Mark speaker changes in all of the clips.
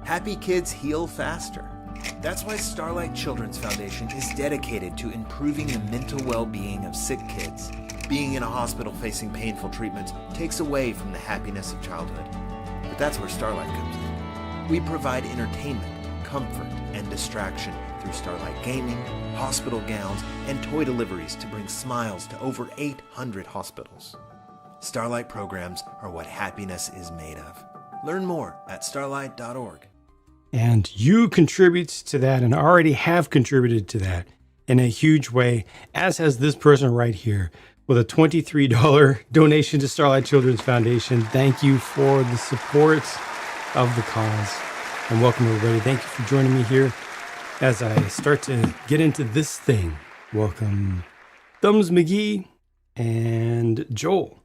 Speaker 1: Happy kids heal faster. That's why Starlight Children's Foundation is dedicated to improving the mental well-being of sick kids. Being in a hospital facing painful treatments takes away from the happiness of childhood. But that's where Starlight comes in. We provide entertainment, comfort, and distraction through Starlight gaming, hospital gowns, and toy deliveries to bring smiles to over 800 hospitals. Starlight programs are what happiness is made of. Learn more at starlight.org.
Speaker 2: And you contribute to that and already have contributed to that in a huge way, as has this person right here with a $23 donation to Starlight Children's Foundation. Thank you for the support of the cause. And welcome, everybody. Thank you for joining me here as I start to get into this thing. Welcome, Thumbs McGee and Joel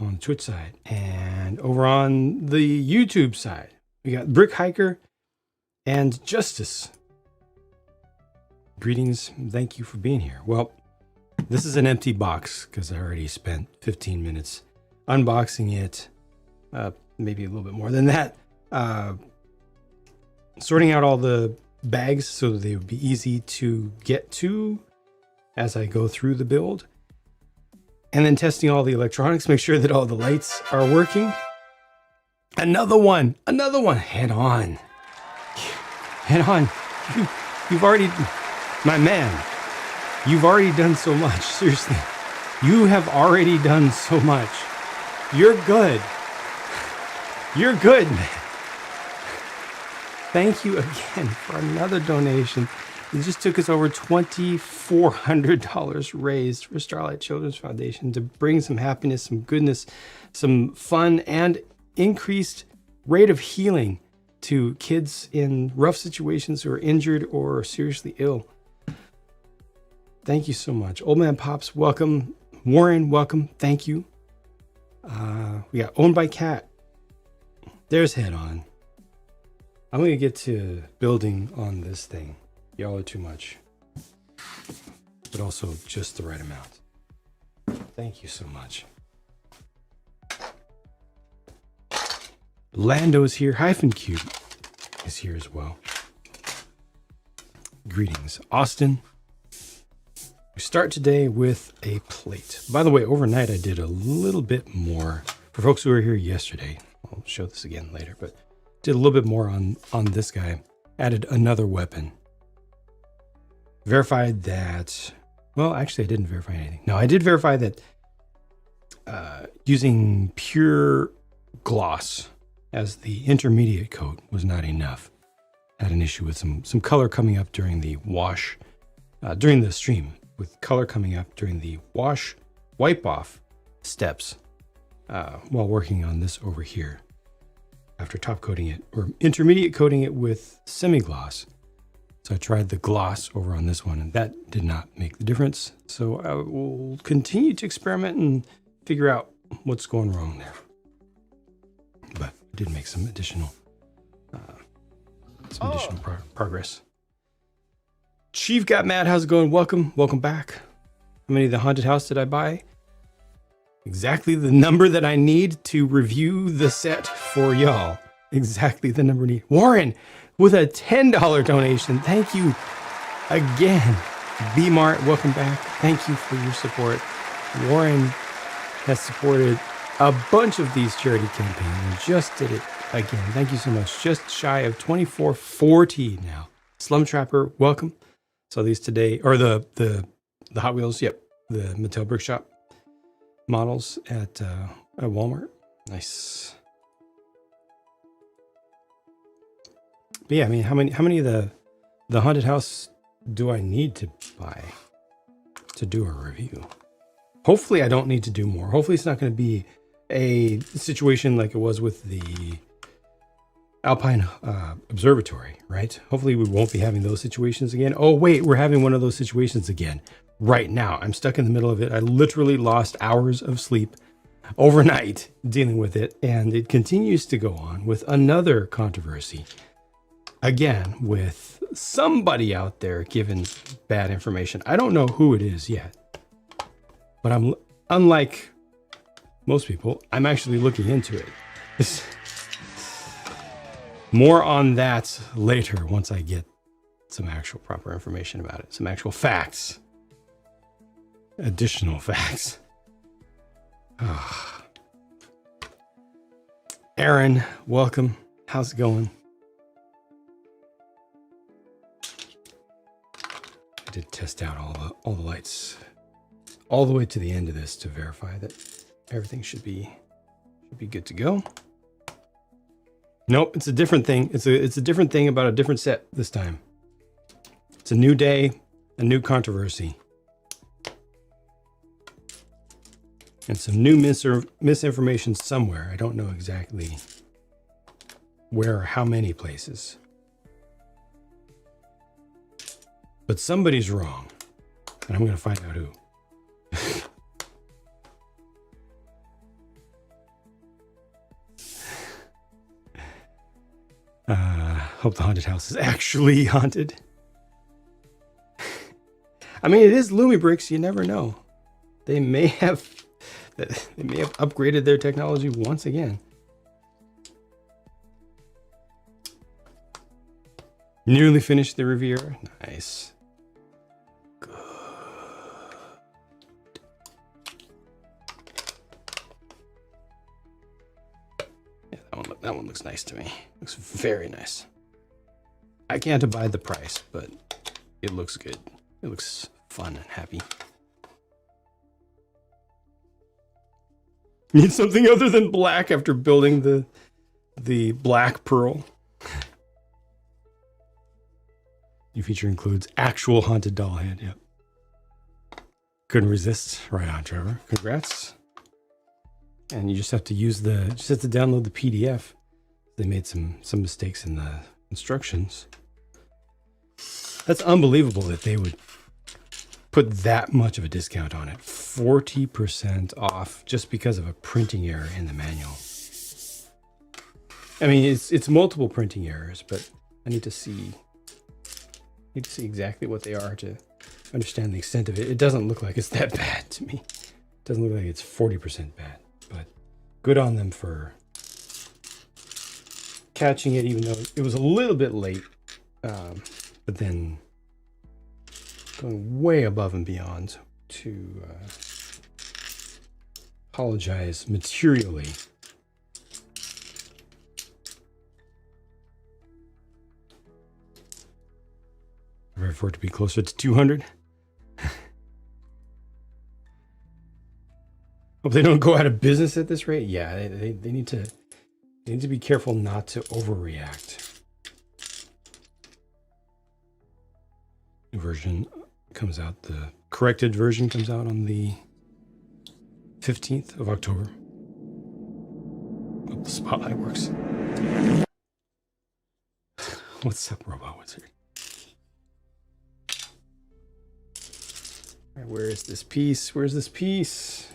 Speaker 2: on the Twitch side. And over on the YouTube side, we got Brick Hiker and Justice. Greetings. Thank you for being here. Well, this is an empty box because I already spent 15 minutes unboxing it. Maybe a little bit more than that. Sorting out all the bags so that they would be easy to get to as I go through the build. And then testing all the electronics, make sure that all the lights are working. Another one, head on. You've already, my man, you've already done so much. Seriously, you have already done so much. You're good. You're good, man. Thank you again for another donation. It just took us over $2,400 raised for Starlight Children's Foundation to bring some happiness, some goodness, some fun, and increased rate of healing to kids in rough situations who are injured or seriously ill. Thank you so much. Old Man Pops, welcome. Warren, welcome. Thank you. We got Owned by Cat. There's Head On. I'm going to get to building on this thing. Y'all are too much, but also just the right amount. Thank you so much. Lando's here. Hyphen Cube is here as well. Greetings, Austin. We start today with a plate. By the way, overnight I did a little bit more. For folks who were here yesterday, I'll show this again later, but did a little bit more on this guy. Added another weapon. Verified that, well, actually I didn't verify anything. No, I did verify that using pure gloss as the intermediate coat was not enough. Had an issue with some color coming up during the wash, during the stream, with color coming up during the wash, wipe off steps while working on this over here. After top coating it, or intermediate coating it with semi-gloss. So I tried the gloss over on this one, and that did not make the difference. So I will continue to experiment and figure out what's going wrong there. But I did make some additional progress. Chief got mad. How's it going? Welcome back. How many of the haunted house did I buy? Exactly the number that I need to review the set for y'all. Exactly the number need. Warren with a $10 donation. Thank you again. B-Mart, welcome back. Thank you for your support. Warren has supported a bunch of these charity campaigns and just did it again. Thank you so much. Just shy of $24.40 now. Slum Trapper, welcome. Saw these today, or the Hot Wheels, yep, the Mattel Brick Shop models at Walmart. Nice. But yeah, I mean, how many of the haunted house do I need to buy to do a review? Hopefully I don't need to do more. Hopefully it's not going to be a situation like it was with the Alpine Observatory, right? Hopefully we won't be having those situations again. Oh wait, we're having one of those situations again right now. I'm stuck in the middle of it. I literally lost hours of sleep overnight dealing with it, and it continues to go on with another controversy. Again, with somebody out there giving bad information. I don't know who it is yet, but I'm, unlike most people, I'm actually looking into it. More on that later once I get some actual proper information about it. Some actual facts. Additional facts. Aaron, welcome. How's it going? I did test out all the lights all the way to the end of this to verify that everything should be good to go. Nope, it's a different thing. It's a different thing about a different set this time. It's a new day, a new controversy. And some new misinformation somewhere. I don't know exactly where or how many places. But somebody's wrong. And I'm going to find out who. Hope the haunted house is actually haunted. I mean, it is Lumibricks. You never know. They may have upgraded their technology once again. Nearly finished the Riviera. Nice. Good. Yeah, that one looks nice to me. Looks very nice. I can't abide the price, but it looks good. It looks fun and happy. Need something other than black after building the black pearl. New feature includes actual haunted doll head. Yep. Couldn't resist. Right on, Trevor. Congrats. And you just have to download the PDF. They made some mistakes in the instructions. That's unbelievable that they would put that much of a discount on it. 40% off just because of a printing error in the manual. I mean, it's multiple printing errors, but I need to see exactly what they are to understand the extent of it. It doesn't look like it's that bad to me. It doesn't look like it's 40% bad, but good on them for catching it, even though it was a little bit late. But then going way above and beyond to apologize materially. Ready for it to be closer to 200. Hope they don't go out of business at this rate. Yeah, they need to be careful not to overreact. New version comes out, the corrected version comes out on the 15th of October. Hope the spotlight works. What's up, Robot Wizard? All right, where is this piece? Where's this piece?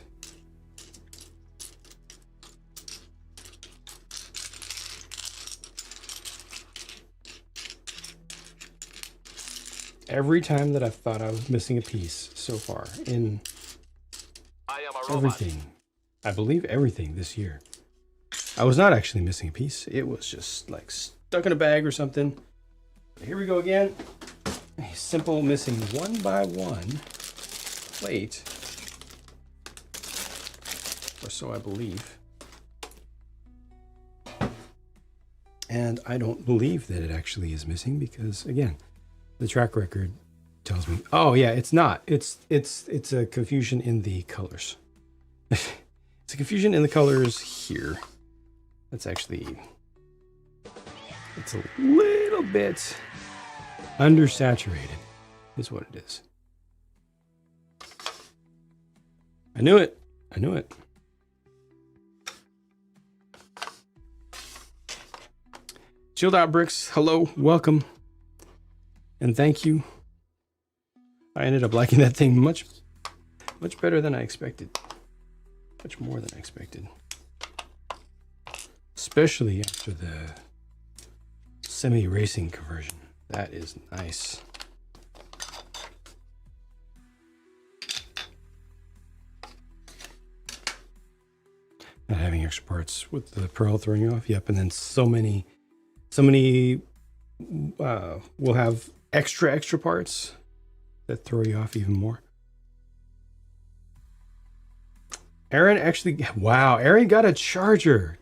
Speaker 2: Every time that I've thought I was missing a piece so far in everything, I believe everything this year, I was not actually missing a piece. It was just like stuck in a bag or something. Here we go again. A simple missing one by one plate, or so I believe. And I don't believe that it actually is missing because, again, the track record tells me, oh yeah, it's not. It's a confusion in the colors. It's a confusion in the colors here. That's actually, it's a little bit undersaturated is what it is. I knew it. I knew it. Chilled Out Bricks, hello, welcome. And thank you. I ended up liking that thing much better than I expected. Much more than I expected. Especially after the semi-racing conversion. That is nice. Not having extra parts with the Pearl throwing you off. Yep, and then so many So many will have extra parts that throw you off even more. Aaron actually, wow, Aaron got a charger.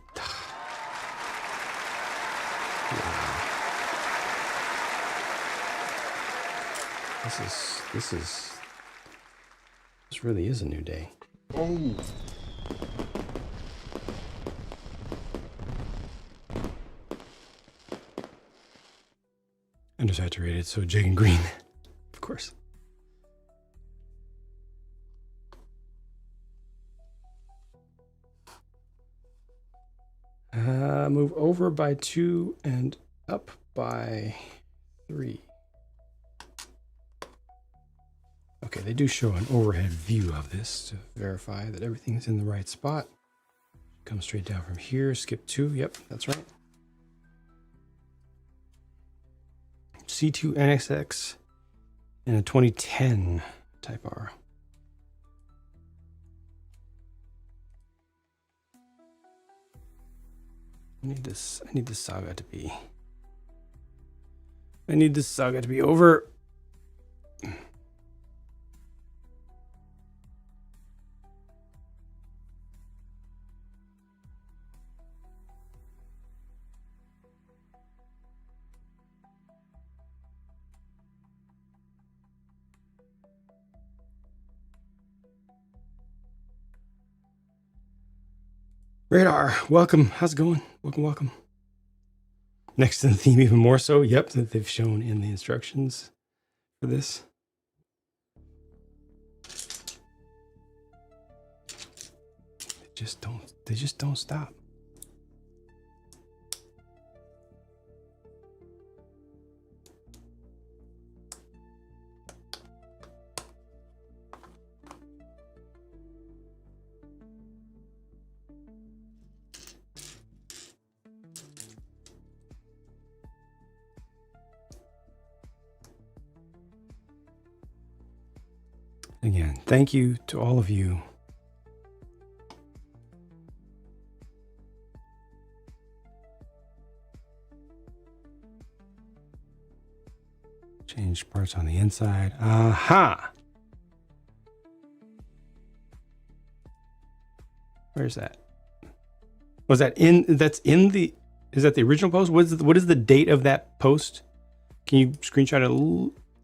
Speaker 2: This really is a new day.
Speaker 1: Oh.
Speaker 2: Undersaturated, so jig and green, of course. Move over by 2 and up by 3. Okay, they do show an overhead view of this to verify that everything's in the right spot. Come straight down from here, skip 2. Yep, that's right. C2 NXX and a 2010 Type R. I need this saga to be over. Radar, welcome. How's it going? Welcome. Next to the theme, even more so. Yep, that they've shown in the instructions for this. They just don't stop. Again, thank you to all of you. Change parts on the inside. Aha! Where's that? Was that in? That's in the. Is that the original post? What is the date of that post? Can you screenshot it a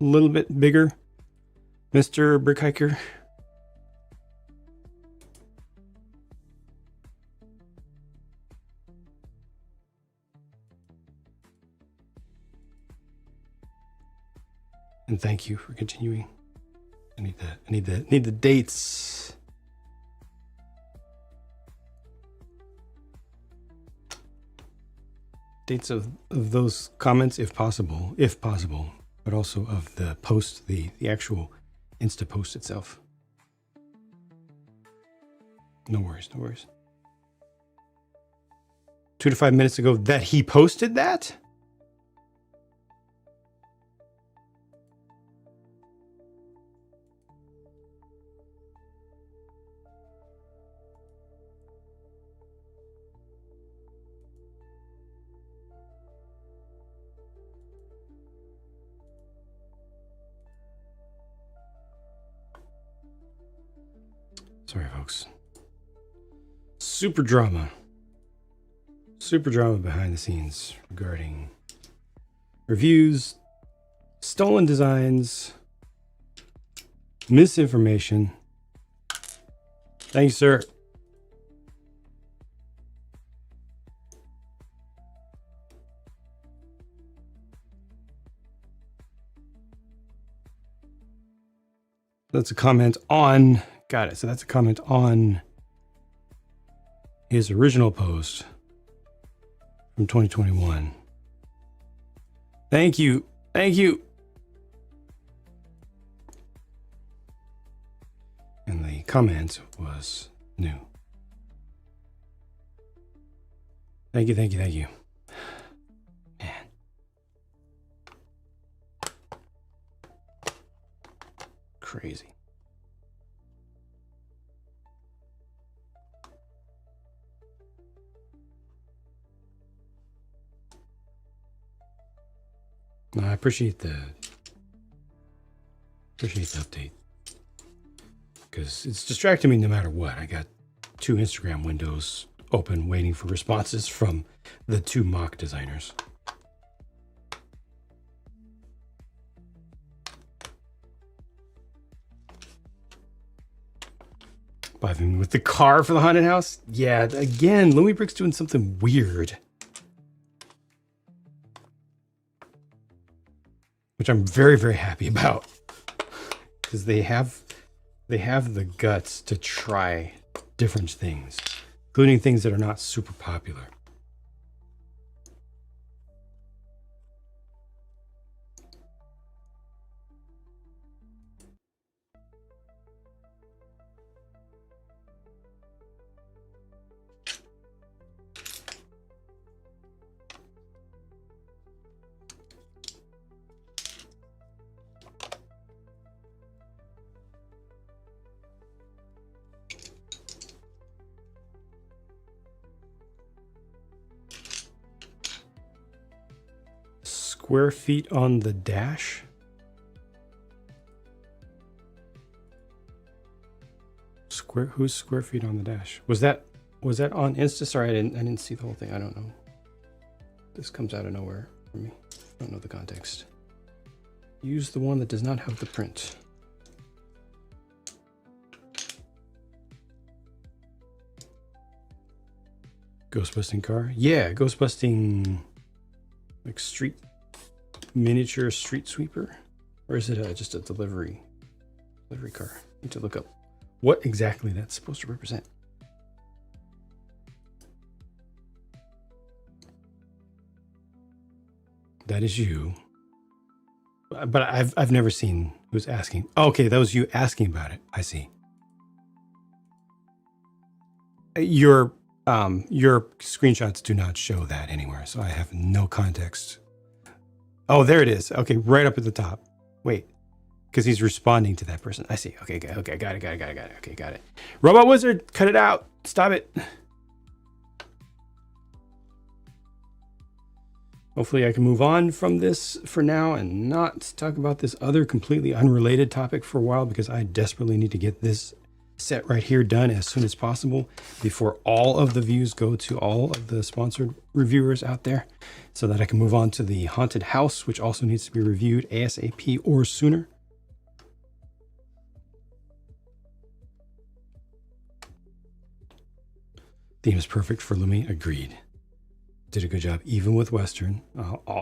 Speaker 2: little bit bigger, Mr. Brick Hiker? And thank you for continuing. I need the dates. Dates of those comments, if possible, but also of the post, the actual Insta post itself. No worries. 2 to 5 minutes ago that he posted that? Sorry, folks. Super drama behind the scenes regarding reviews, stolen designs, misinformation. Thank you, sir. That's a comment on. Got it. So that's a comment on his original post from 2021. Thank you. And the comment was new. Thank you. Man. Crazy. No, I appreciate the update, because it's distracting me no matter what. I got 2 Instagram windows open waiting for responses from the 2 mock designers. Biving with the car for the haunted house? Yeah, again, Lumibricks doing something weird. Which I'm very, very happy about. Because they have the guts to try different things, including things that are not super popular. Square feet on the dash. Who's square feet on the dash? Was that on Insta? Sorry, I didn't see the whole thing. I don't know. This comes out of nowhere for me. I don't know the context. Use the one that does not have the print. Ghostbusting car? Yeah, ghostbusting, like miniature street sweeper? Or is it just a delivery car? I need to look up what exactly that's supposed to represent. That is you. But I've never seen who's asking. Oh, okay, that was you asking about it. I see. Your screenshots do not show that anywhere, so I have no context. Oh, there it is. Okay, right up at the top. Wait, because he's responding to that person. I see. Okay, got it. Okay, got it. Robot Wizard, cut it out. Stop it. Hopefully I can move on from this for now and not talk about this other completely unrelated topic for a while, because I desperately need to get this set right here done as soon as possible before all of the views go to all of the sponsored reviewers out there, so that I can move on to the haunted house, which also needs to be reviewed ASAP or sooner. Theme is perfect for Lumi. Agreed. Did a good job, even with Western.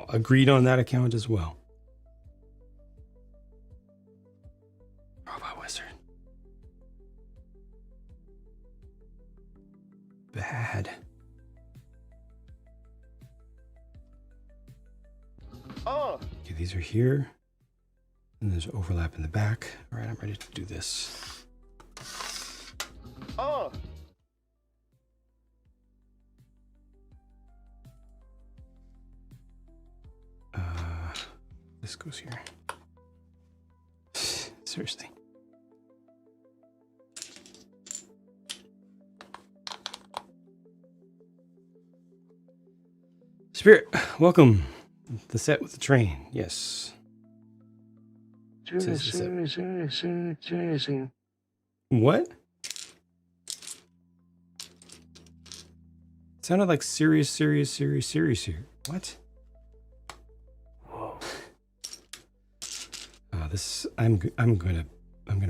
Speaker 2: Agreed on that account as well. Robot Western. Bad.
Speaker 3: Oh.
Speaker 2: Okay, these are here. And there's overlap in the back. All right, I'm ready to do this.
Speaker 3: Oh.
Speaker 2: This goes here. Seriously. Spirit, welcome. The set with the train. Yes. What? It sounded like serious here. What? This I'm gonna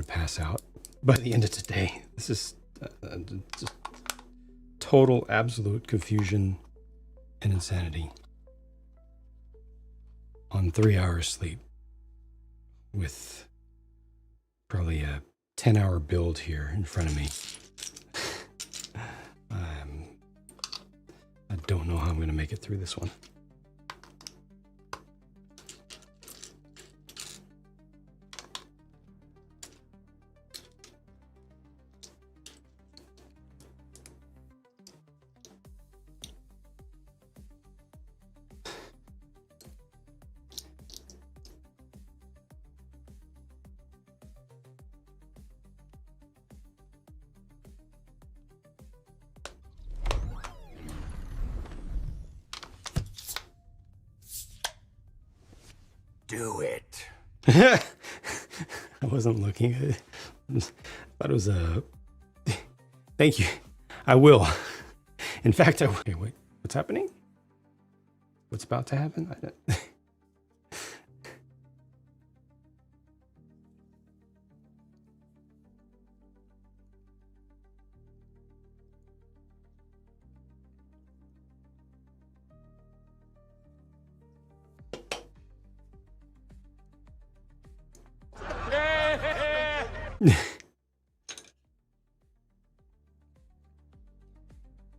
Speaker 2: pass out by the end of today. This is just total absolute confusion and insanity on 3 hours sleep with probably a 10-hour build here in front of me. I don't know how I'm gonna make it through this one.
Speaker 1: do it.
Speaker 2: I wasn't looking at it. I thought it was a... Thank you. I will. In fact, okay, wait. What's happening? What's about to happen? I don't...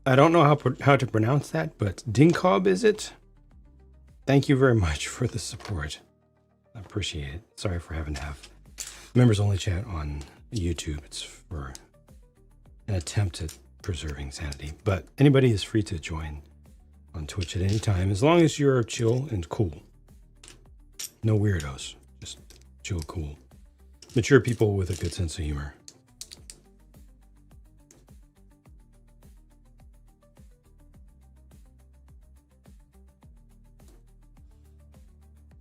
Speaker 2: I don't know how to pronounce that, but Dinkob, is it? Thank you very much for the support. I appreciate it. Sorry for having to have members only chat on YouTube. It's for an attempt at preserving sanity. But anybody is free to join on Twitch at any time, as long as you're chill and cool. No weirdos, just chill, cool. Mature people with a good sense of humor.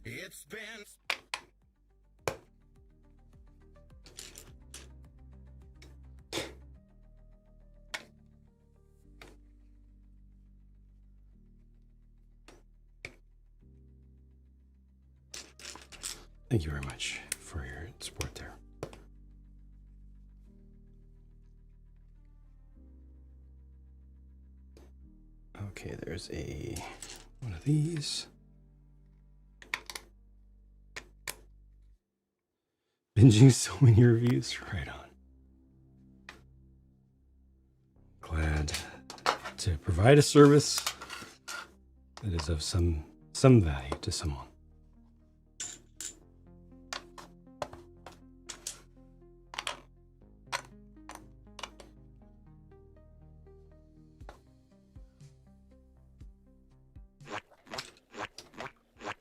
Speaker 1: It's been...
Speaker 2: Thank you very much for your support there. Okay, there's one of these. Binging so many reviews, right on. Glad to provide a service that is of some value to someone.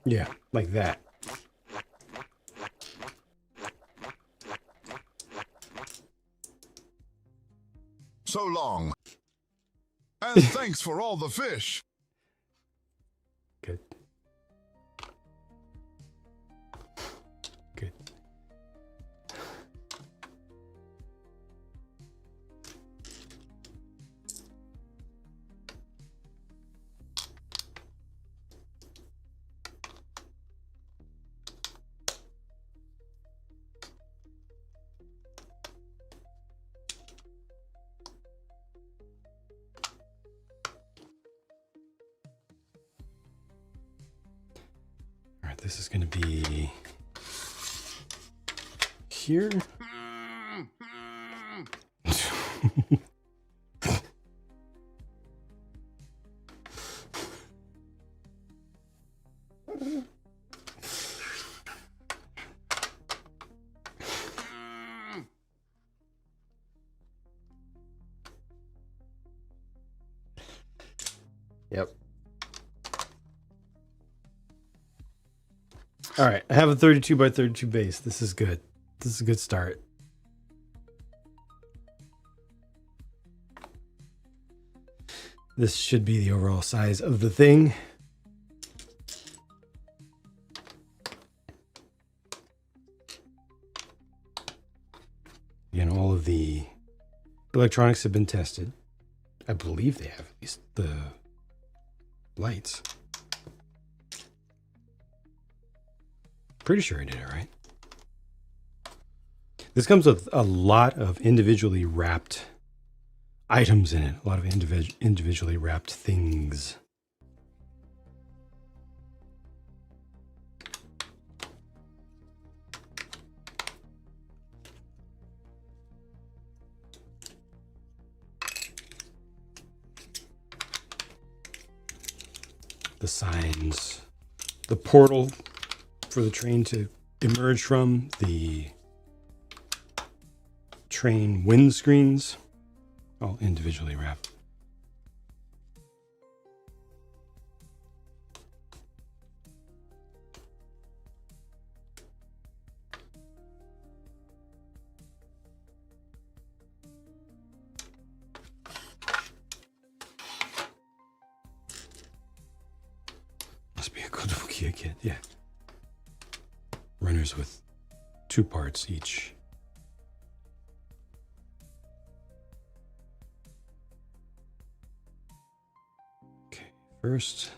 Speaker 2: Yeah, like that.
Speaker 3: So long. And thanks for all the fish.
Speaker 2: Good. Good. This is going to be here. Yep. All right, I have a 32 by 32 base. This is good. This is a good start. This should be the overall size of the thing. Again, all of the electronics have been tested. I believe they have at least the lights. Pretty sure I did it right. This comes with a lot of individually wrapped items in it. A lot of individually wrapped things. The signs, the portal for the train to emerge from, the train windscreens, all individually wrapped. Must be a good Nokia kid, yeah. runners with 2 parts each. Okay, first,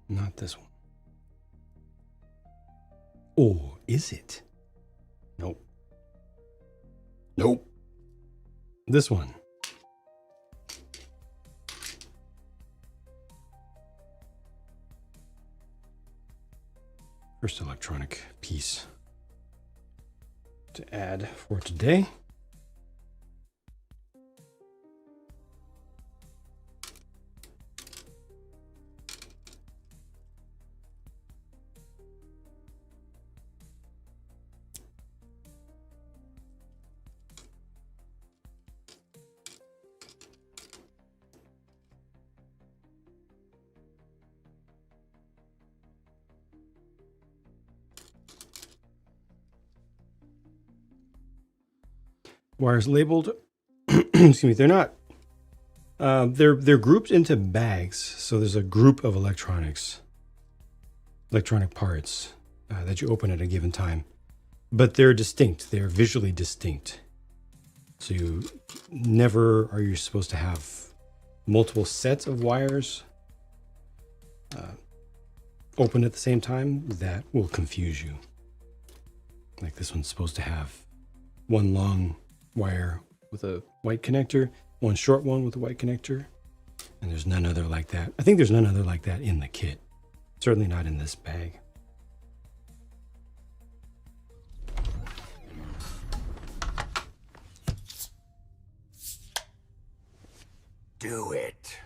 Speaker 2: not this one. Oh, is it? Nope. Nope. This one. First electronic piece to add for today. Wires labeled. Excuse me. They're not. They're grouped into bags. So there's a group of electronic parts that you open at a given time, but they're distinct. They're visually distinct. So you never are you supposed to have multiple sets of wires open at the same time. That will confuse you. Like this one's supposed to have one long wire with a white connector, one short one with a white connector, and there's none other like that. I think there's none other like that in the kit. Certainly not in this bag.
Speaker 1: Do it.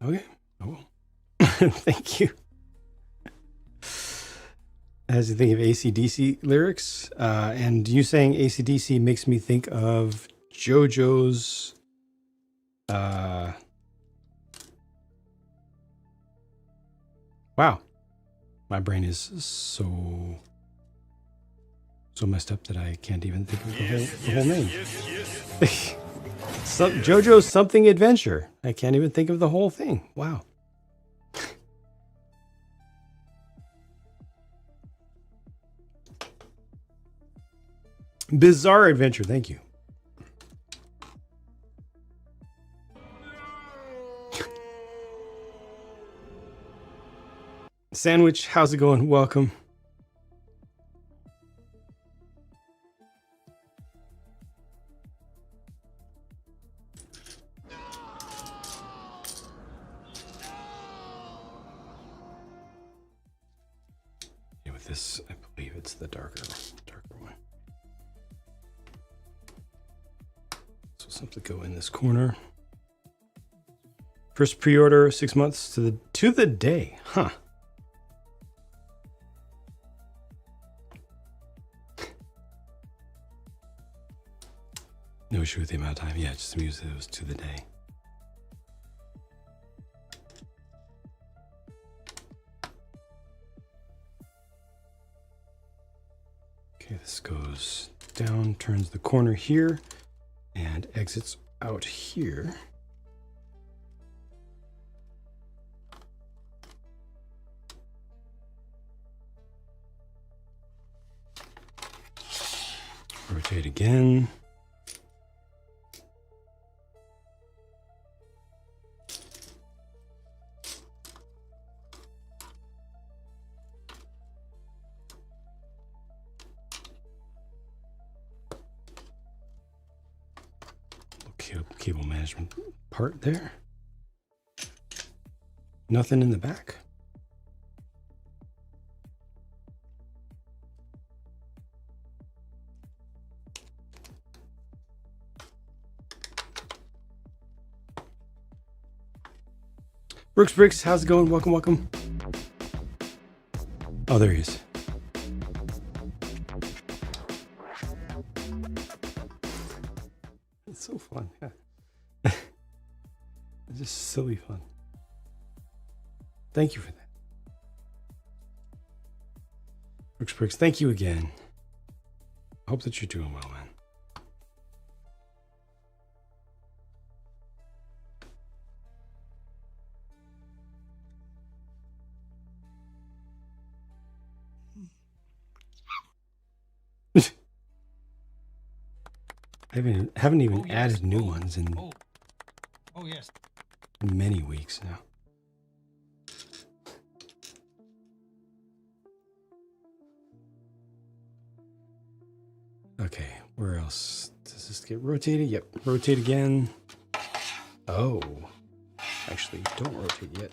Speaker 2: Okay. Oh, thank you. As you think of AC/DC lyrics, and you saying AC/DC makes me think of JoJo's. Wow, my brain is so messed up that I can't even think of the whole name. JoJo's Something Adventure. I can't even think of the whole thing. Wow. Bizarre Adventure. Thank you. Sandwich, how's it going? Welcome. Yeah, with this, I believe it's the darker one. So something go in this corner. First pre-order 6 months to the day, huh? No issue with the amount of time. Yeah, just amused that it was to the day. Okay, this goes down, turns the corner here, and exits out here. Rotate again. Cable management part there. Nothing in the back. Bricks, how's it going? Welcome. Oh, there he is. It's so fun, yeah. It's just silly fun. Thank you for that. Bricks, thank you again. I hope that you're doing well, man. haven't even added new ones in
Speaker 4: Oh yes.
Speaker 2: many weeks now. Okay, where else does this get rotated? Yep, rotate again. Oh, actually, don't rotate yet.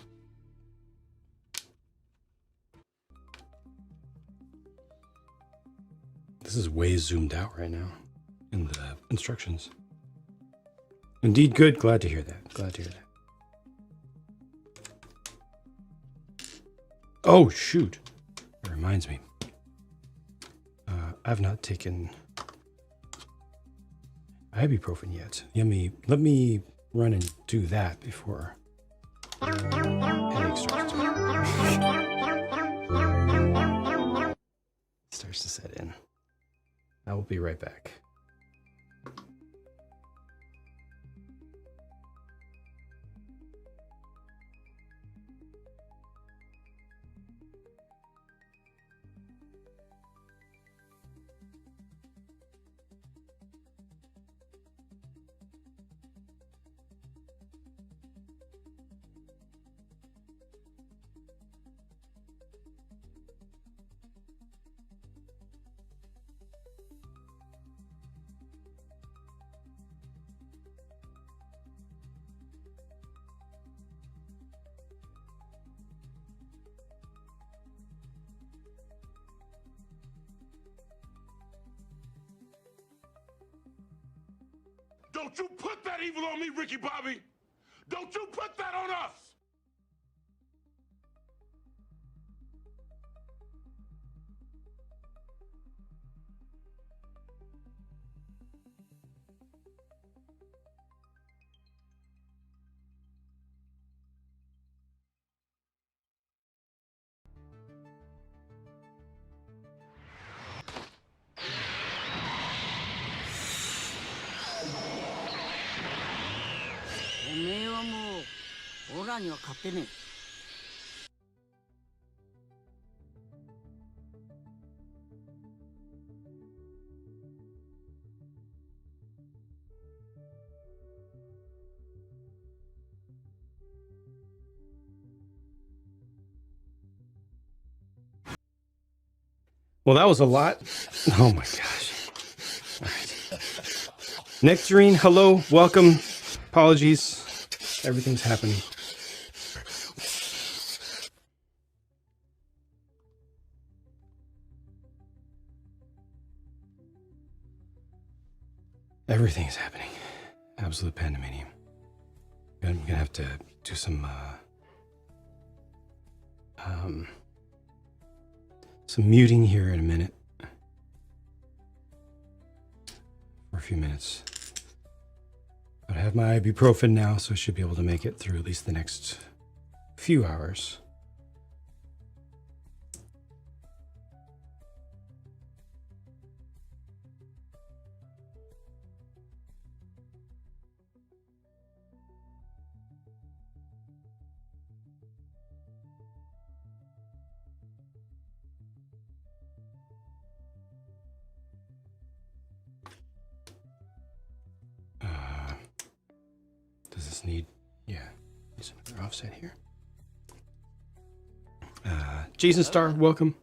Speaker 2: This is way zoomed out right now in the instructions. Indeed good. Glad to hear that. Glad to hear that. Oh, shoot. That reminds me. I've not taken ibuprofen yet. Let me run and do that before headache starts to set in. I will be right back.
Speaker 5: Don't you put that evil on me, Ricky Bobby! Don't you put that on us!
Speaker 2: Well, that was a lot. Oh my gosh. All right. Nectarine, hello, welcome. Apologies. Everything's happening. Everything's happening. Absolute pandemonium. I'm gonna have to do some muting here in a minute. For a few minutes. But I have my ibuprofen now, so I should be able to make it through at least the next few hours. Does this need, yeah, needs another offset here. Jason Starr, welcome.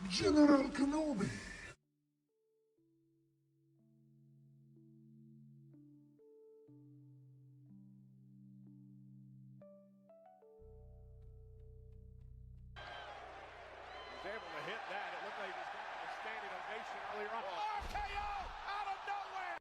Speaker 3: General Kenobi.
Speaker 5: Was able to hit that. It looked like he was getting a standing ovation earlier on. RKO out of nowhere!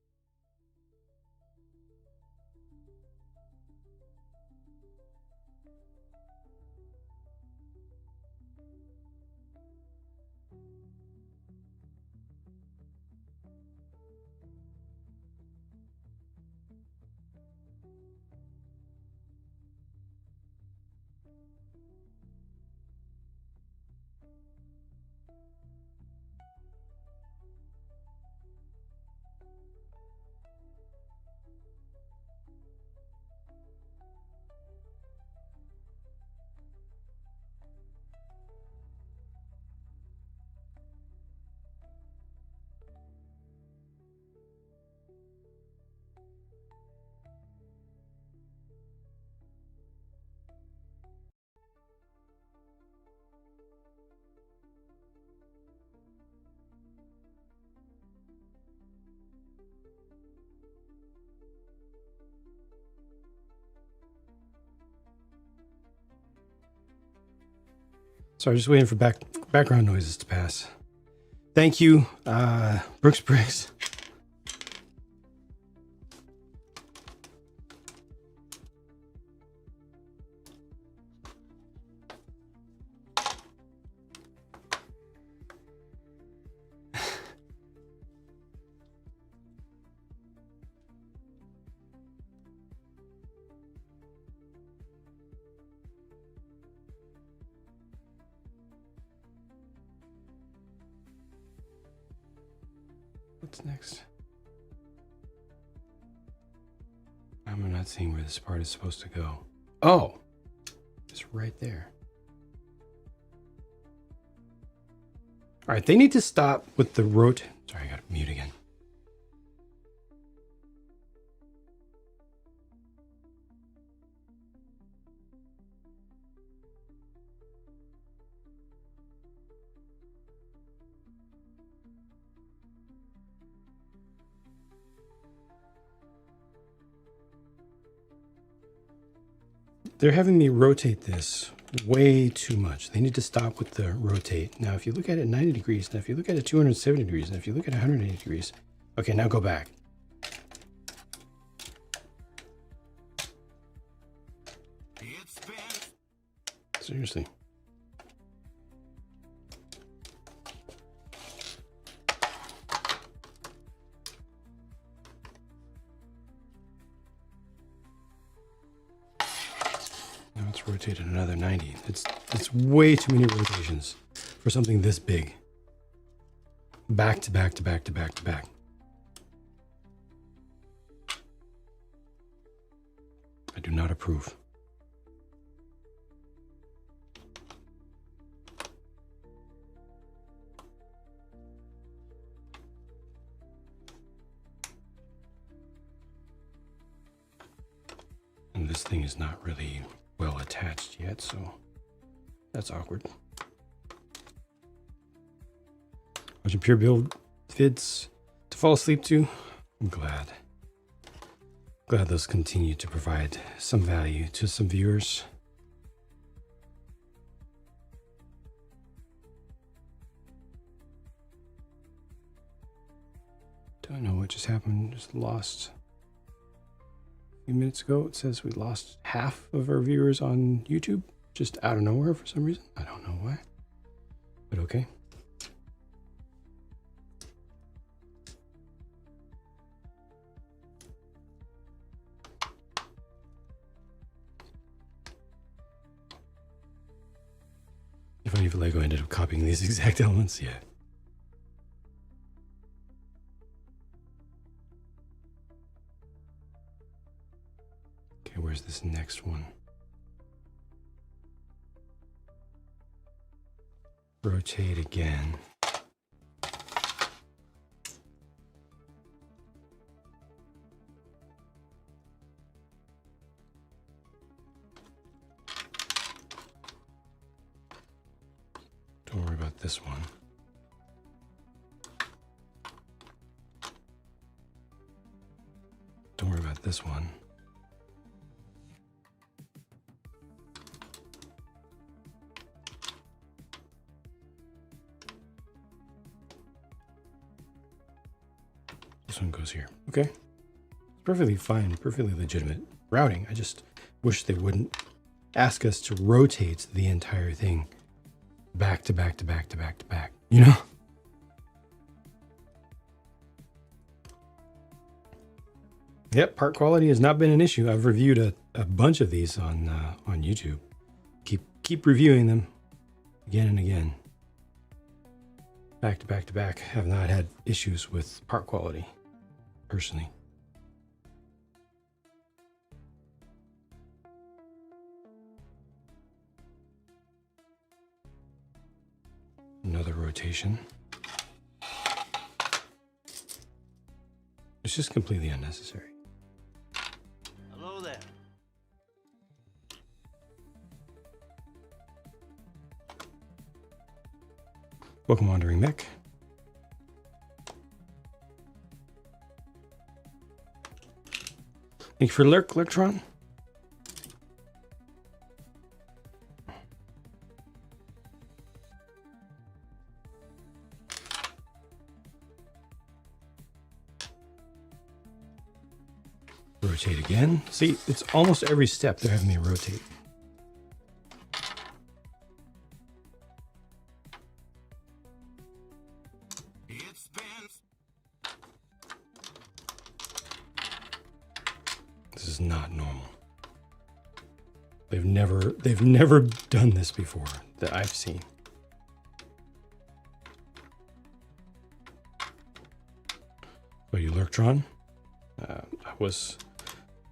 Speaker 2: Sorry, just waiting for background noises to pass. Thank you, Brooks Briggs. What's next? I'm not seeing where this part is supposed to go. Oh, it's right there. All right, they need to stop with the Sorry, I got to mute again. They're having me rotate this way too much. They need to stop with the rotate. Now, if you look at it 90 degrees, now if you look at it 270 degrees, and if you look at 180 degrees, okay, now go back. Seriously. Now it's rotated another 90. It's way too many rotations for something this big. Back to back to back to back to back. I do not approve. And this thing is not really well attached yet, so that's awkward. Watching pure build vids to fall asleep to. I'm glad those continue to provide some value to some viewers. Don't know what just happened. Just lost. A few minutes ago, it says we lost half of our viewers on YouTube, just out of nowhere for some reason. I don't know why, but okay. Funny if Lego ended up copying these exact elements, yeah. Okay, where's this next one? Rotate again. Don't worry about this one. Don't worry about this one. This one goes here. Okay. It's perfectly fine, perfectly legitimate routing. I just wish they wouldn't ask us to rotate the entire thing back to back to back to back to back, you know? Yep, part quality has not been an issue. I've reviewed a bunch of these on YouTube. Keep reviewing them again and again. Back to back to back. Have not had issues with part quality, personally. Another rotation. It's just completely unnecessary.
Speaker 6: Hello there.
Speaker 2: Welcome, Wandering Mech. Thank you for Lurktron. rotate again. See, it's almost every step they're having me rotate. This is not normal. They've never done this before that I've seen. Oh, you Lurktron?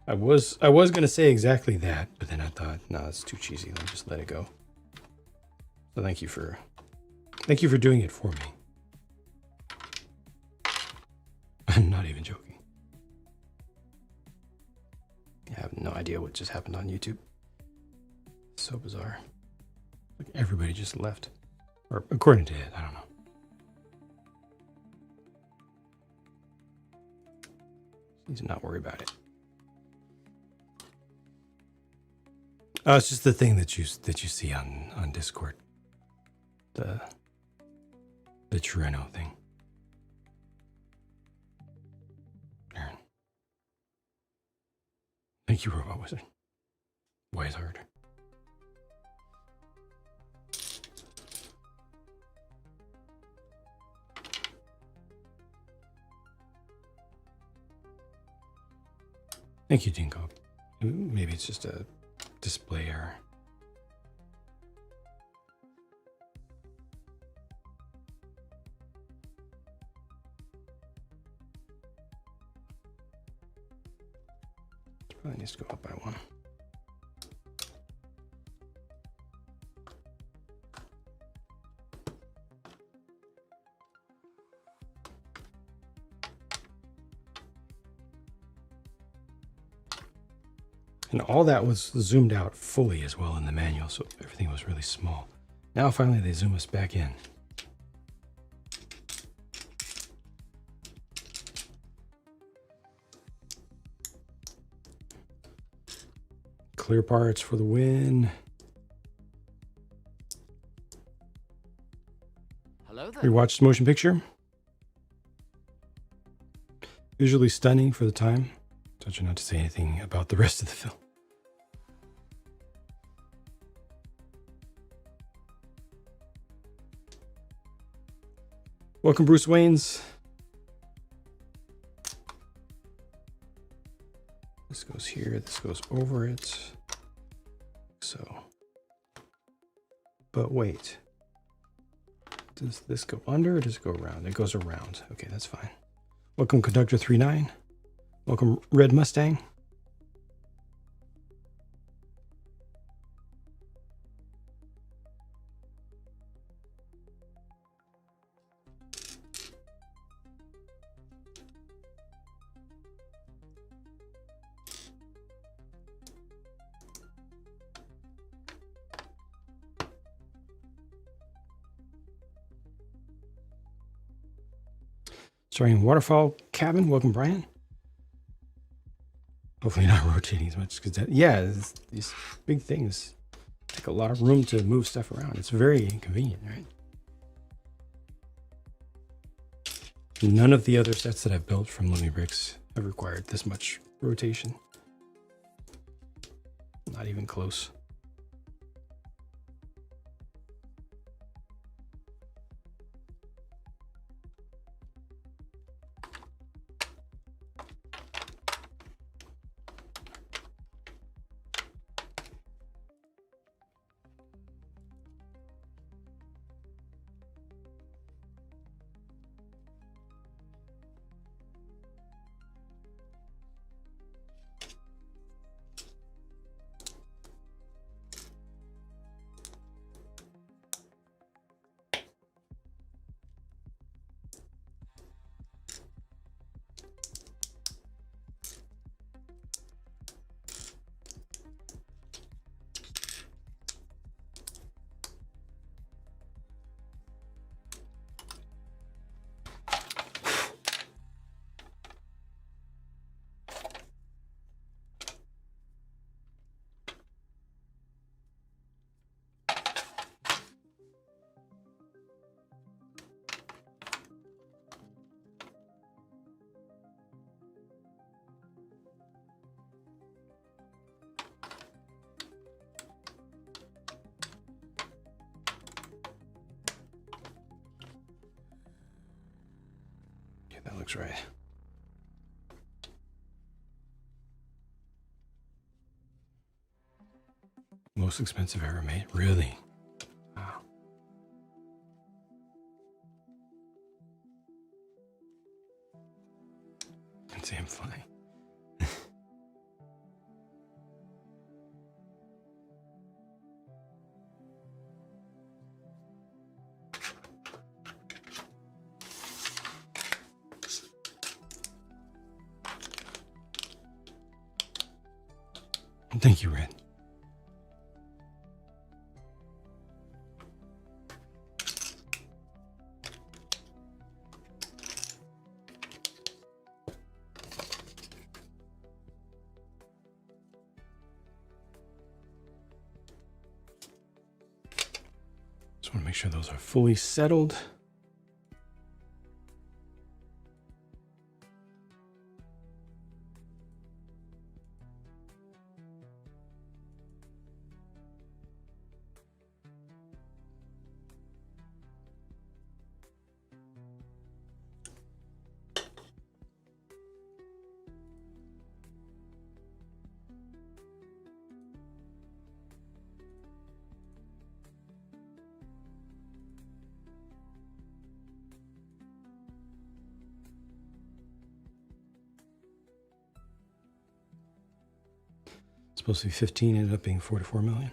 Speaker 2: I was gonna say exactly that, but then I thought, no, it's too cheesy. Let me just let it go. So thank you for doing it for me. I'm not even joking. I have no idea what just happened on YouTube. So bizarre. Like everybody just left, or according to it, I don't know. Need to not worry about it. It's just the thing that you see on Discord. The Treno thing. Aaron. Thank you, Robot Wizard. Wise hard. Thank you, Jinko. Maybe it's just a display error. It probably needs to go up by one. And all that was zoomed out fully as well in the manual, so everything was really small. Now finally they zoom us back in. Clear parts for the win.
Speaker 7: Hello there.
Speaker 2: Rewatched motion picture. Visually stunning for the time. Try not to say anything about the rest of the film. Welcome, Bruce Waynes. This goes here, this goes over it. So. But wait. Does this go under or does it go around? It goes around. Okay, that's fine. Welcome, Conductor 39. Welcome, Red Mustang. Starring Waterfall Cabin. Welcome, Brian. Hopefully not rotating as much because these big things take a lot of room to move stuff around. It's very inconvenient, right? None of the other sets that I've built from Lumibricks have required this much rotation. Not even close. that looks right. Most expensive ever made? Really? Wow. Can see him flying. Thank you, Red. Just want to make sure those are fully settled. Supposed to be 15, ended up being 44 million.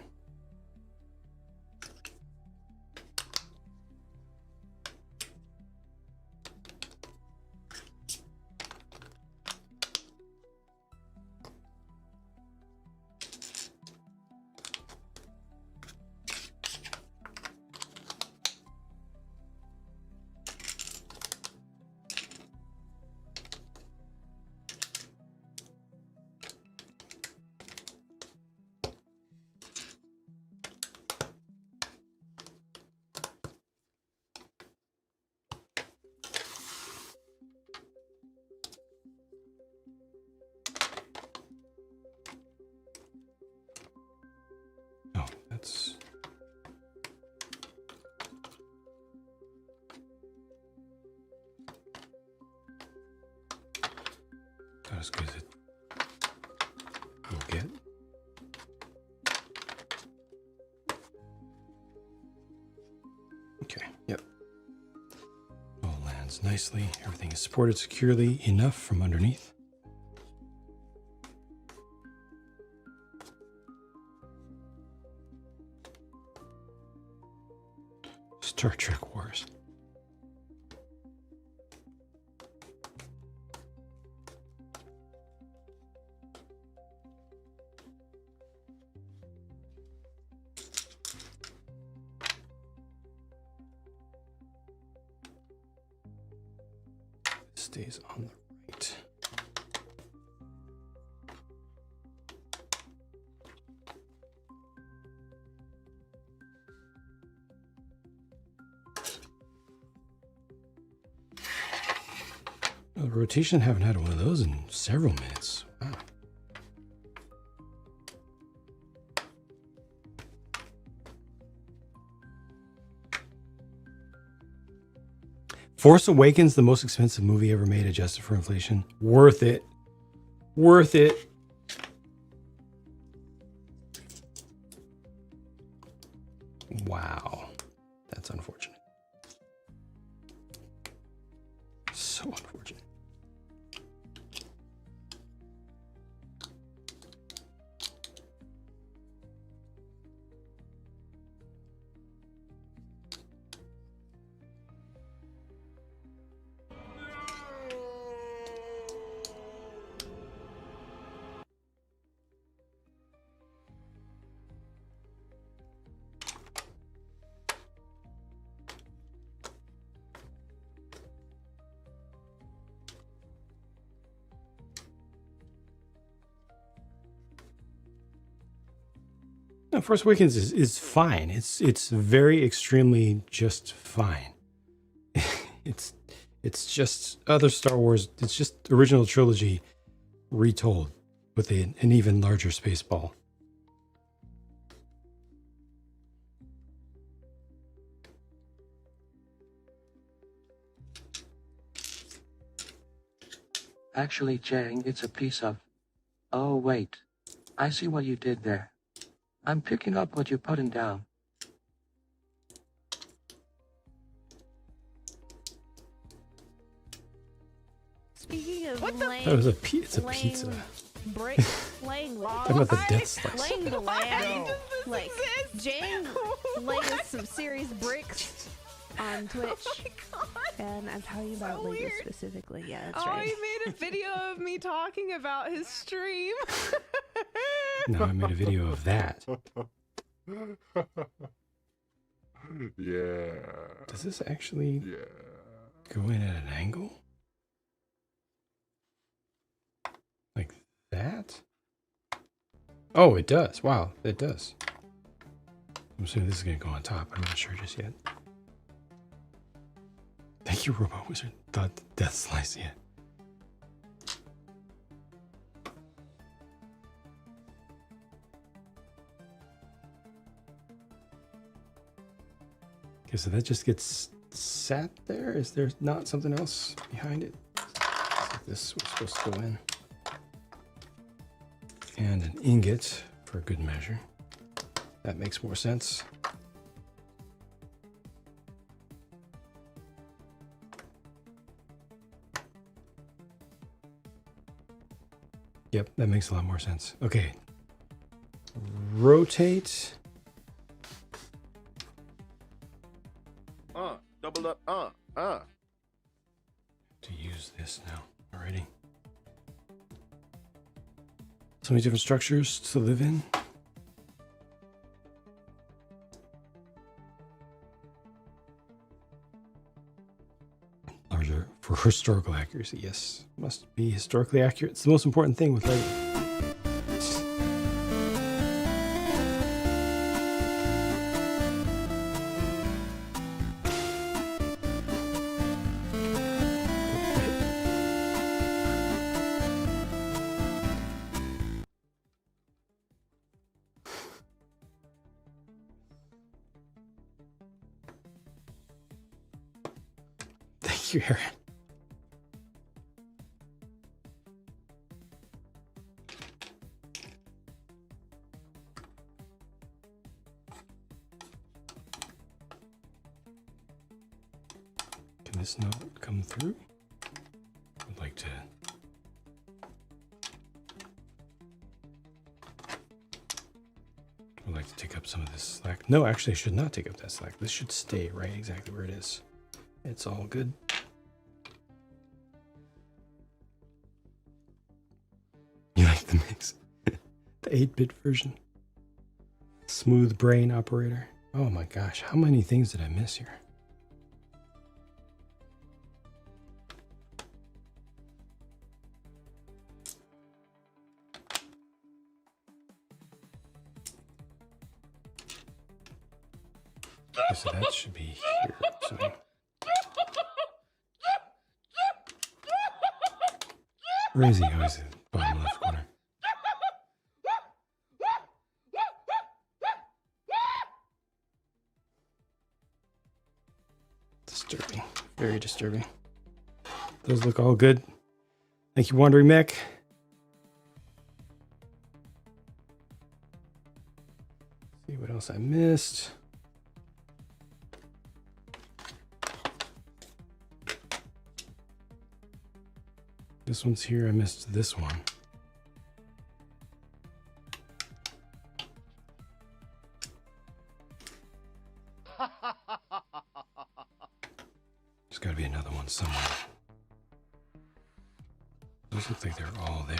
Speaker 2: Oh, that's... Not as good as it will get. Okay, yep. All lands nicely. Everything is supported securely enough from underneath. Star Trek Wars. Stays on the right. The rotation, haven't had one of those in several minutes. Wow. Force Awakens, the most expensive movie ever made, adjusted for inflation. Worth it. Worth it. Wow. That's unfortunate. So unfortunate. No, Force Awakens is fine. It's very extremely just fine. it's just other Star Wars. It's just original trilogy retold with an even larger space ball.
Speaker 7: Actually, Jang, it's a piece of... Oh, wait. I see what you did there. I'm picking up what you're putting down.
Speaker 8: Speaking of laying,
Speaker 2: That was it's a pizza.
Speaker 8: laying logs,
Speaker 2: Talking about the death slice.
Speaker 8: laying the land, like Jane laying some serious bricks on Twitch. And I'm talking about Lego
Speaker 9: weird.
Speaker 8: specifically. Yeah, that's
Speaker 9: Oh,
Speaker 8: right.
Speaker 9: he made a video of me talking about his stream.
Speaker 2: No, I made a video of that.
Speaker 3: Yeah.
Speaker 2: Does this actually
Speaker 3: Yeah.
Speaker 2: go in at an angle? Like that? Oh, it does. Wow, it does. I'm assuming this is going to go on top. I'm not sure just yet. Thank you, Robot Wizard. Thought death slice yet. Okay, so that just gets sat there? Is there not something else behind it? Like this was supposed to go in. And an ingot for a good measure. That makes more sense. Yep, that makes a lot more sense. Okay. Rotate.
Speaker 3: Double up,
Speaker 2: To use this now already. So many different structures to live in. Larger for historical accuracy. Yes, must be historically accurate. It's the most important thing with Lego. Thank you, Aaron. Can this not come through? I'd like to. I'd like to take up some of this slack. No, actually, I should not take up that slack. This should stay right exactly where it is. It's all good. You like the mix? The 8-bit version. Smooth brain operator. Oh my gosh, how many things did I miss here? Okay, so that should be here. So where is he? Oh, he's in the bottom left corner. Disturbing. Very disturbing. Those look all good. Thank you, Wandering Mech. See what else I missed. This one's here. I missed this one. There's got to be another one somewhere. Those look like they're all there.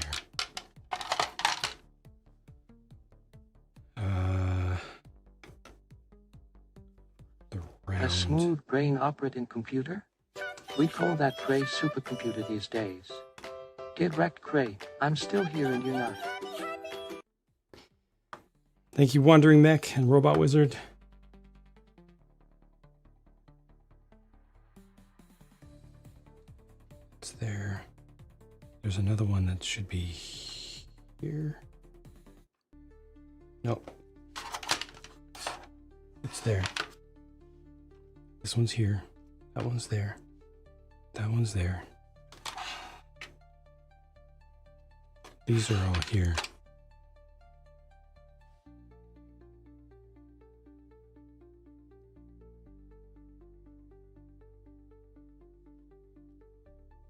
Speaker 2: The round.
Speaker 7: A smooth brain operating computer? We call that Cray supercomputer these days. Get wrecked, Cray. I'm still here and you're not.
Speaker 2: Thank you, Wandering Mech and Robot Wizard. It's there. There's another one that should be here. Nope. It's there. This one's here. That one's there. That one's there. These are all here.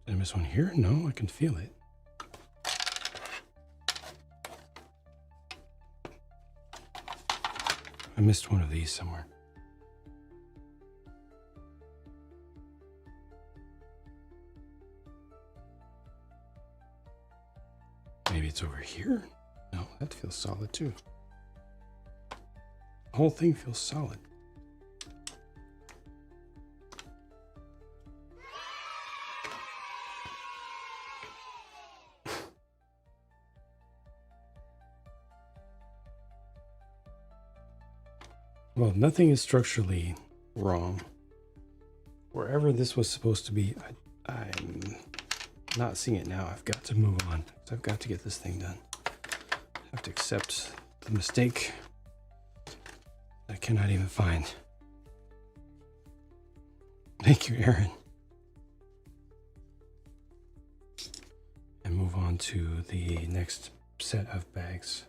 Speaker 2: Did I miss one here? No, I can feel it. I missed one of these somewhere. Maybe it's over here? No, that feels solid too. The whole thing feels solid. Well, nothing is structurally wrong. Wherever this was supposed to be, I'm not seeing it now. I've got to move on. I've got to get this thing done. I have to accept the mistake I cannot even find. Thank you, Aaron. And move on to the next set of bags.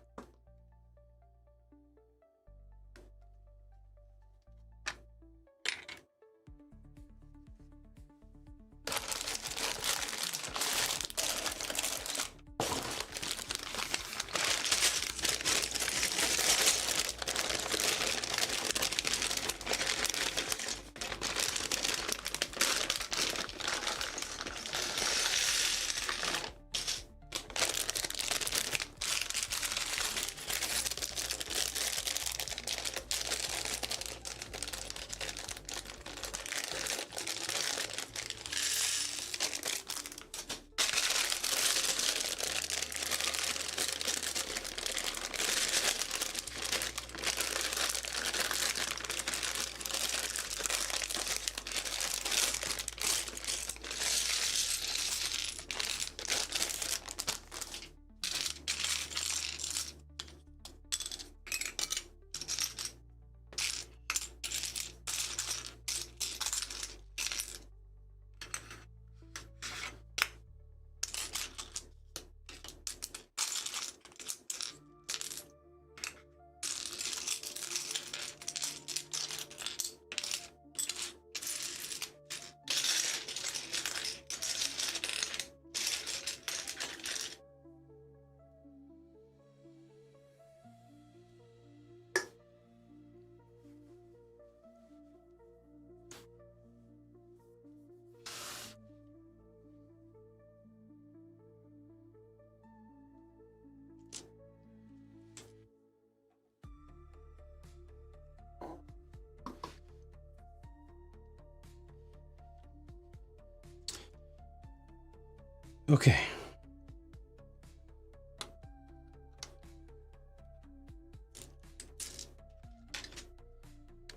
Speaker 2: Okay.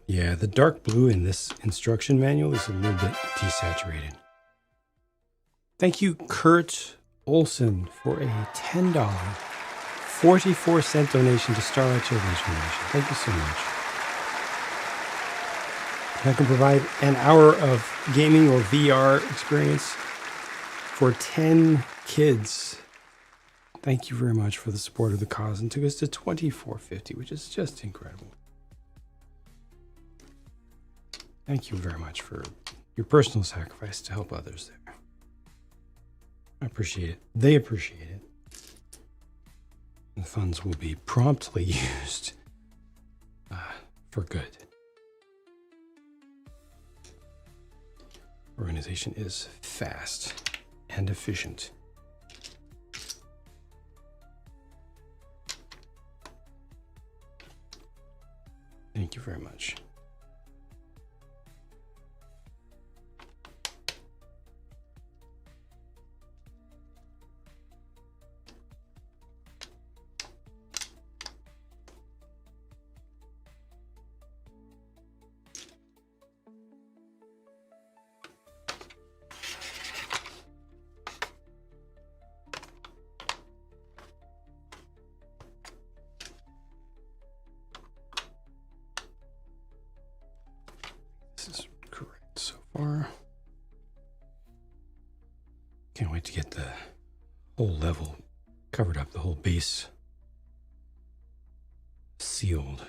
Speaker 2: Yeah, the dark blue in this instruction manual is a little bit desaturated. Thank you, Kurt Olson, for a $10, 44-cent donation to Starlight Children's Foundation. Thank you so much. I can provide an hour of gaming or VR experience for 10 kids. Thank you very much for the support of the cause, and took us to $24.50, which is just incredible. Thank you very much for your personal sacrifice to help others there. I appreciate it. They appreciate it. The funds will be promptly used for good. Organization is fast and efficient. Thank you very much. Can't wait to get the whole level Covered up the whole base. Sealed.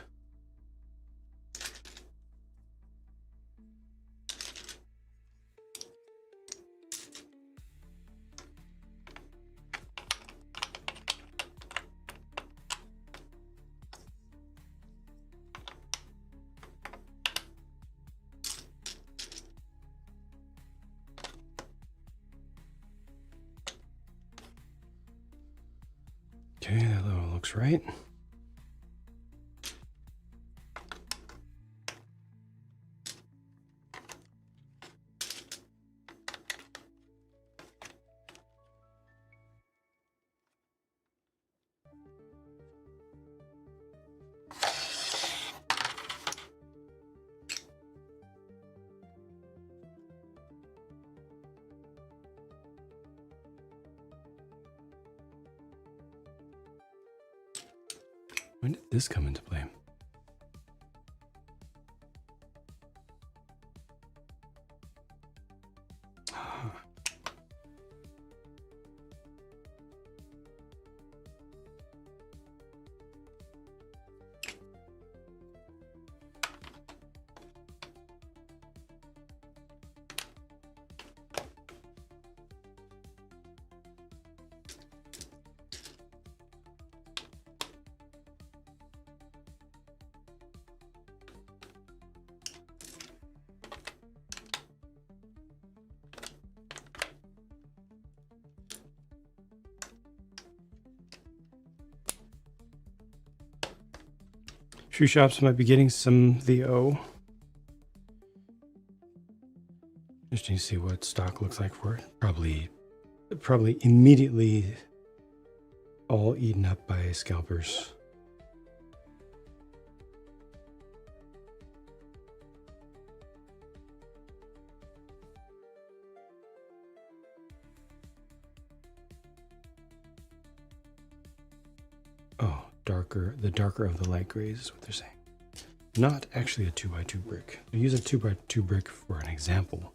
Speaker 2: Okay, that little looks right. When did this come into play? Shoe shops might be getting some VO. Interesting to see what stock looks like for it. Probably immediately all eaten up by scalpers. Oh, the darker of the light grays is what they're saying. Not actually a 2x2 brick. I use a 2x2 brick for an example.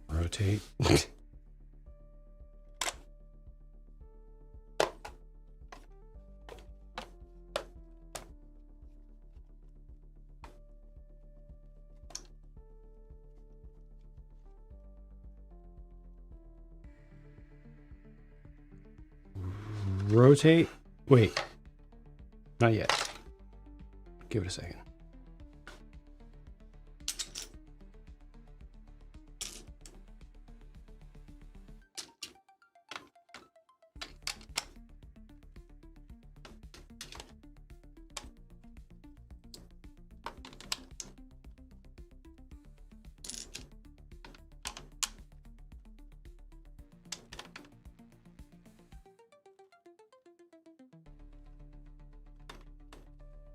Speaker 2: Rotate. Rotate. Wait. Not yet. Give it a second.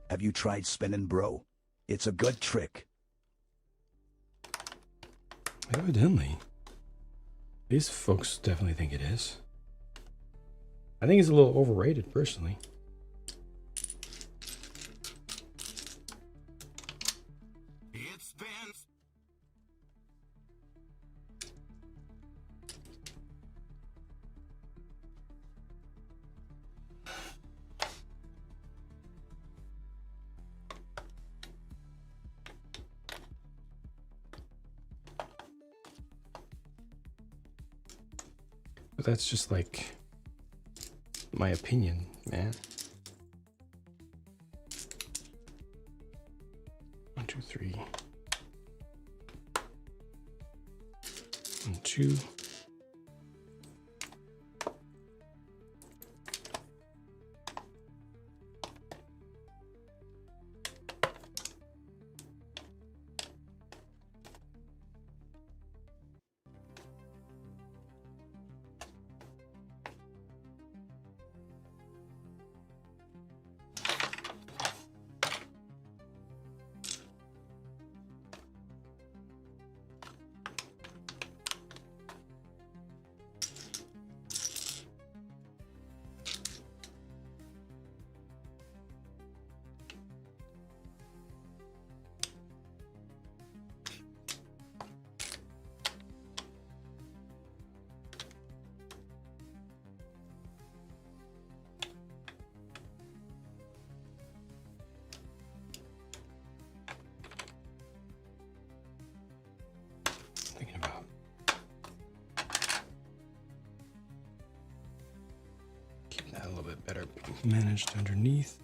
Speaker 10: Have you tried spinning, bro? It's a good trick.
Speaker 2: Evidently. These folks definitely think it is. I think it's a little overrated, personally.
Speaker 3: It spins.
Speaker 2: But that's just like my opinion, man. 1, 2, 3. 1, 2. bit better managed underneath.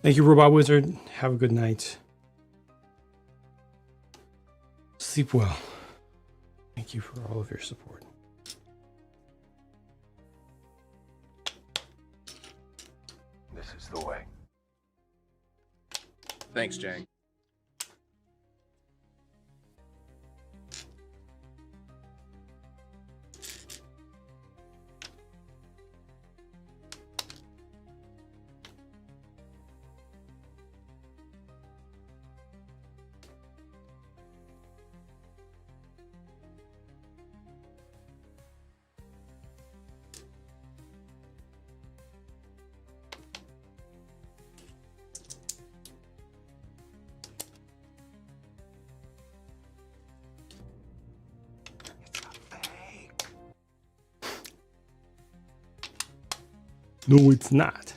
Speaker 2: Thank you, Robot Wizard. Have a good night. Sleep well. Thank you for all of your support.
Speaker 3: This is the way.
Speaker 5: Thanks, Jang.
Speaker 2: No, it's not.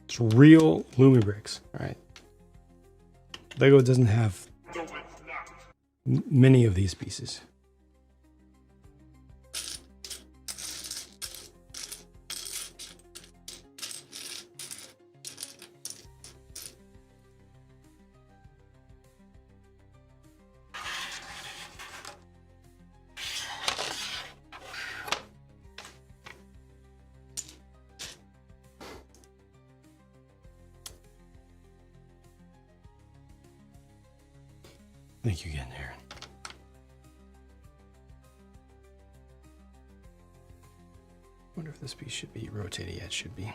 Speaker 2: It's real Lumibricks. All right. Lego doesn't have many of these pieces. Thank you again, Aaron. Wonder if this piece should be rotated. Yeah, it should be.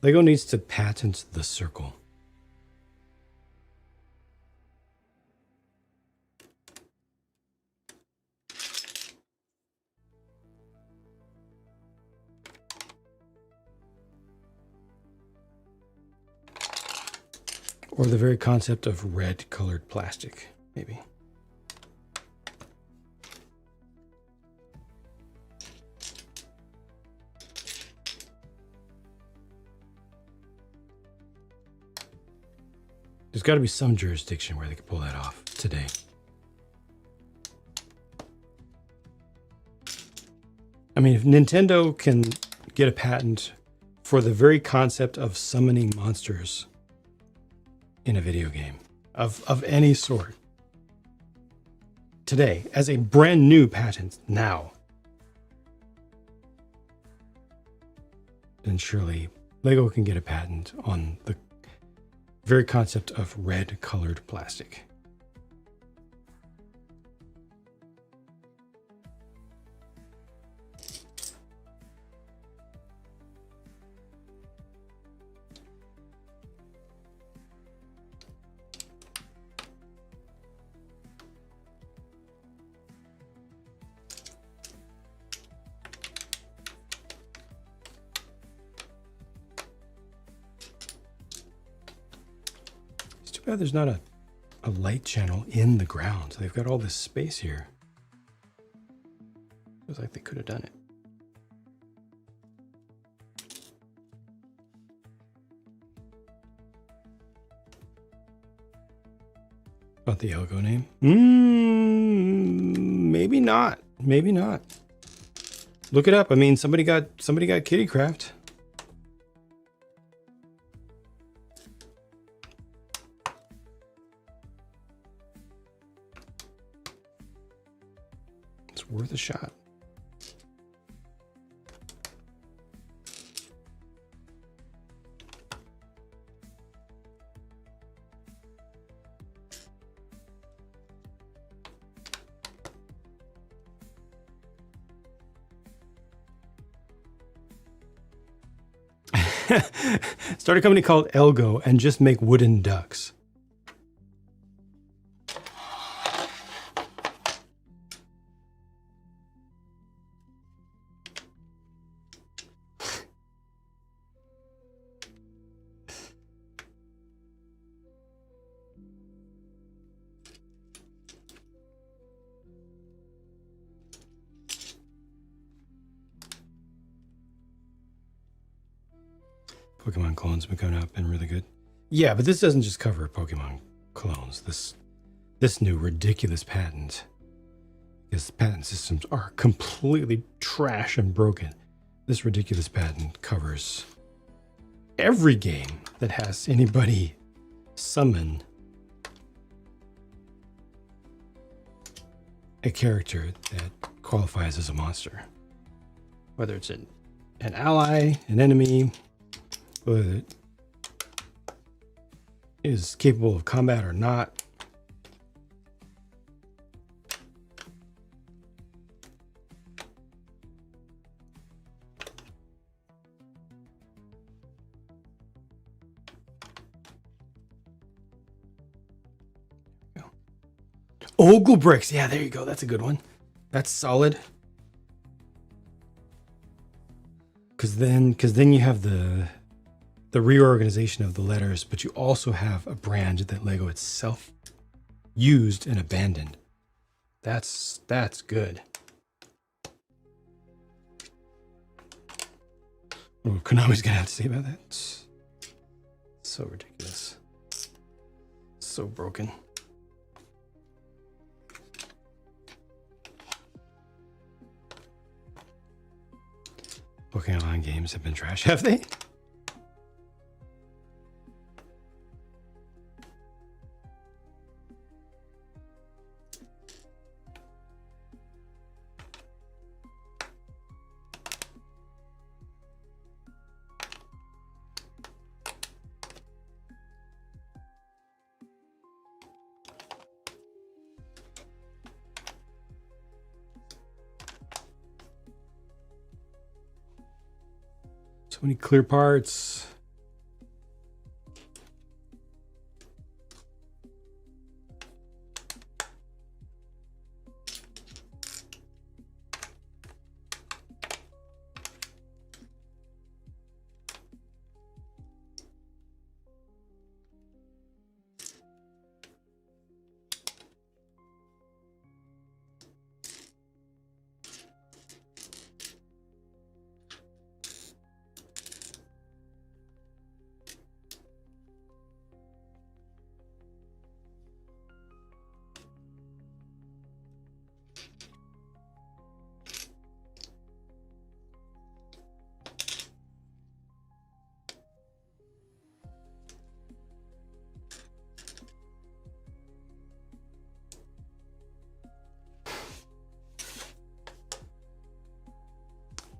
Speaker 2: Lego needs to patent the circle. Or the very concept of red colored plastic, maybe. There's got to be some jurisdiction where they could pull that off today. I mean, if Nintendo can get a patent for the very concept of summoning monsters in a video game of any sort today as a brand new patent now, then surely Lego can get a patent on the very concept of red colored plastic. Yeah, there's not a light channel in the ground. So they've got all this space here. Feels like they could have done it. About the Elgo name? Maybe not. Maybe not. Look it up. I mean, somebody got Kittycraft. Worth a shot. Start a company called Elgo and just make wooden ducks. Pokemon clones been coming out, been really good. Yeah, but this doesn't just cover Pokemon clones. This new ridiculous patent, because patent systems are completely trash and broken. This ridiculous patent covers every game that has anybody summon a character that qualifies as a monster. Whether it's an ally, an enemy, whether it is capable of combat or not. Lumibricks, yeah, there you go. That's a good one. That's solid. Because then you have the reorganization of the letters, but you also have a brand that Lego itself used and abandoned. That's good. What Konami's gonna have to say about that? It's so ridiculous. So broken. Pokemon Online games have been trash, have they? So many clear parts.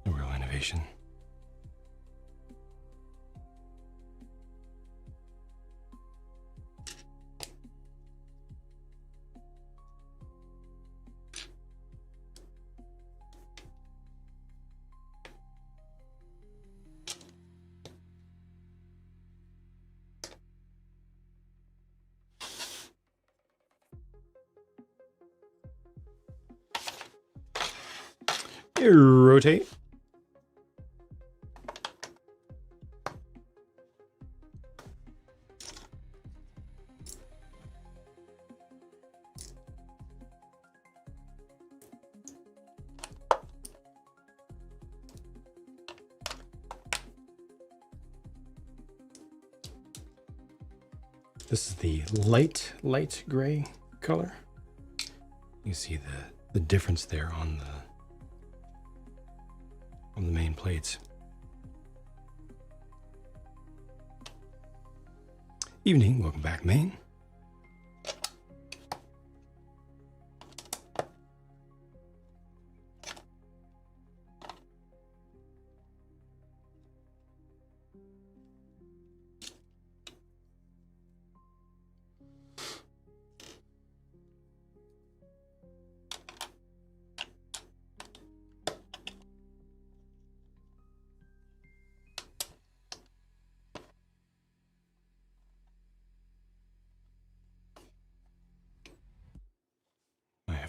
Speaker 2: No real innovation. Rotate. This is the light gray color. You see the difference there on the main plates. Evening, welcome back, Maine.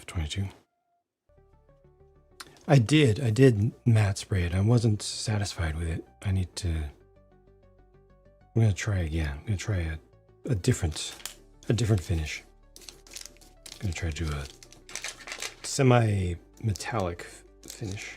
Speaker 2: F22. I did matte spray it. I wasn't satisfied with it. I'm gonna try again. I'm gonna try a different finish. I'm gonna try to do a semi-metallic finish.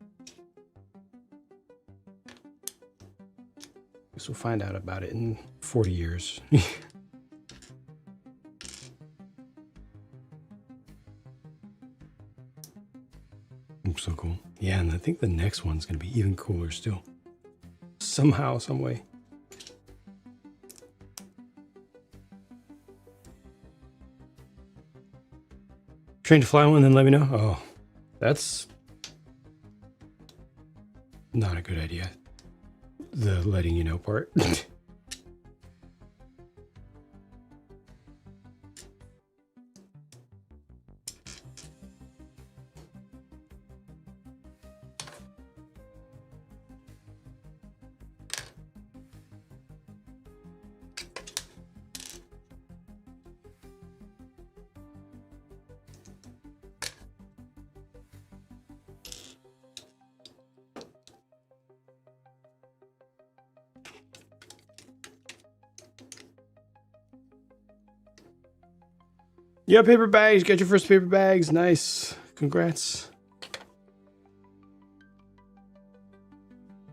Speaker 2: Guess we'll find out about it in 40 years. So cool. Yeah, and I think the next one's going to be even cooler still. Somehow, some way. Train to fly one, then let me know. Oh, that's not a good idea. The letting you know part. Yeah, paper bags. Got your first paper bags. Nice. Congrats.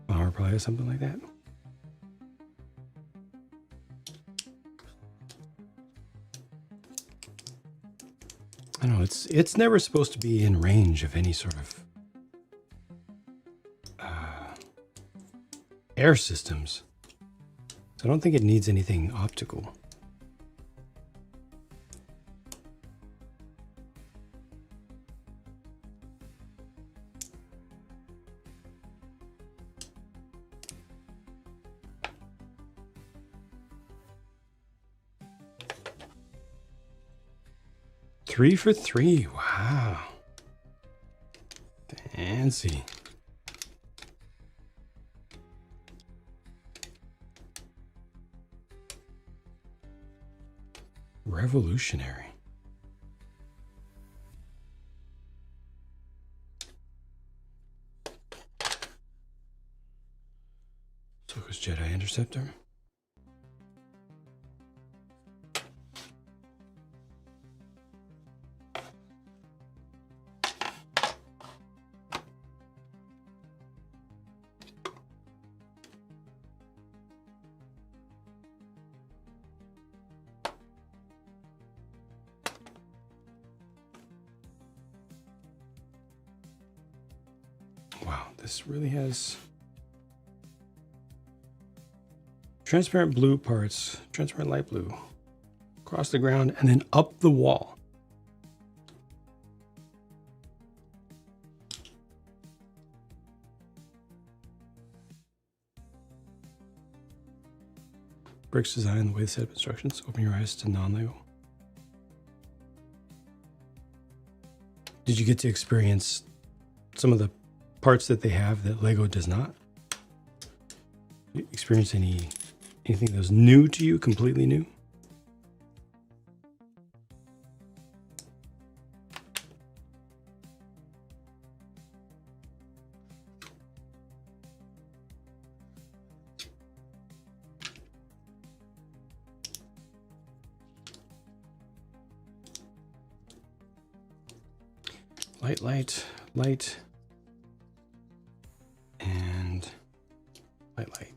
Speaker 2: Flower probably has something like that. I don't know. It's never supposed to be in range of any sort of air systems. So I don't think it needs anything optical. Three for three. Wow. Fancy. Revolutionary. Focus Jedi Interceptor. Wow, this really has transparent blue parts, transparent light blue, across the ground and then up the wall. Bricks design, the way they set up instructions, open your eyes to non-Lego. Did you get to experience some of the parts that they have that Lego does not? You experience anything that was new to you, completely new? Light, light, light. And light, light.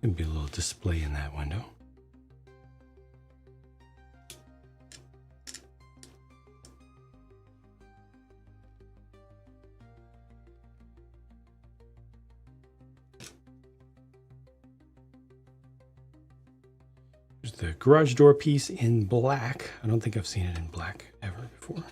Speaker 2: There'll be a little display in that window. There's the garage door piece in black. I don't think I've seen it in black ever before.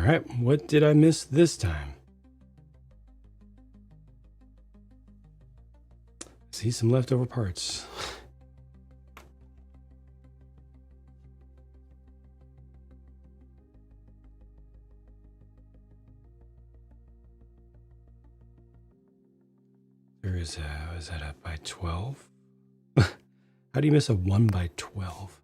Speaker 2: right, what did I miss this time? See some leftover parts. There is that a by 12? How do you miss a 1 by 12?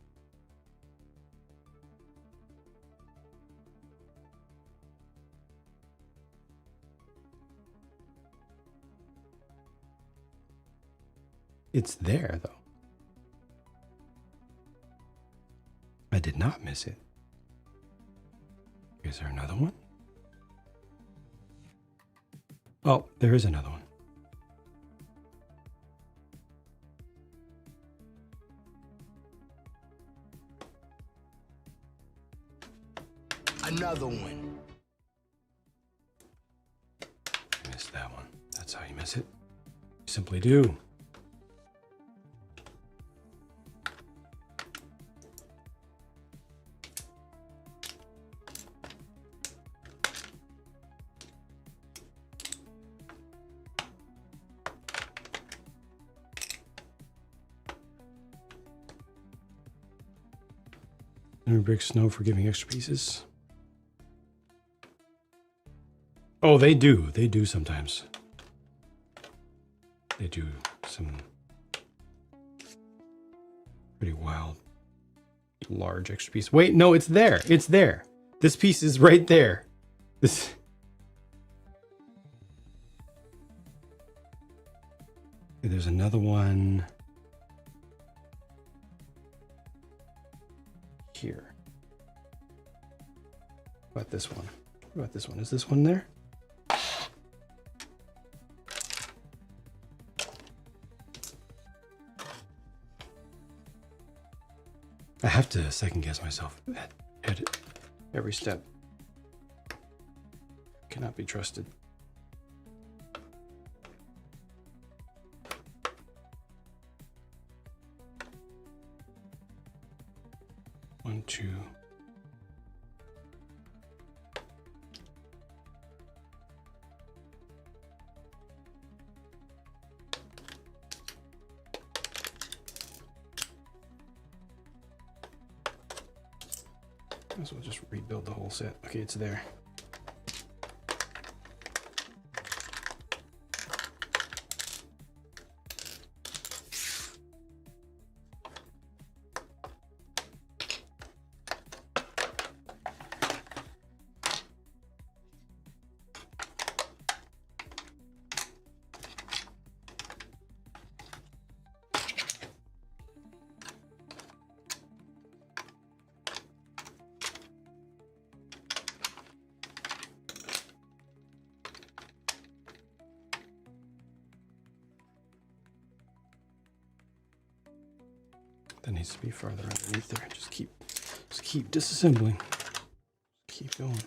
Speaker 2: It's there, though. I did not miss it. Is there another one? Oh, there is another one.
Speaker 11: Another one.
Speaker 2: I missed that one. That's how you miss it. You simply do. Lumibricks known for giving extra pieces. Oh, they do. They do sometimes. They do some pretty wild, large extra piece. Wait, no, it's there. It's there. This piece is right there. This. Okay, there's another one here. What about this one? What about this one? Is this one there? I have to second guess myself at every step. Cannot be trusted. One, two. Might as well just rebuild the whole set. Okay, it's there. That needs to be farther underneath there. Just keep disassembling. Keep going.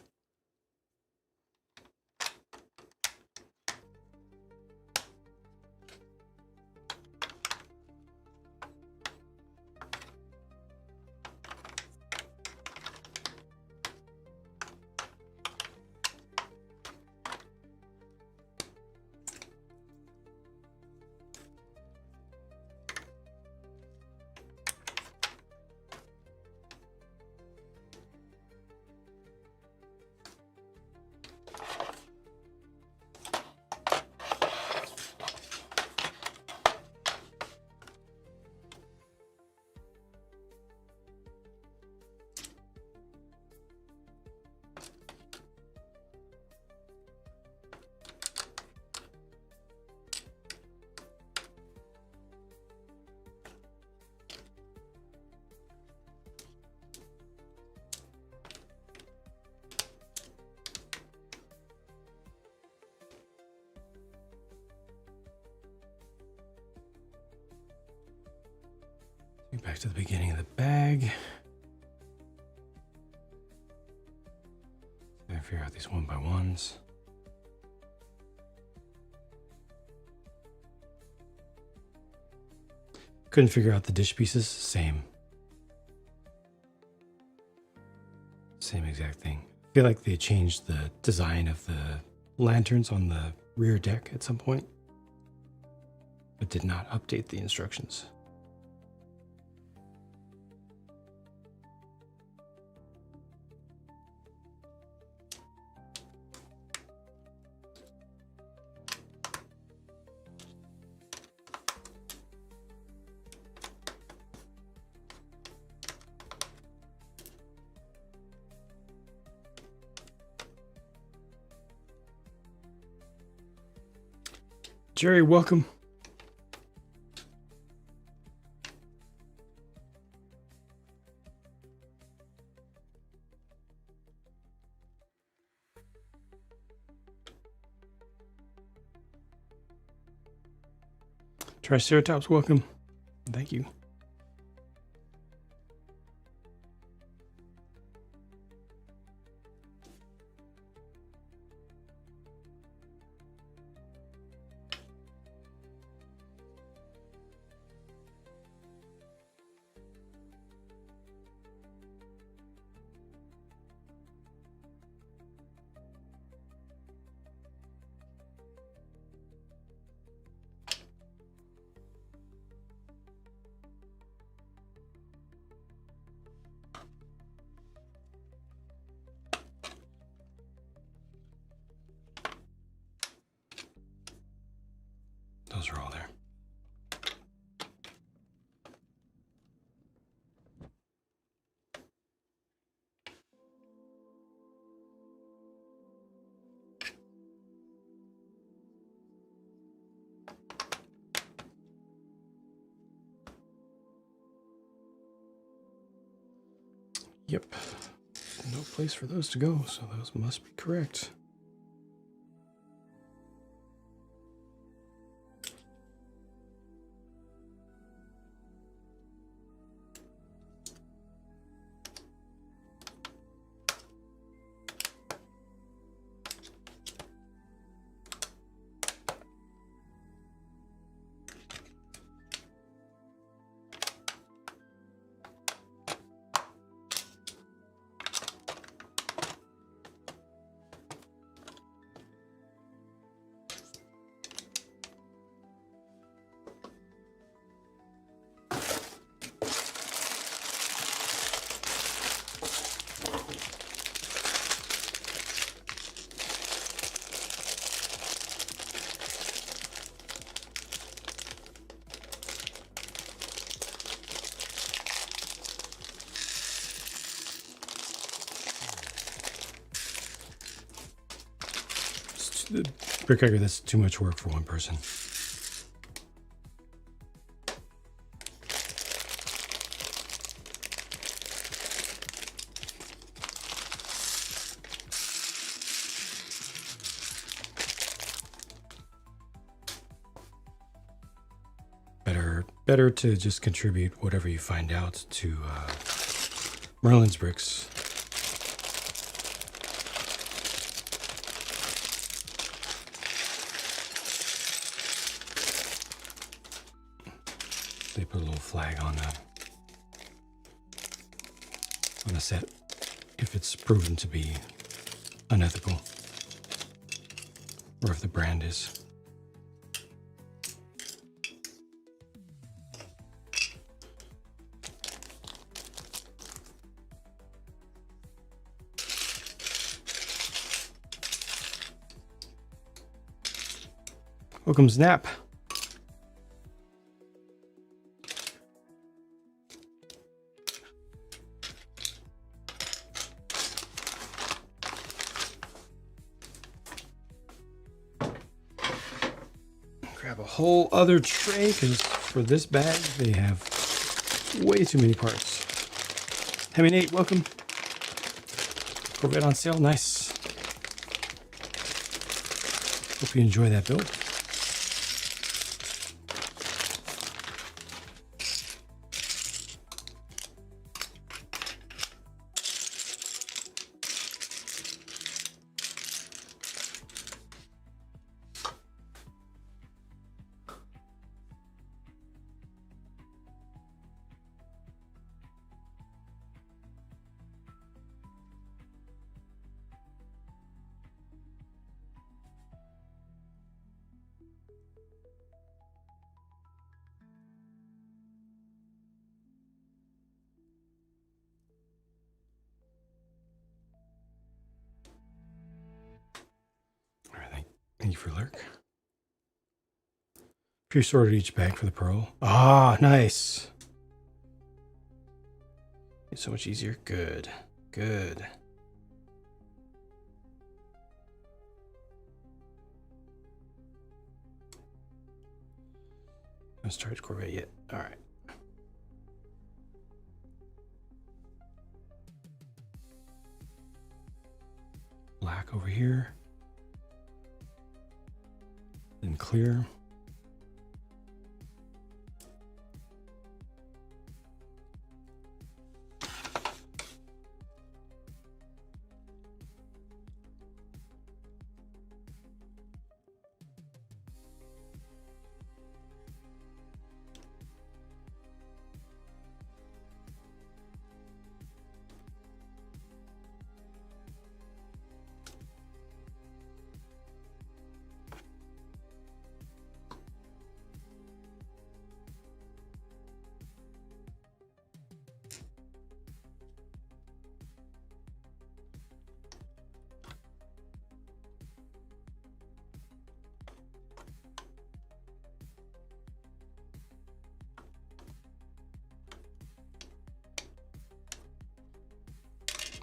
Speaker 2: Back to the beginning of the bag. Gotta figure out these 1x1s. Couldn't figure out the dish pieces. Same exact thing. feel like they changed the design of the lanterns on the rear deck at some point, but did not update the instructions. Jerry, welcome. Triceratops, welcome. Thank you. Those are all there. Yep. No place for those to go, so those must be correct. Brickhacker, that's too much work for one person. Better to just contribute whatever you find out to Merlin's Bricks. They put a little flag on a set if it's proven to be unethical, or if the brand is. Welcome, Snap. Grab a whole other tray because for this bag they have way too many parts. Hemi Nate, welcome. Corvette on sale, nice. Hope you enjoy that build. Thank you for lurk. Pre-sorted each bag for the pearl. Ah, nice. It's so much easier. Good. Good. No storage Corvette yet. All right. Black over here. Then clear.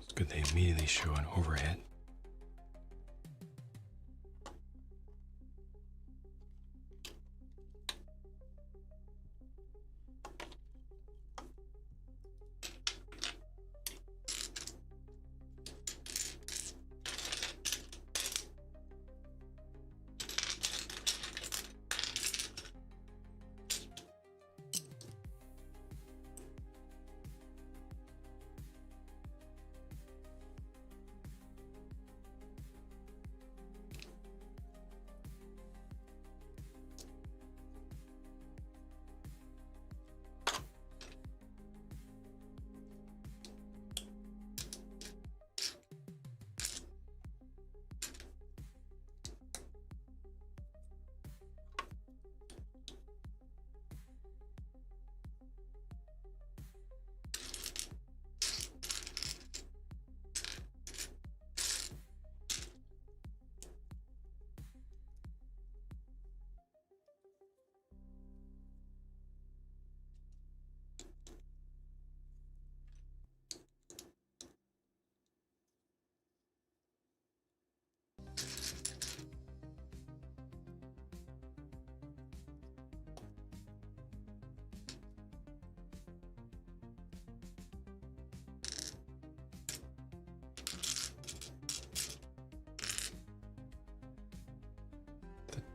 Speaker 2: It's good they immediately show an overhead.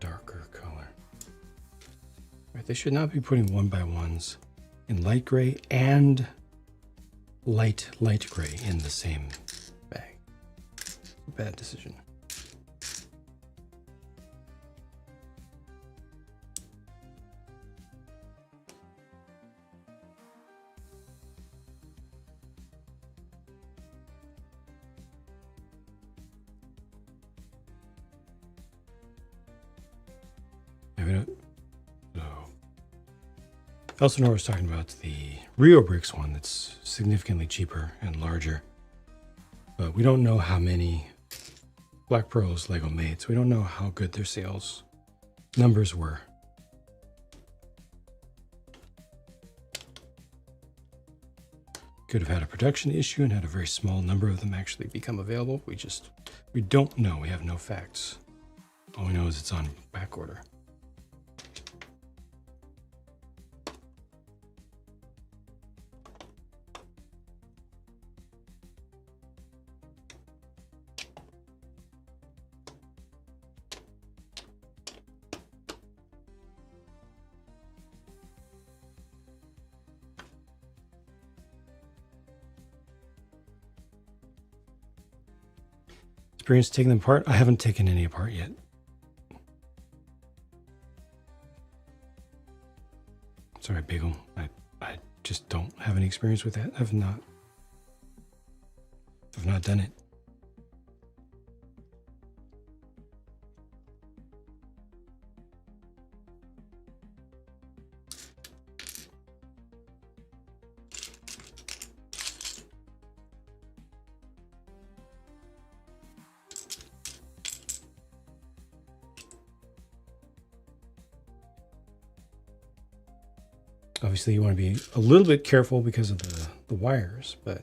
Speaker 2: Darker color. Right, they should not be putting 1x1s in light gray and light gray in the same bag. Bad decision. Elsinore was talking about the Lumibricks one that's significantly cheaper and larger. But we don't know how many Black Pearls Lego made, so we don't know how good their sales numbers were. Could have had a production issue and had a very small number of them actually become available. We don't know. We have no facts. All we know is it's on back order. Experience taking them apart? I haven't taken any apart yet. Sorry, Bagel. I just don't have any experience with that. I've not done it. Obviously, you want to be a little bit careful because of the wires, but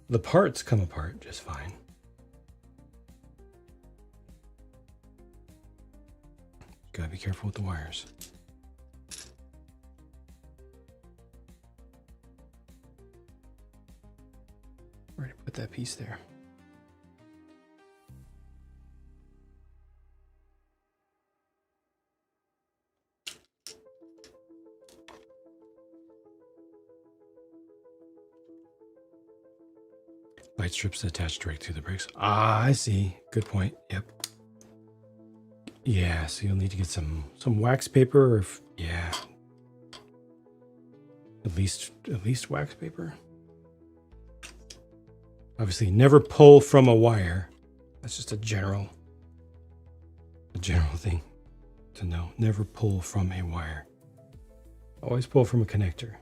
Speaker 2: the parts come apart just fine. Gotta be careful with the wires. Where to put that piece there? Light strips attached directly to the brakes. Ah, I see. Good point. Yep. Yeah, so you'll need to get some wax paper, or yeah, at least wax paper. Obviously, never pull from a wire. That's just a general thing to know. Never pull from a wire. Always pull from a connector.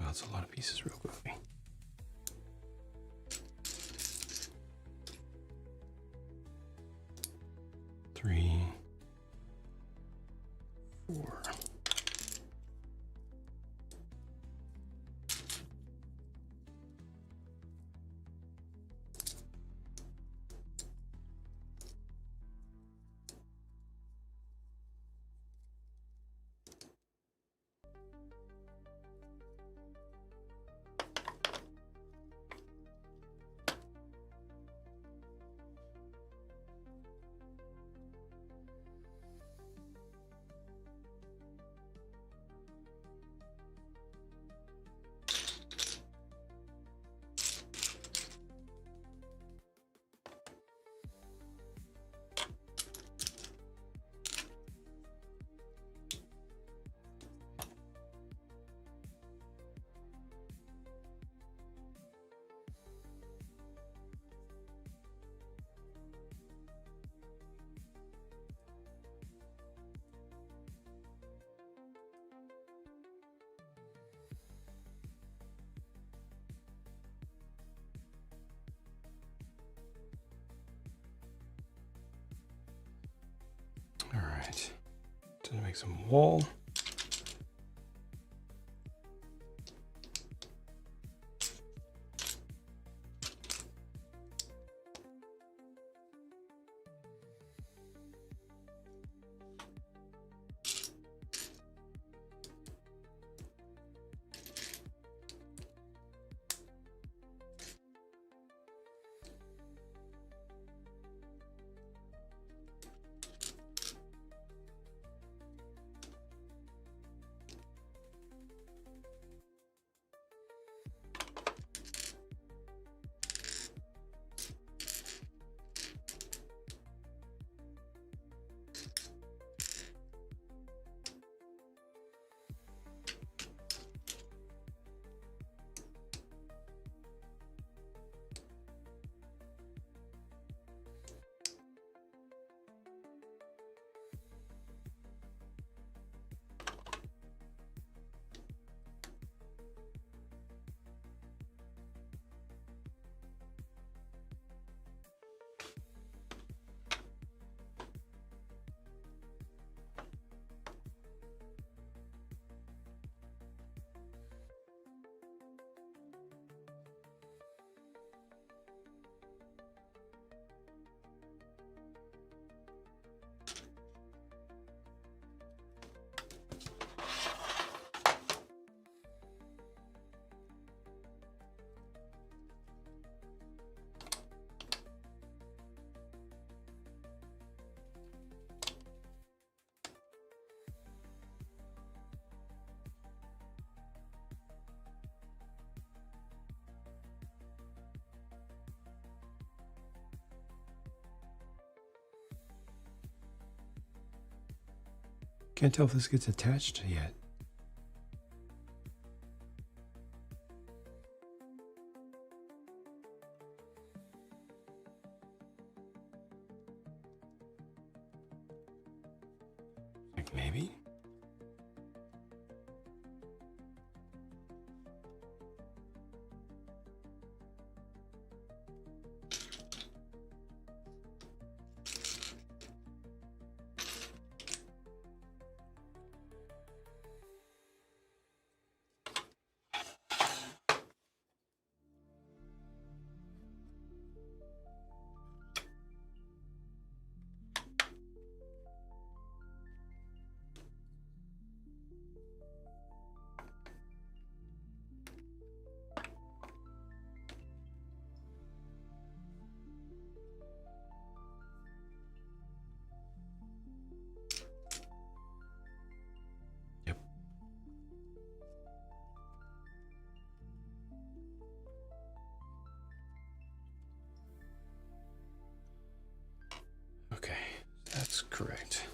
Speaker 2: That's a lot of pieces real quickly. Three, 4. All right, to make some wall. Can't tell if this gets attached yet. Like maybe? Okay, that's correct.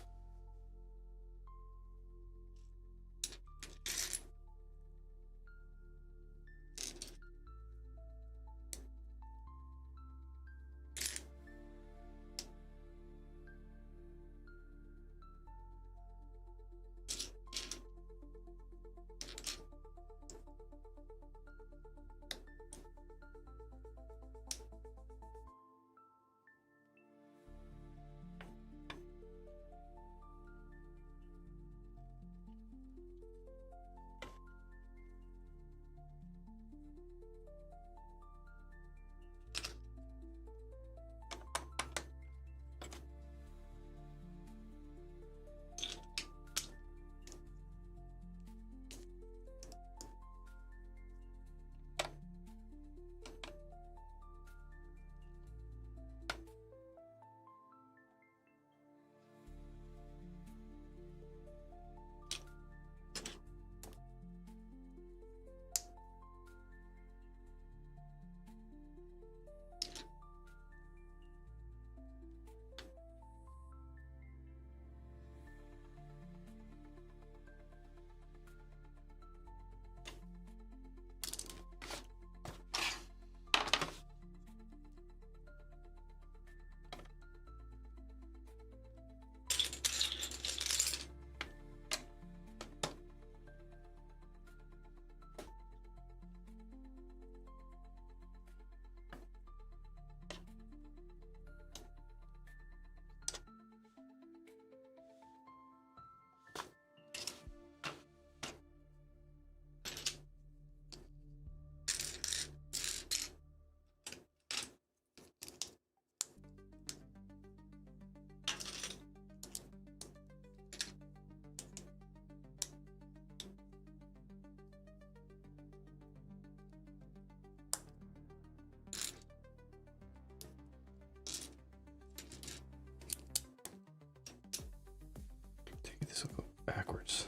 Speaker 2: This will go backwards.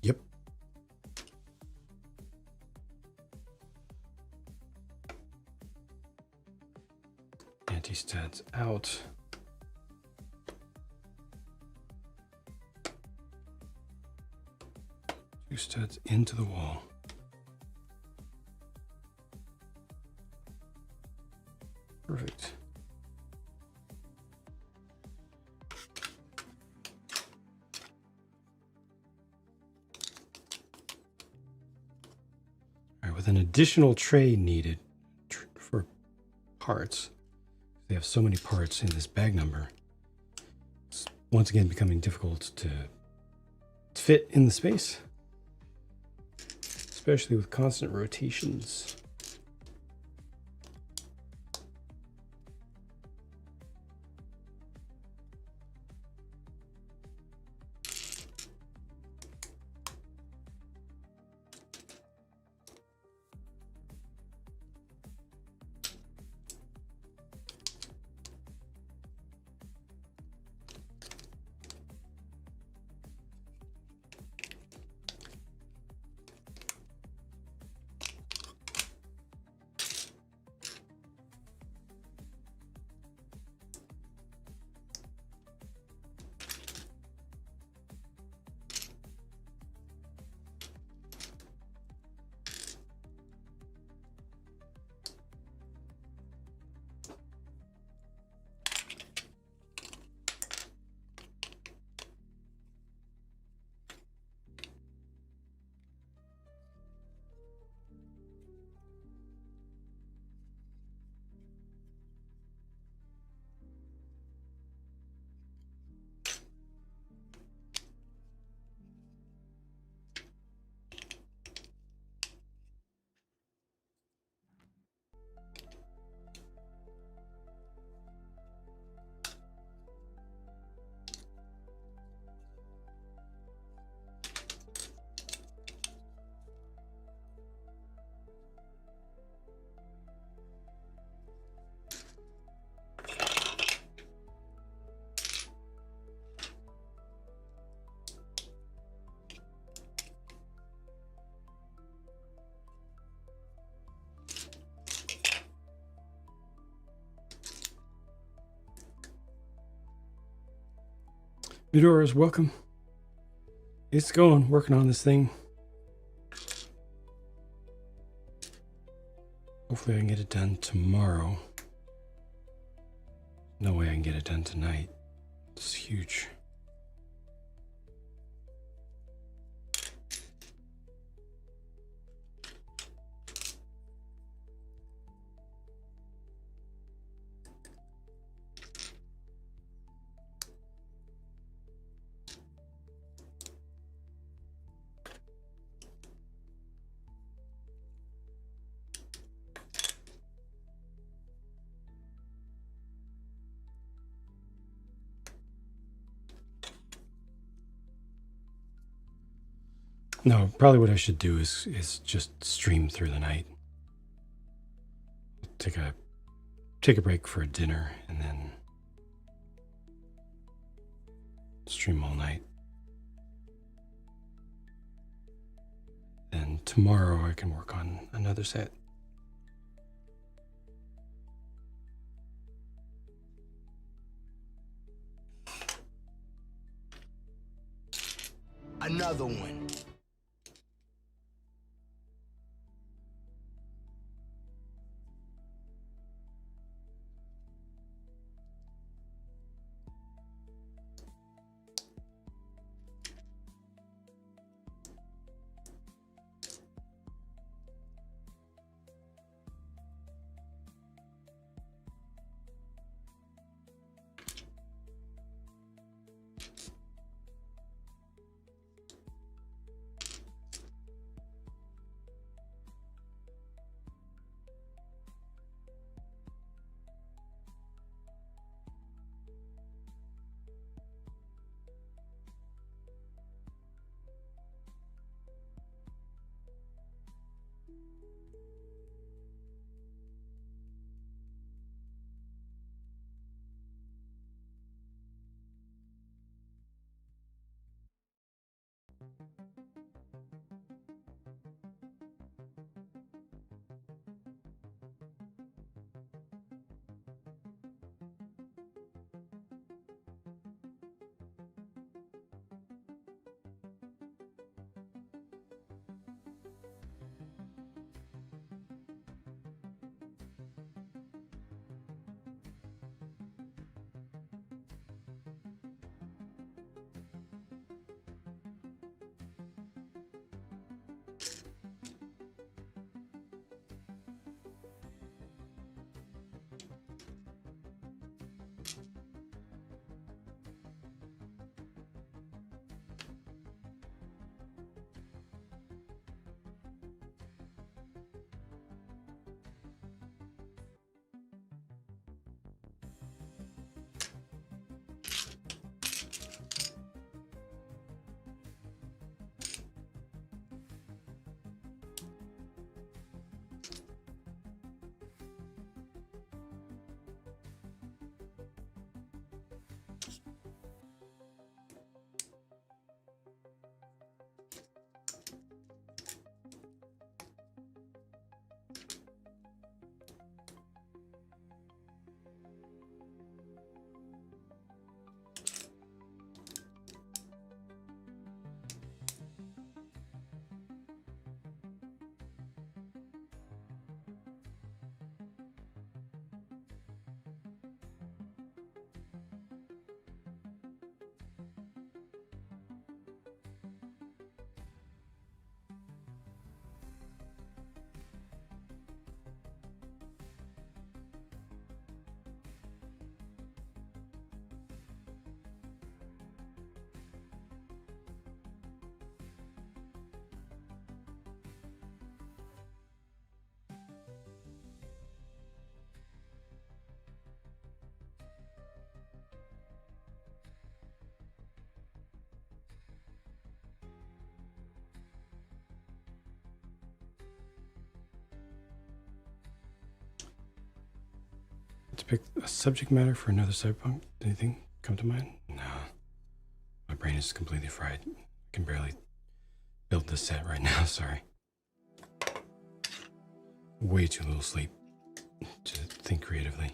Speaker 2: Yep. Anti-stats out. Two studs into the wall. Perfect. All right, with an additional tray needed for parts, they have so many parts in this bag number. It's once again becoming difficult to fit in the space, especially with constant rotations. Midora's welcome. It's going, working on this thing. Hopefully I can get it done tomorrow. No way I can get it done tonight. It's huge. No, probably what I should do is just stream through the night. Take a break for a dinner and then stream all night. Then tomorrow I can work on another set.
Speaker 11: Another one. To pick a subject matter for another Cyberpunk. Anything come to mind? No. My brain is completely fried. I can barely build this set right now, sorry. Way too little sleep to think creatively.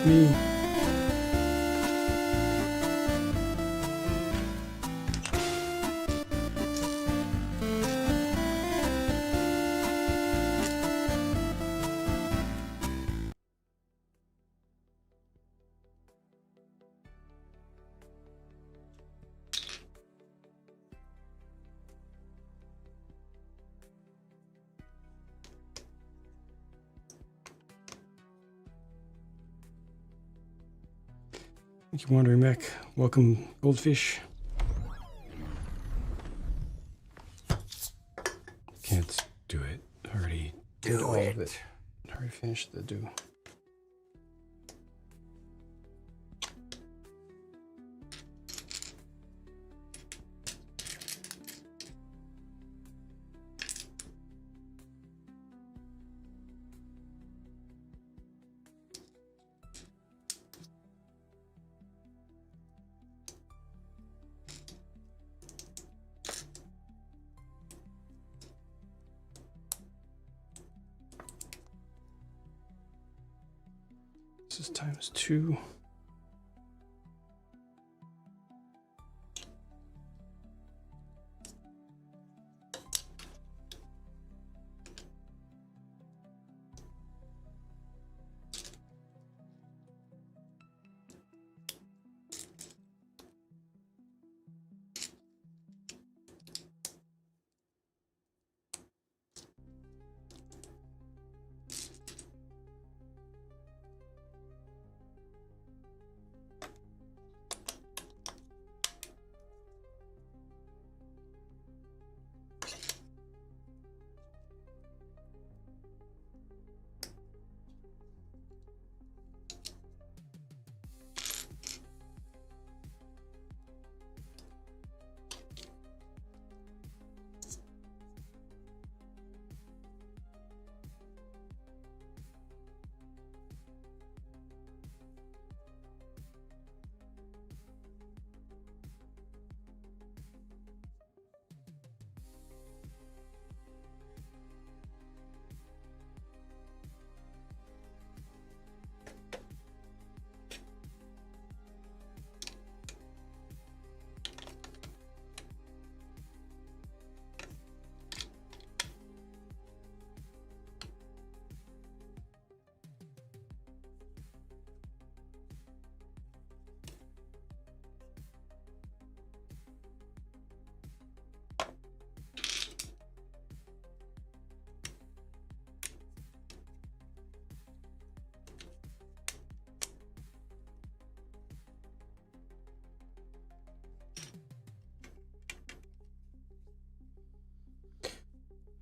Speaker 2: It's me. Thank you, Wandering Mech. Welcome, Goldfish. Can't do it. Already did all of it. Already finished the do. This is times 2.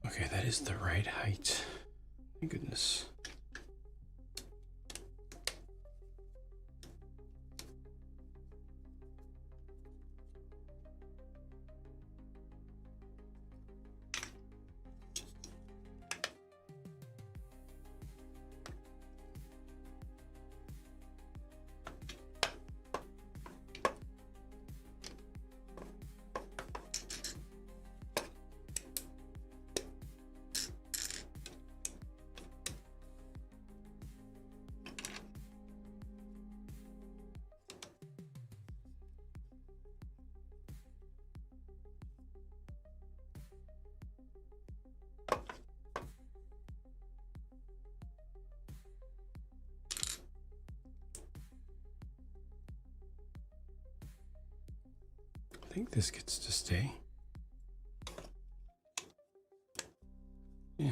Speaker 2: Okay, that is the right height. Thank goodness. I think this gets to stay. Yeah.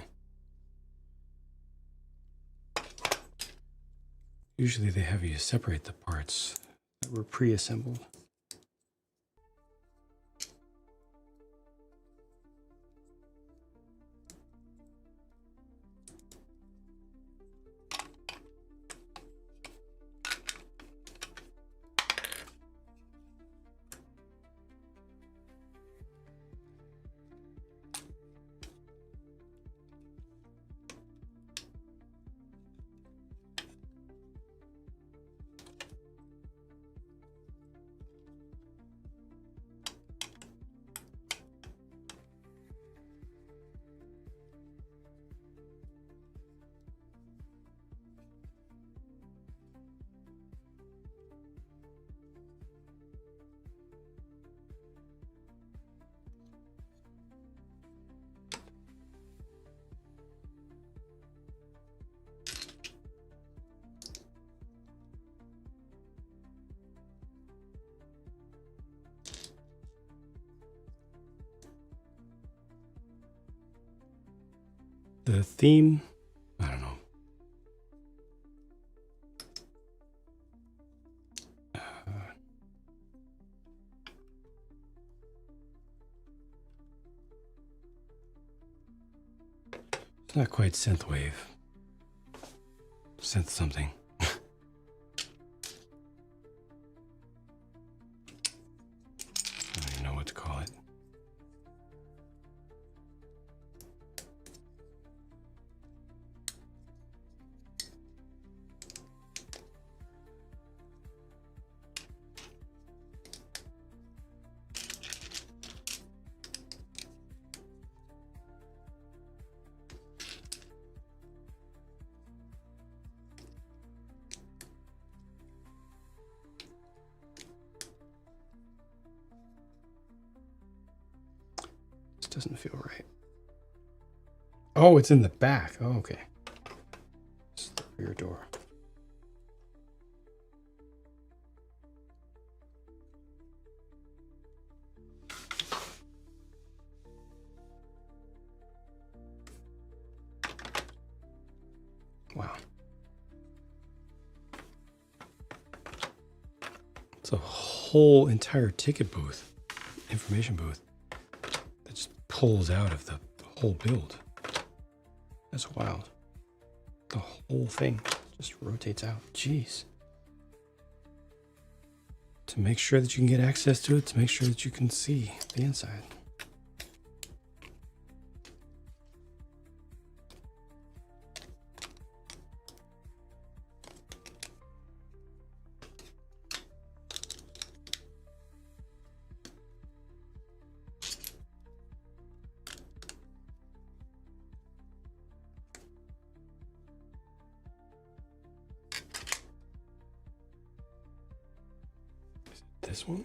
Speaker 2: Usually they have you separate the parts that were pre-assembled.
Speaker 11: the theme, I don't know. It's not quite synthwave. Synth something. I don't even know what to call it. Doesn't feel right. Oh, it's in the back. Oh, okay. It's the rear door. Wow. It's a whole entire ticket booth, information booth. Pulls out of the whole build. That's wild. The whole thing just rotates out. Jeez. To make sure that you can get access to it, to make sure that you can see the inside. This one?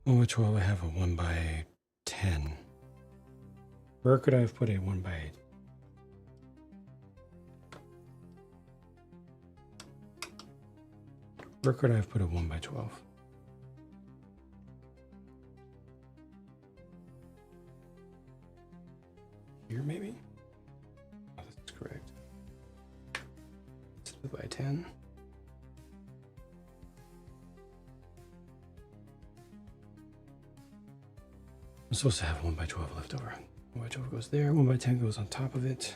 Speaker 11: On which will I have a 1x10? Where could I have put a 1x8? Where could I have put a 1x12? Here, maybe? Oh, that's correct. It's 2x10. I'm supposed to have 1x12 left over. 1x12 goes there, 1x10 goes on top of it.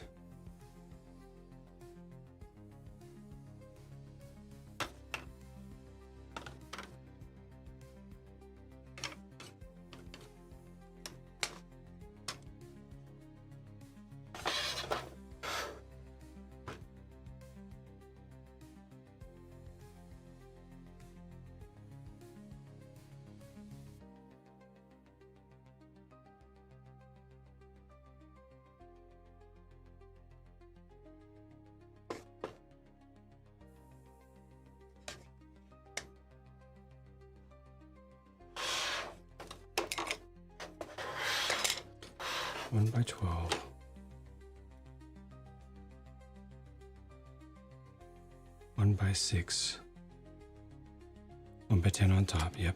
Speaker 11: One by 12. One by 6. 1x10 on top, yep.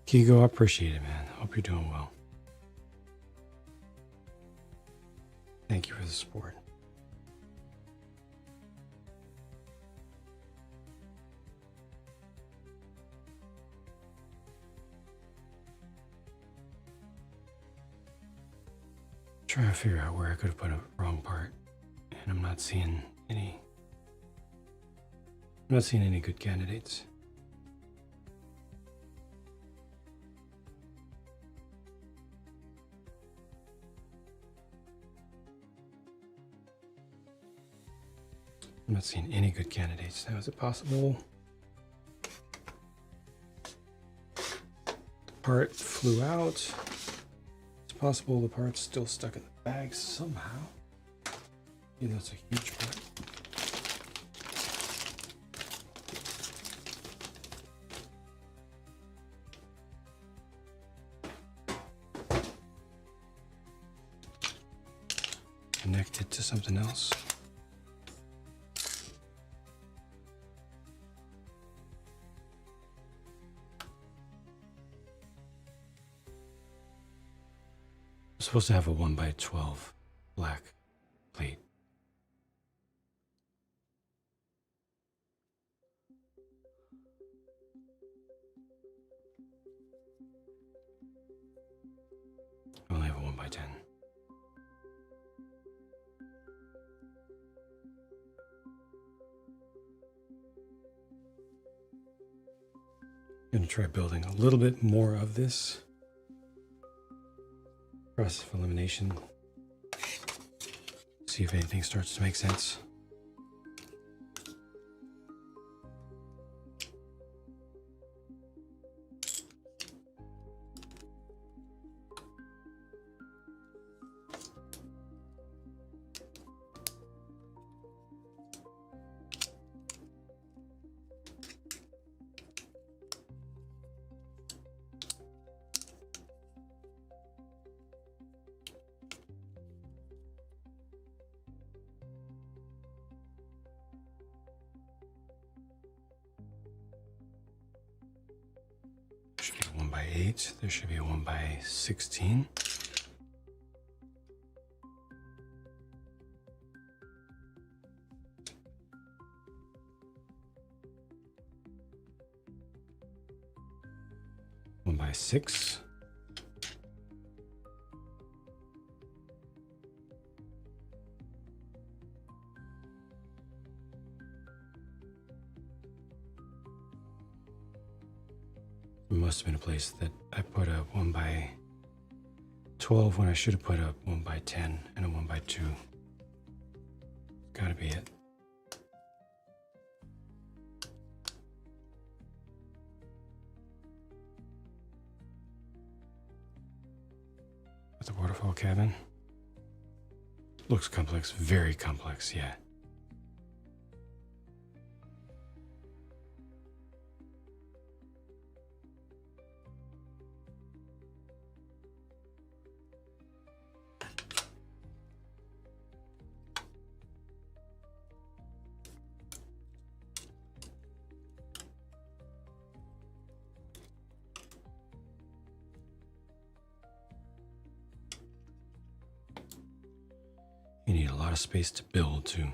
Speaker 11: Kigo, I appreciate it, man. Hope you're doing well. Thank you for the support. Trying to figure out where I could have put a wrong part, and I'm not seeing any good candidates. I'm not seeing any good candidates. Now, is it possible the part flew out? Possible the part's still stuck in the bag somehow. Even though it's a huge part. connect it to something else. I'm supposed to have a 1x12 black plate. I only have a 1x10. I'm going to try building a little bit more of this process of elimination. See if anything starts to make sense. Should be a 1x8. There should be a 1x16. One by 6. It must have been a place that I put a 1x12 when I should have put a 1x10 and a 1x2. Gotta be it. With the waterfall cabin. Looks complex, very complex, yeah. You need a lot of space to build too.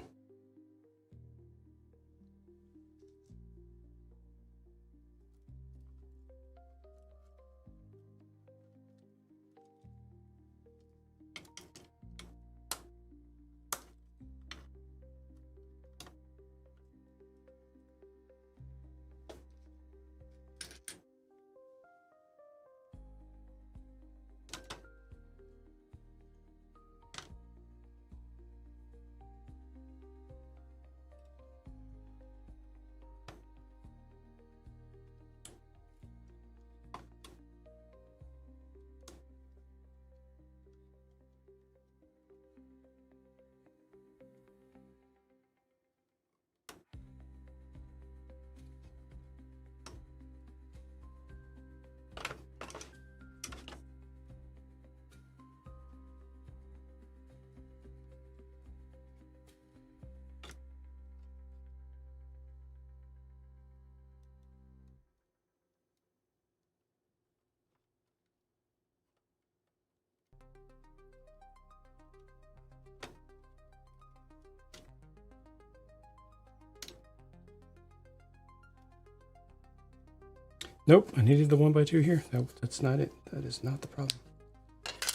Speaker 11: Nope, I needed the 1x2 here. That's not it. That is not the problem.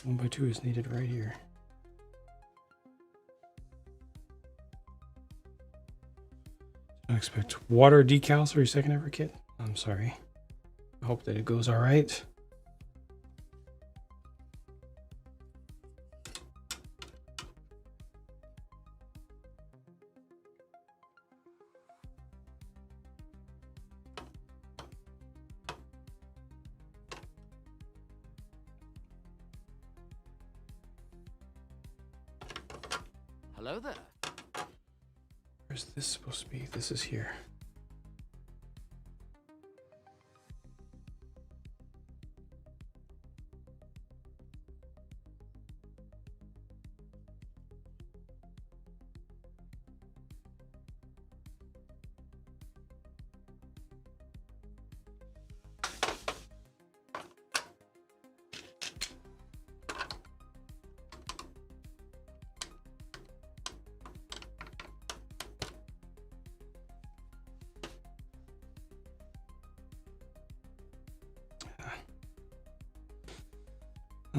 Speaker 11: 1x2 is needed right here. I expect water decals for your second ever kit. I'm sorry. I hope that it goes all right.
Speaker 6: Hello there.
Speaker 11: Where's this supposed to be? This is here.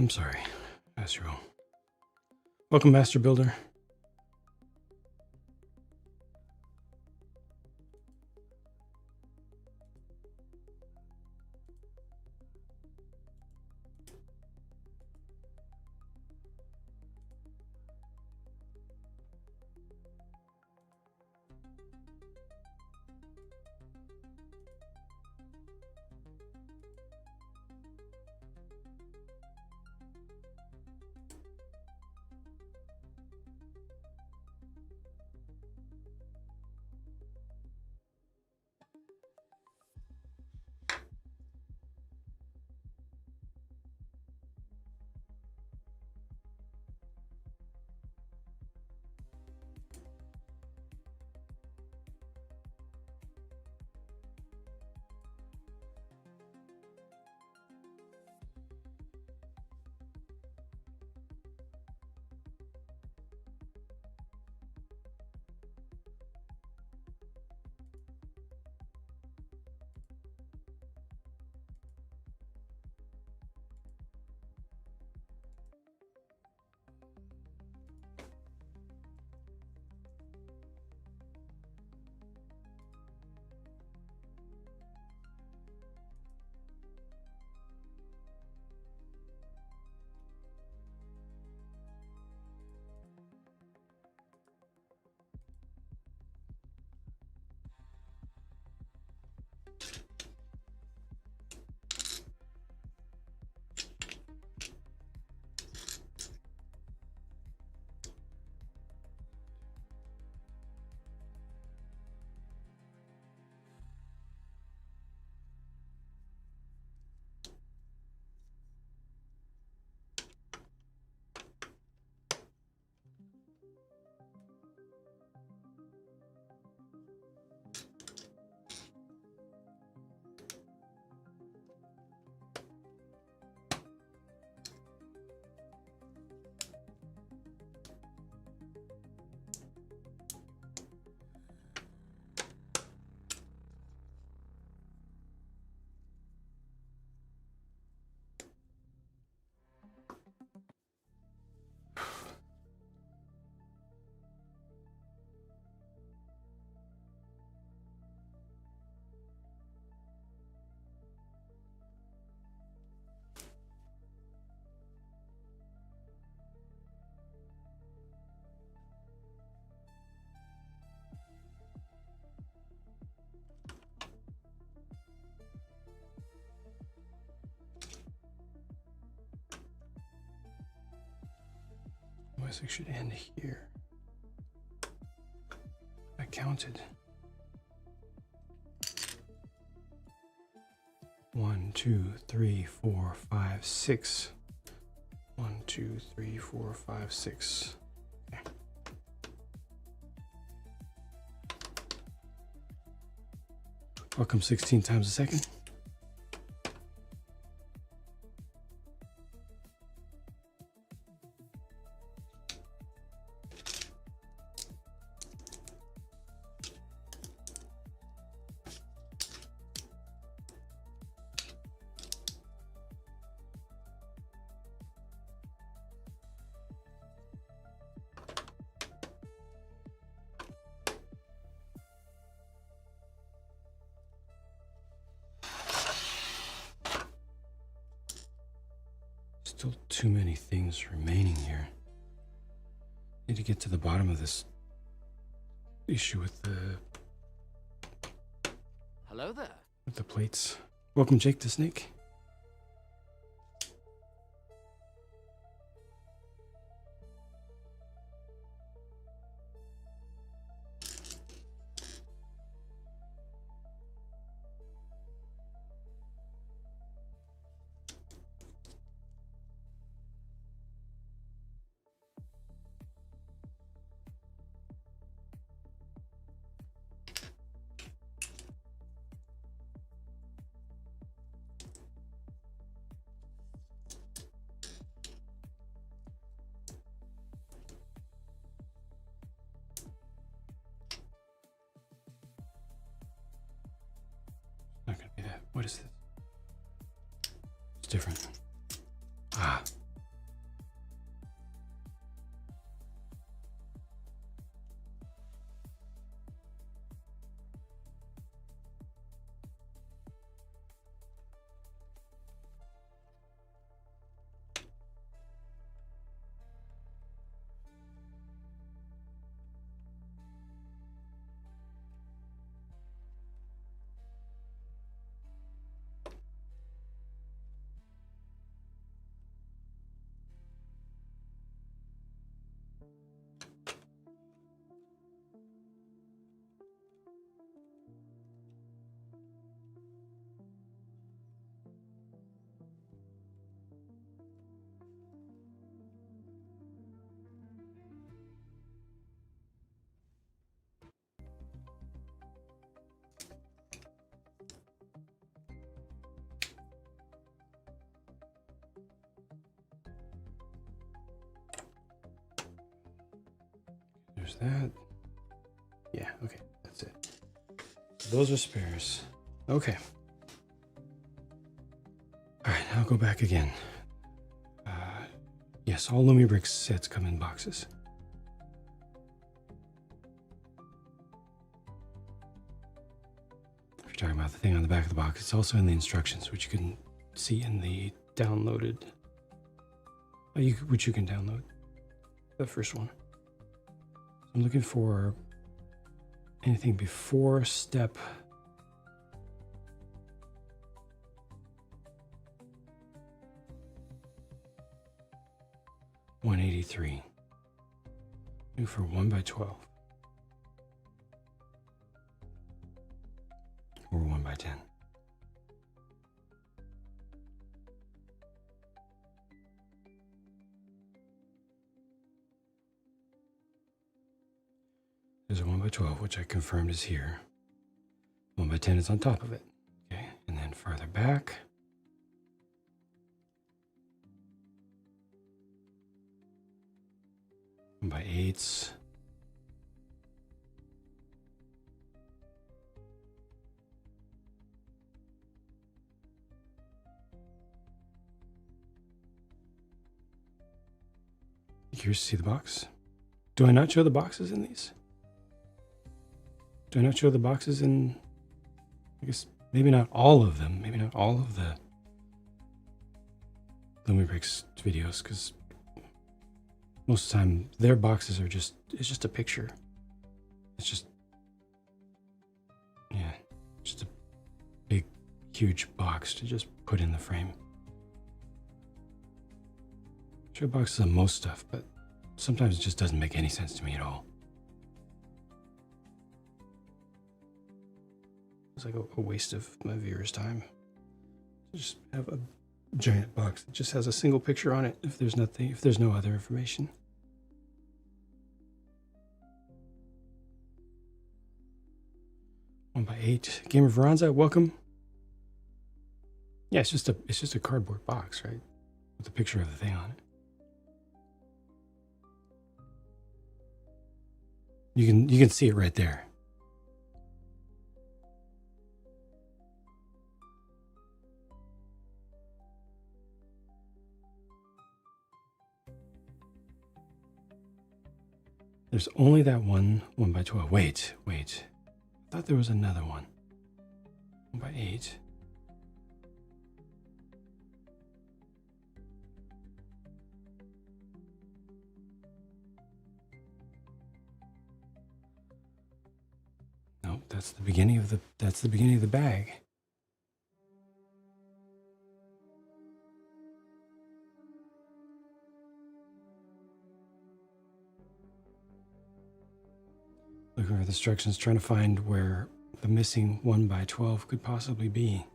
Speaker 11: I'm sorry, Astro. Welcome, Master Builder. It should end here. I counted. 1, 2, 3, 4, 5, 6. 1, 2, 3, 4, 5, 6. Okay. Welcome 16 times a second. Still too many things remaining here. Need to get to the bottom of this issue with the
Speaker 6: Hello there.
Speaker 11: with the plates. Welcome, Jake the Snake. Not gonna be that. What is this? It's different. Ah,
Speaker 2: there's that. Yeah, okay, that's it. Those are spares. Okay. All right, I'll go back again. Yes, all Lumibricks sets come in boxes. If you're talking about the thing on the back of the box, it's also in the instructions, which you can see in the downloaded, which you can download, the first one. I'm looking for anything before step 183. New for 1x12. Or 1x10. There's a 1x12, which I confirmed is here. 1x10 is on top of it. Okay, and then farther back. By 8s. Curious to see the box. Do I not show the boxes in these? Do I not show the boxes in, I guess, maybe not all of them, maybe not all of the Lumibricks videos, because most of the time their boxes are just, it's just a picture. It's just, yeah, just a big, huge box to just put in the frame. Show boxes on most stuff, but sometimes it just doesn't make any sense to me at all. It's like a waste of my viewers' time. Just have a giant box that just has a single picture on it if there's nothing, if there's no other information. One by 8. Gamer Veranza, welcome. Yeah, it's just a cardboard box, right? With a picture of the thing on it. You can see it right there. There's only that one 1x12. Wait. I thought there was another one. 1x8. Nope, that's the beginning of the bag. Looking for the instructions, trying to find where the missing 1x12 could possibly be.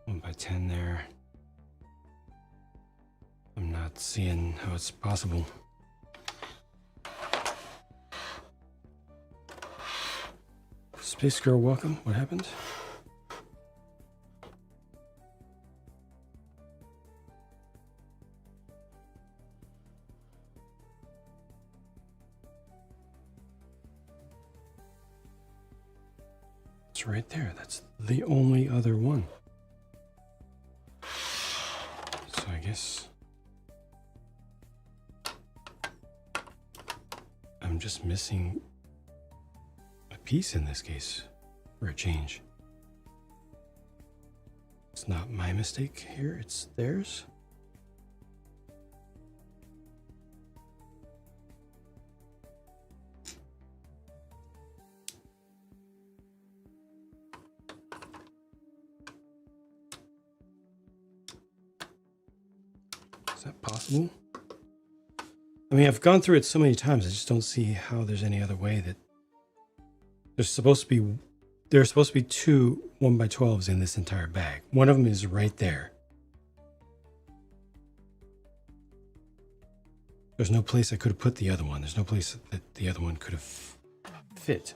Speaker 2: One by 10 there. I'm not seeing how it's possible. Space Girl, welcome. What happened? It's right there. That's the only other one. So I guess I'm just missing a piece in this case for a change. It's not my mistake here, it's theirs. Is that possible? I mean, I've gone through it so many times, I just don't see how there's any other way that there are supposed to be two 1x12s in this entire bag. One of them is right there. There's no place I could have put the other one. There's no place that the other one could have fit.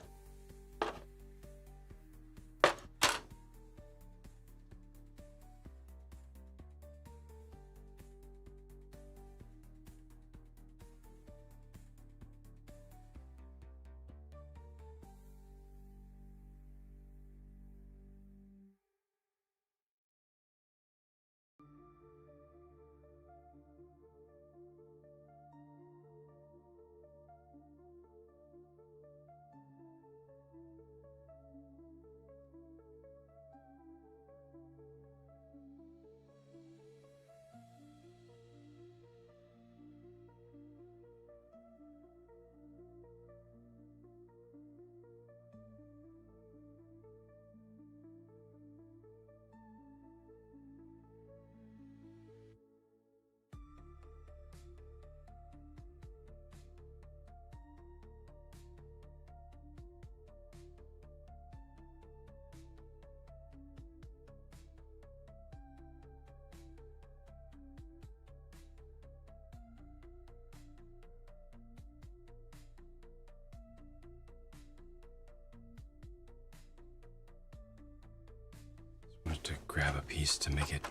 Speaker 11: piece to make it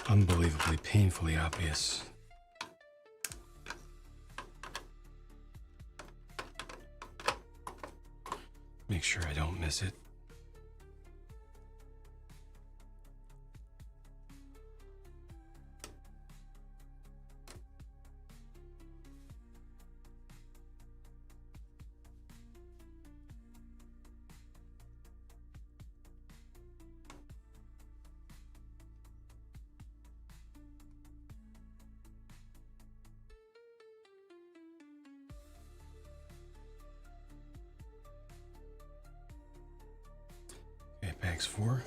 Speaker 11: unbelievably painfully obvious. Make sure I don't miss it. Okay, bags 4.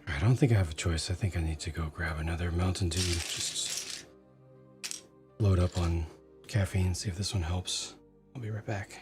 Speaker 11: I don't think I have a choice. I think I need to go grab another Mountain Dew. Just load up on caffeine, see if this one helps. I'll be right back.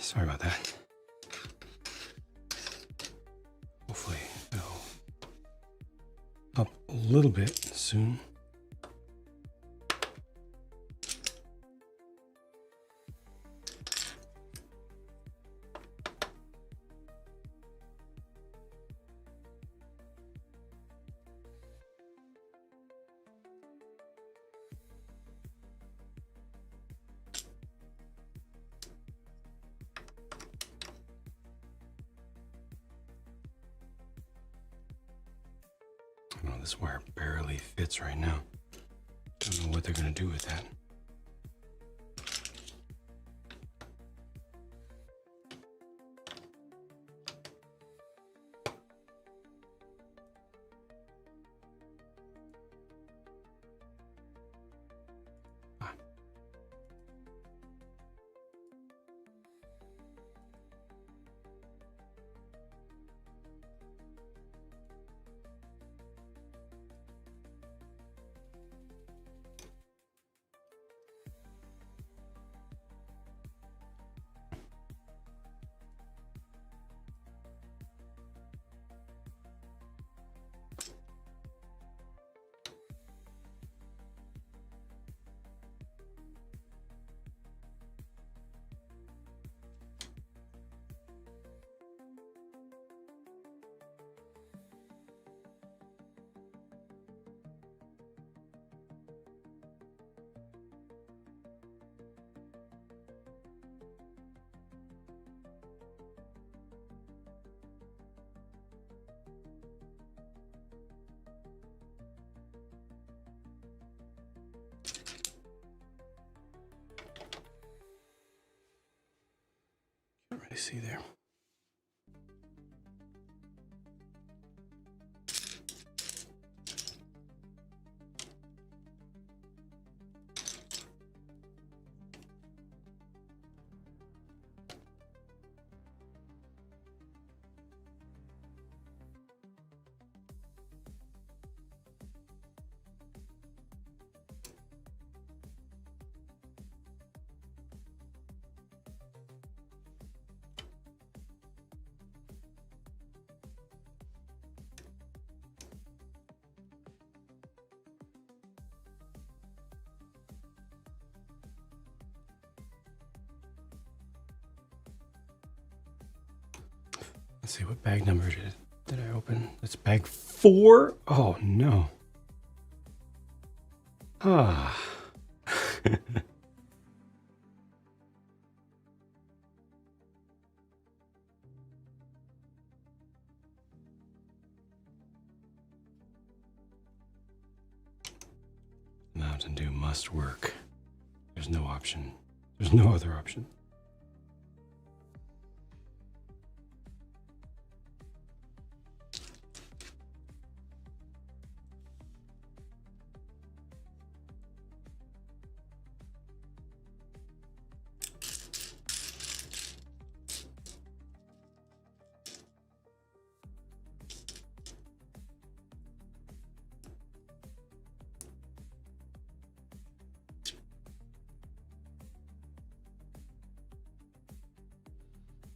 Speaker 2: Sorry about that. Hopefully it'll up a little bit soon. Oh, this wire barely fits right now. Don't know what they're gonna do with that. Can't really see there. Let's see, what bag number did I open? That's bag 4? Oh no. Ah. Mountain Dew must work. There's no option. There's no other option.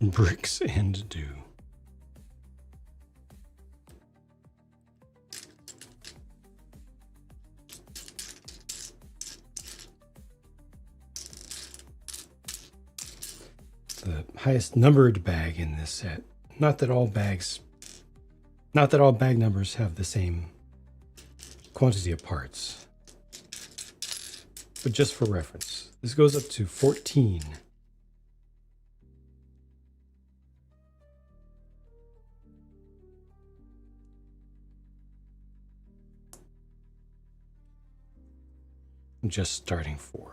Speaker 2: Bricks and dew. The highest numbered bag in this set. Not that all bag numbers have the same quantity of parts. But just for reference, this goes up to 14. Just starting 4.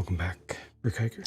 Speaker 2: Welcome back, Rick Hiker.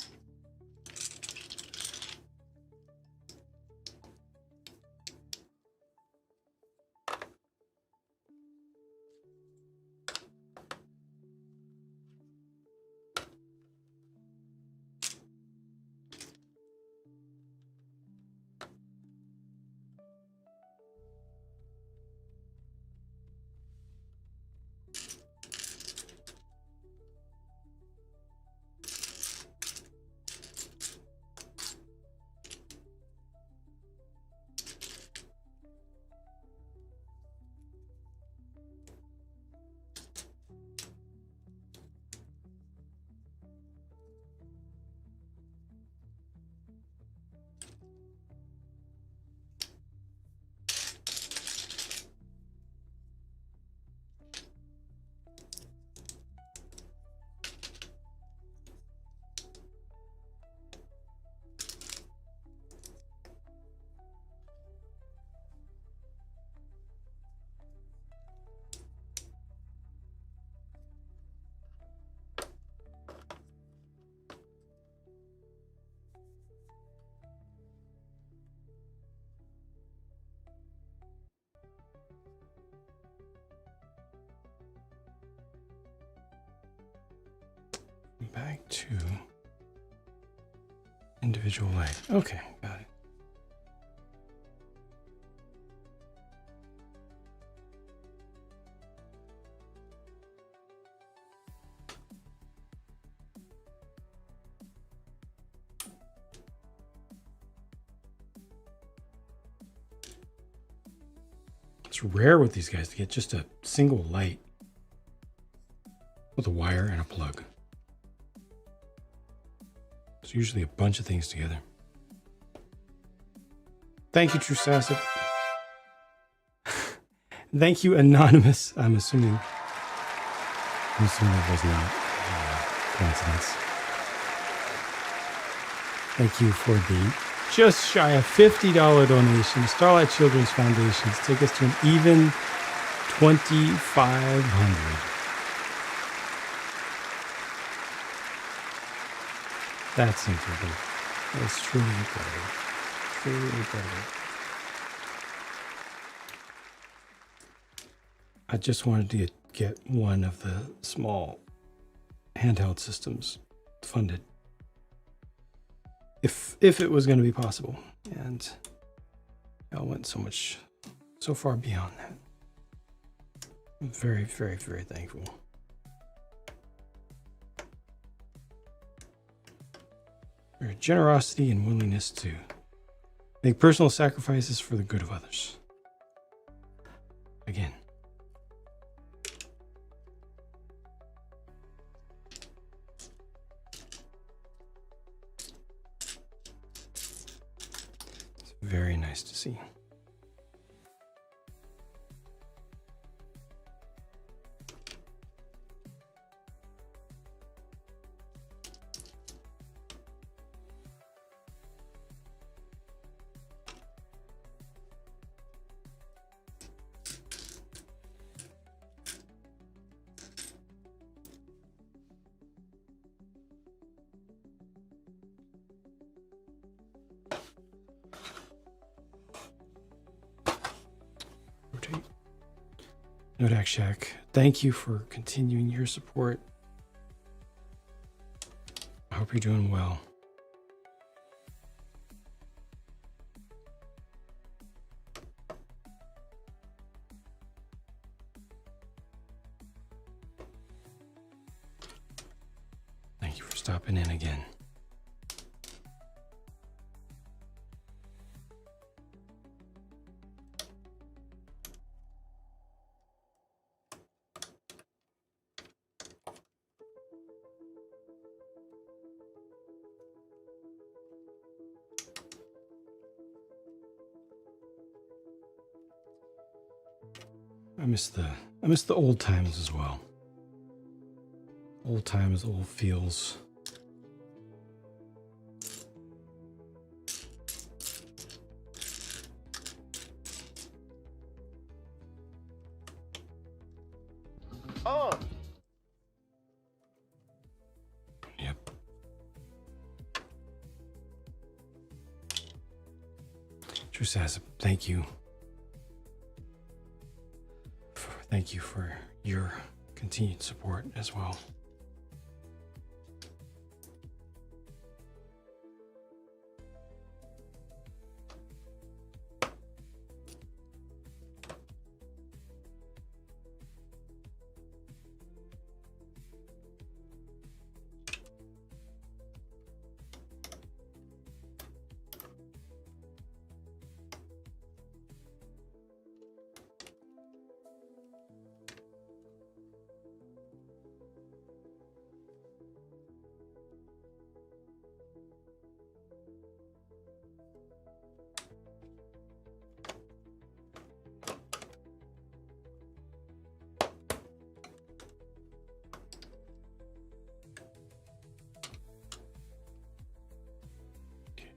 Speaker 2: Back to individual light. Okay, got it. It's rare with these guys to get just a single light with a wire and a plug. It's usually a bunch of things together. Thank you, True Sassip. Thank you, Anonymous. I'm assuming that was not a coincidence. Thank you for the just shy of $50 donation. Starlight Children's Foundation to take us to an even 2,500. That's incredible. That's truly incredible. Truly incredible. I just wanted to get one of the small handheld systems funded. If it was going to be possible. And y'all went so far beyond that. I'm very, very, very thankful. Your generosity and willingness to make personal sacrifices for the good of others. Again. It's very nice to see. Nodak Shack, thank you for continuing your support. I hope you're doing well. Thank you for stopping in again. I miss the old times as well. Old times, old feels.
Speaker 5: Oh.
Speaker 2: Yep.
Speaker 11: Drew says, thank you. Thank you for your continued support as well.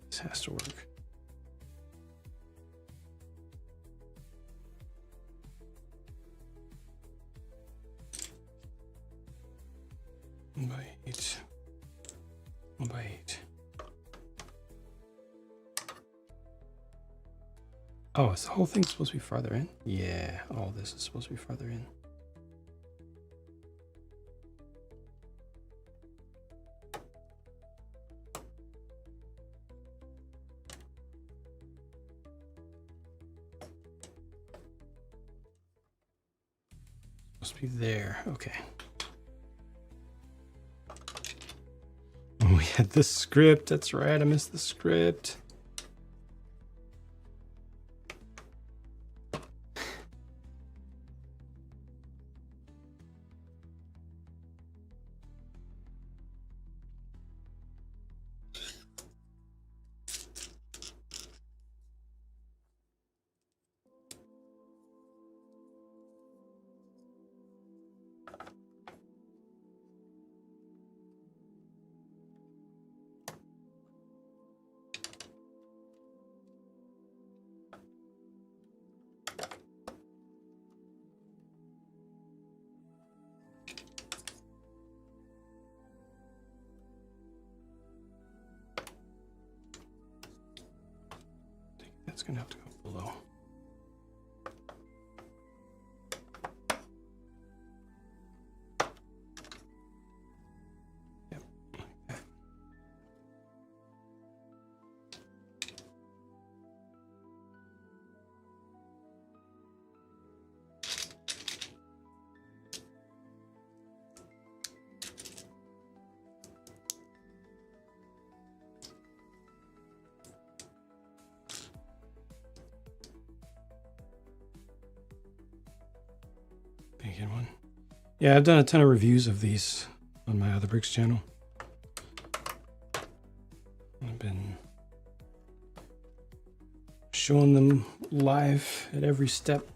Speaker 11: This has to work. One by 8. 1 by 8. Oh, is the whole thing supposed to be farther in? Yeah, all this is supposed to be farther in. Supposed to be there. Okay. Oh, we had the script. That's right. I missed the script. That's gonna have to go below. Yep. Okay. Good one. Yeah, I've done a ton of reviews of these on my other bricks channel. I've been showing them live at every step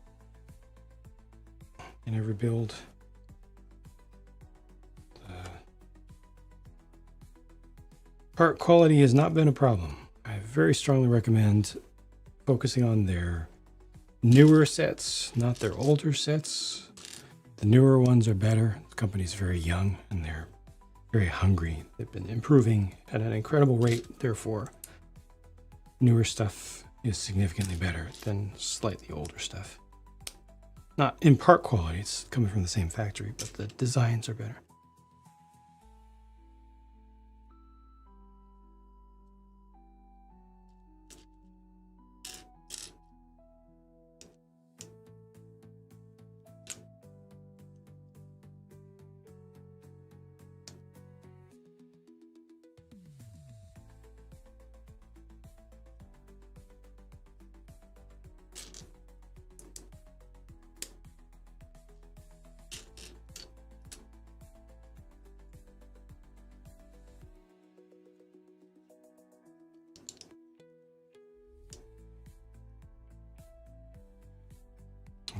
Speaker 11: in every build. Part quality has not been a problem. I very strongly recommend focusing on their newer sets, not their older sets. The newer ones are better. The company's very young and they're very hungry. They've been improving at an incredible rate. Therefore, newer stuff is significantly better than slightly older stuff. Not in part quality, it's coming from the same factory, but the designs are better.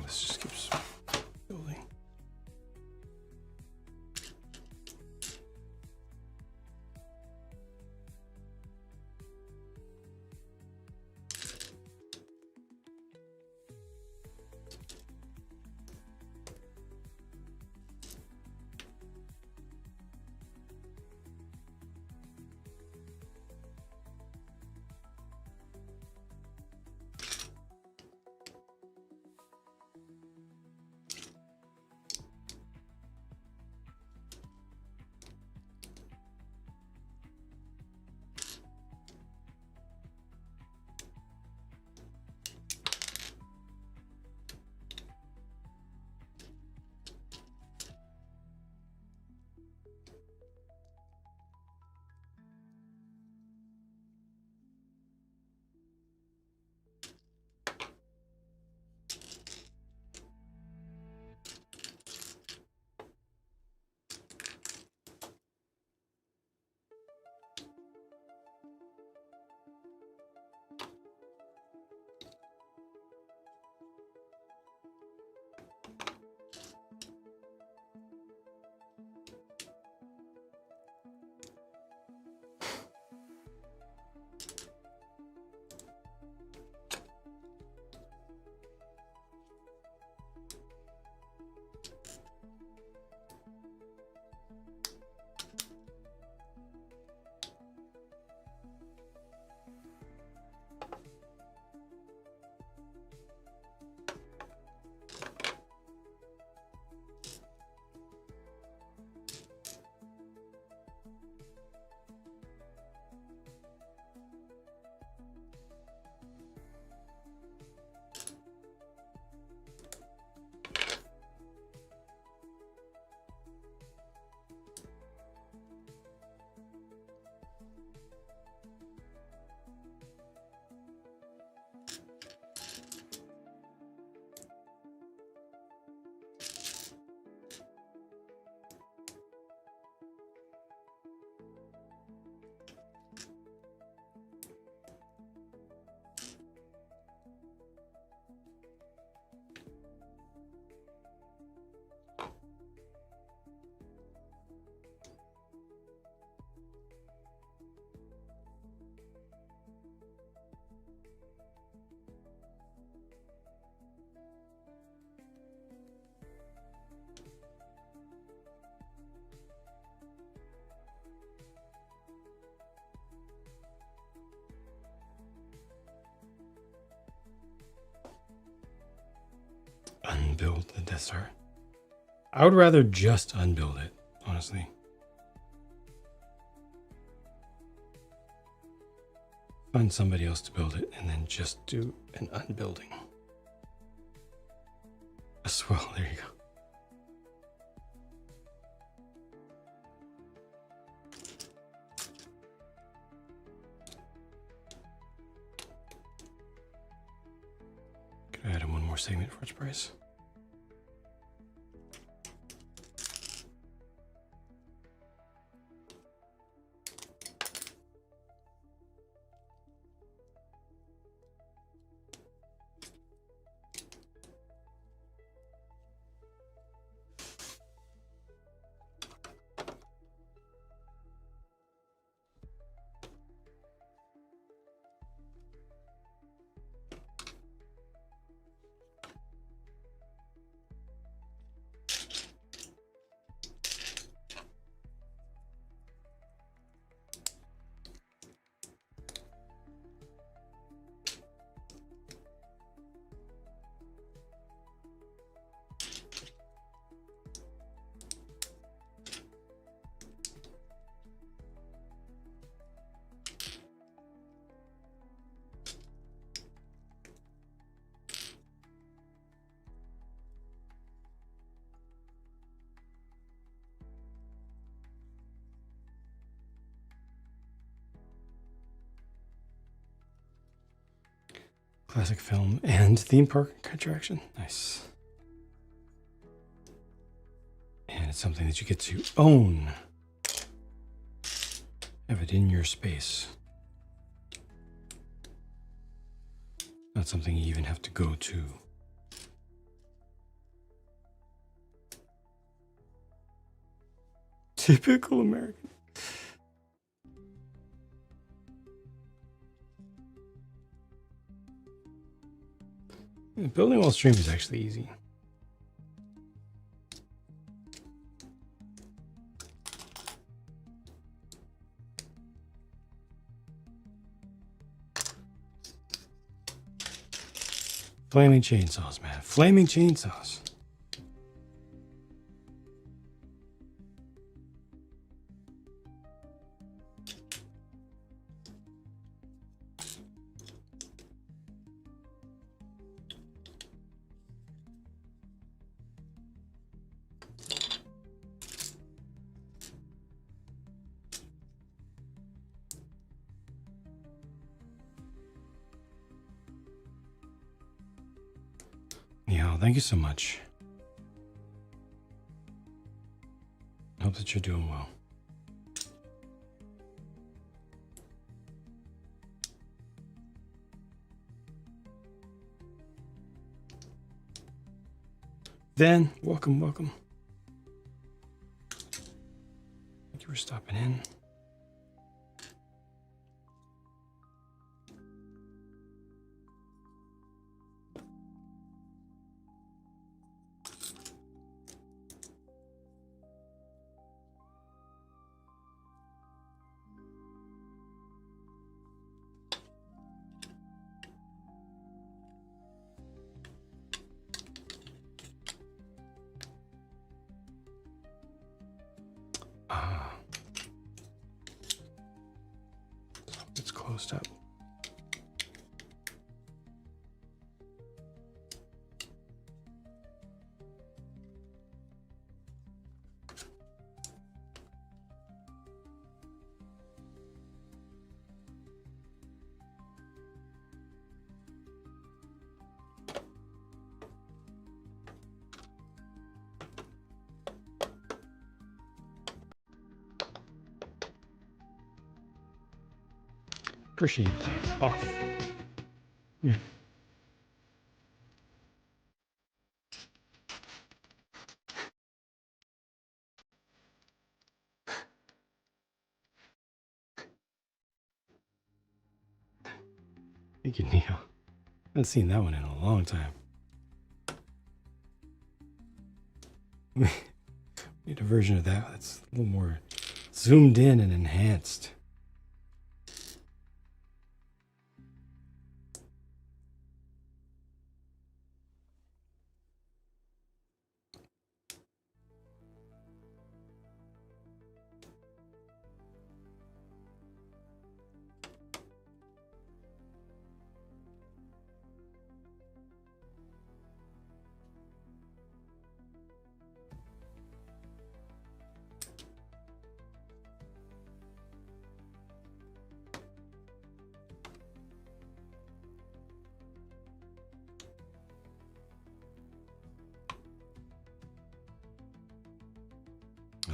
Speaker 11: This just keeps building. unbuild the Death Star. I would rather just unbuild it, honestly. Find somebody else to build it and then just do an unbuilding. A swell, there you go. Could add in one more segment for its price. Classic film and theme park attraction. Nice. And it's something that you get to own. Have it in your space. Not something you even have to go to. Typical American. Building while stream is actually easy. Flaming chainsaws, man. Flaming chainsaws. Yeah, thank you so much. Hope that you're doing well. Then, welcome, welcome. Thank you for stopping in. It's closed up. Appreciate that. Off. Yeah. Thank you, Neo. I haven't seen that one in a long time. We need a version of that that's a little more zoomed in and enhanced.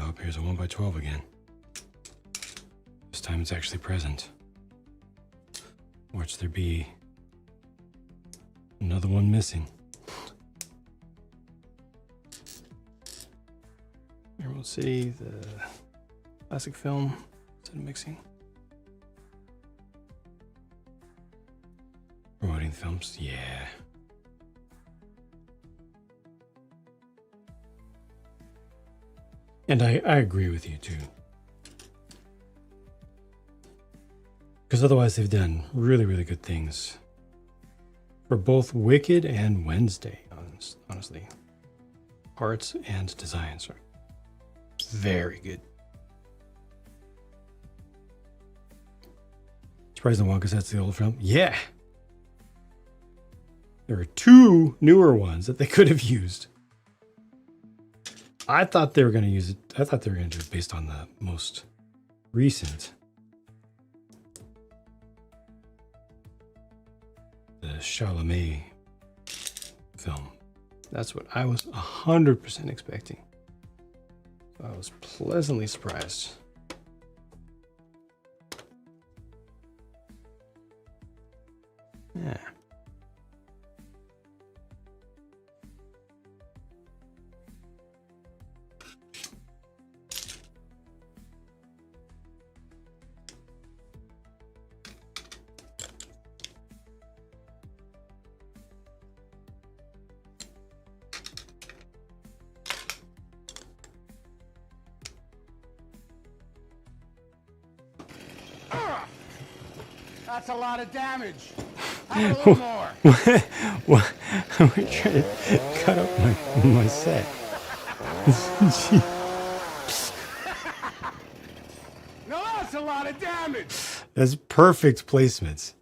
Speaker 11: Oh, here's a 1x12 again. This time it's actually present. Watch there be another one missing. Emerald City, the classic film, instead of mixing. Promoting films, yeah. And I agree with you too. Because otherwise they've done really, really good things for both Wicked and Wednesday, honestly. Parts and designs are very good. Surprising one because that's the old film. Yeah. There are 2 newer ones that they could have used. I thought they were going to use it. I thought they were going to do it based on the most recent. The Chalamet film. That's what I was 100% expecting. So I was pleasantly surprised. Yeah.
Speaker 5: That's a lot of damage. Have a little more.
Speaker 11: What? I'm trying to cut up my set.
Speaker 5: No, that's a lot of damage.
Speaker 11: That's perfect placements.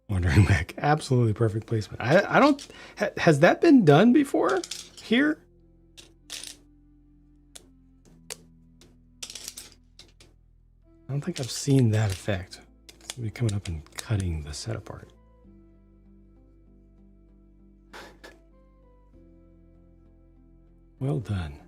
Speaker 11: Wandering back, absolutely perfect placement. I don't. Has that been done before here? I don't think I've seen that effect. Somebody coming up and cutting the set apart. Well done.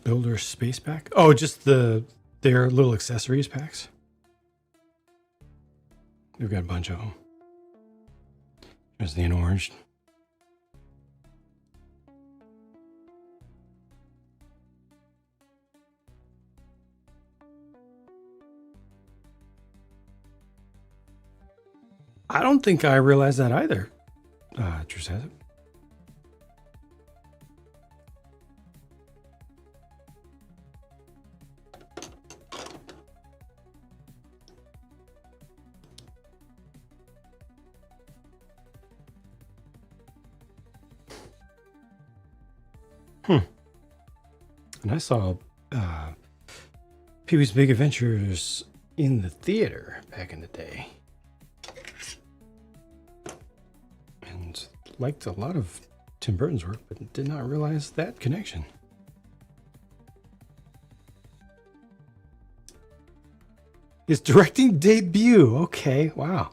Speaker 11: Builder space pack? Oh, just their little accessories packs. We've got a bunch of them. There's the in orange. I don't think I realized that either. Drew says it.
Speaker 2: And I saw Pee-wee's Big Adventures in the theater back in the day. And liked a lot of Tim Burton's work, but did not realize that connection. His directing debut. Okay, wow.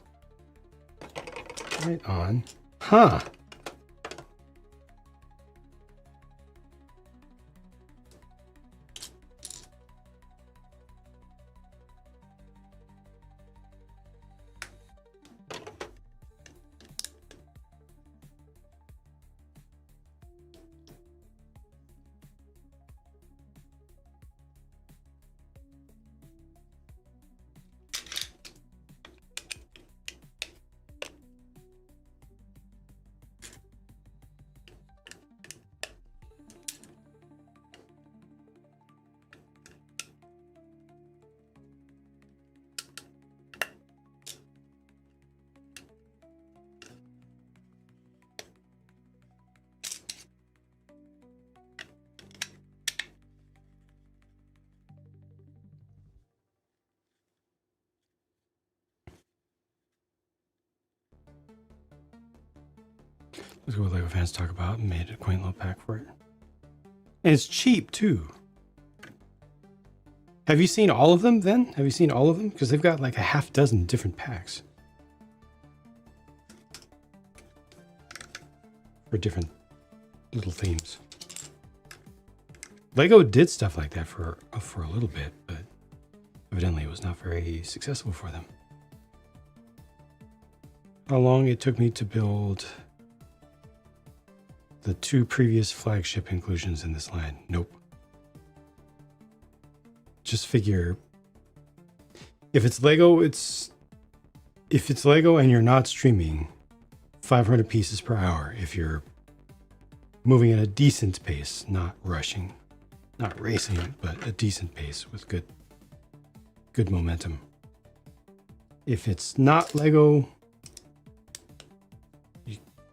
Speaker 2: Right on. Huh. Let's go with Lego fans talk about and made a quaint little pack for it. And it's cheap too. Have you seen all of them then? Have you seen all of them? Because they've got like a half dozen different packs. For different little themes. Lego did stuff like that for a little bit, but evidently it was not very successful for them. How long it took me to build the 2 previous flagship inclusions in this line? Nope. Just figure if it's Lego and you're not streaming, 500 pieces per hour. If you're moving at a decent pace, not rushing, not racing, but a decent pace with good momentum. If it's not Lego,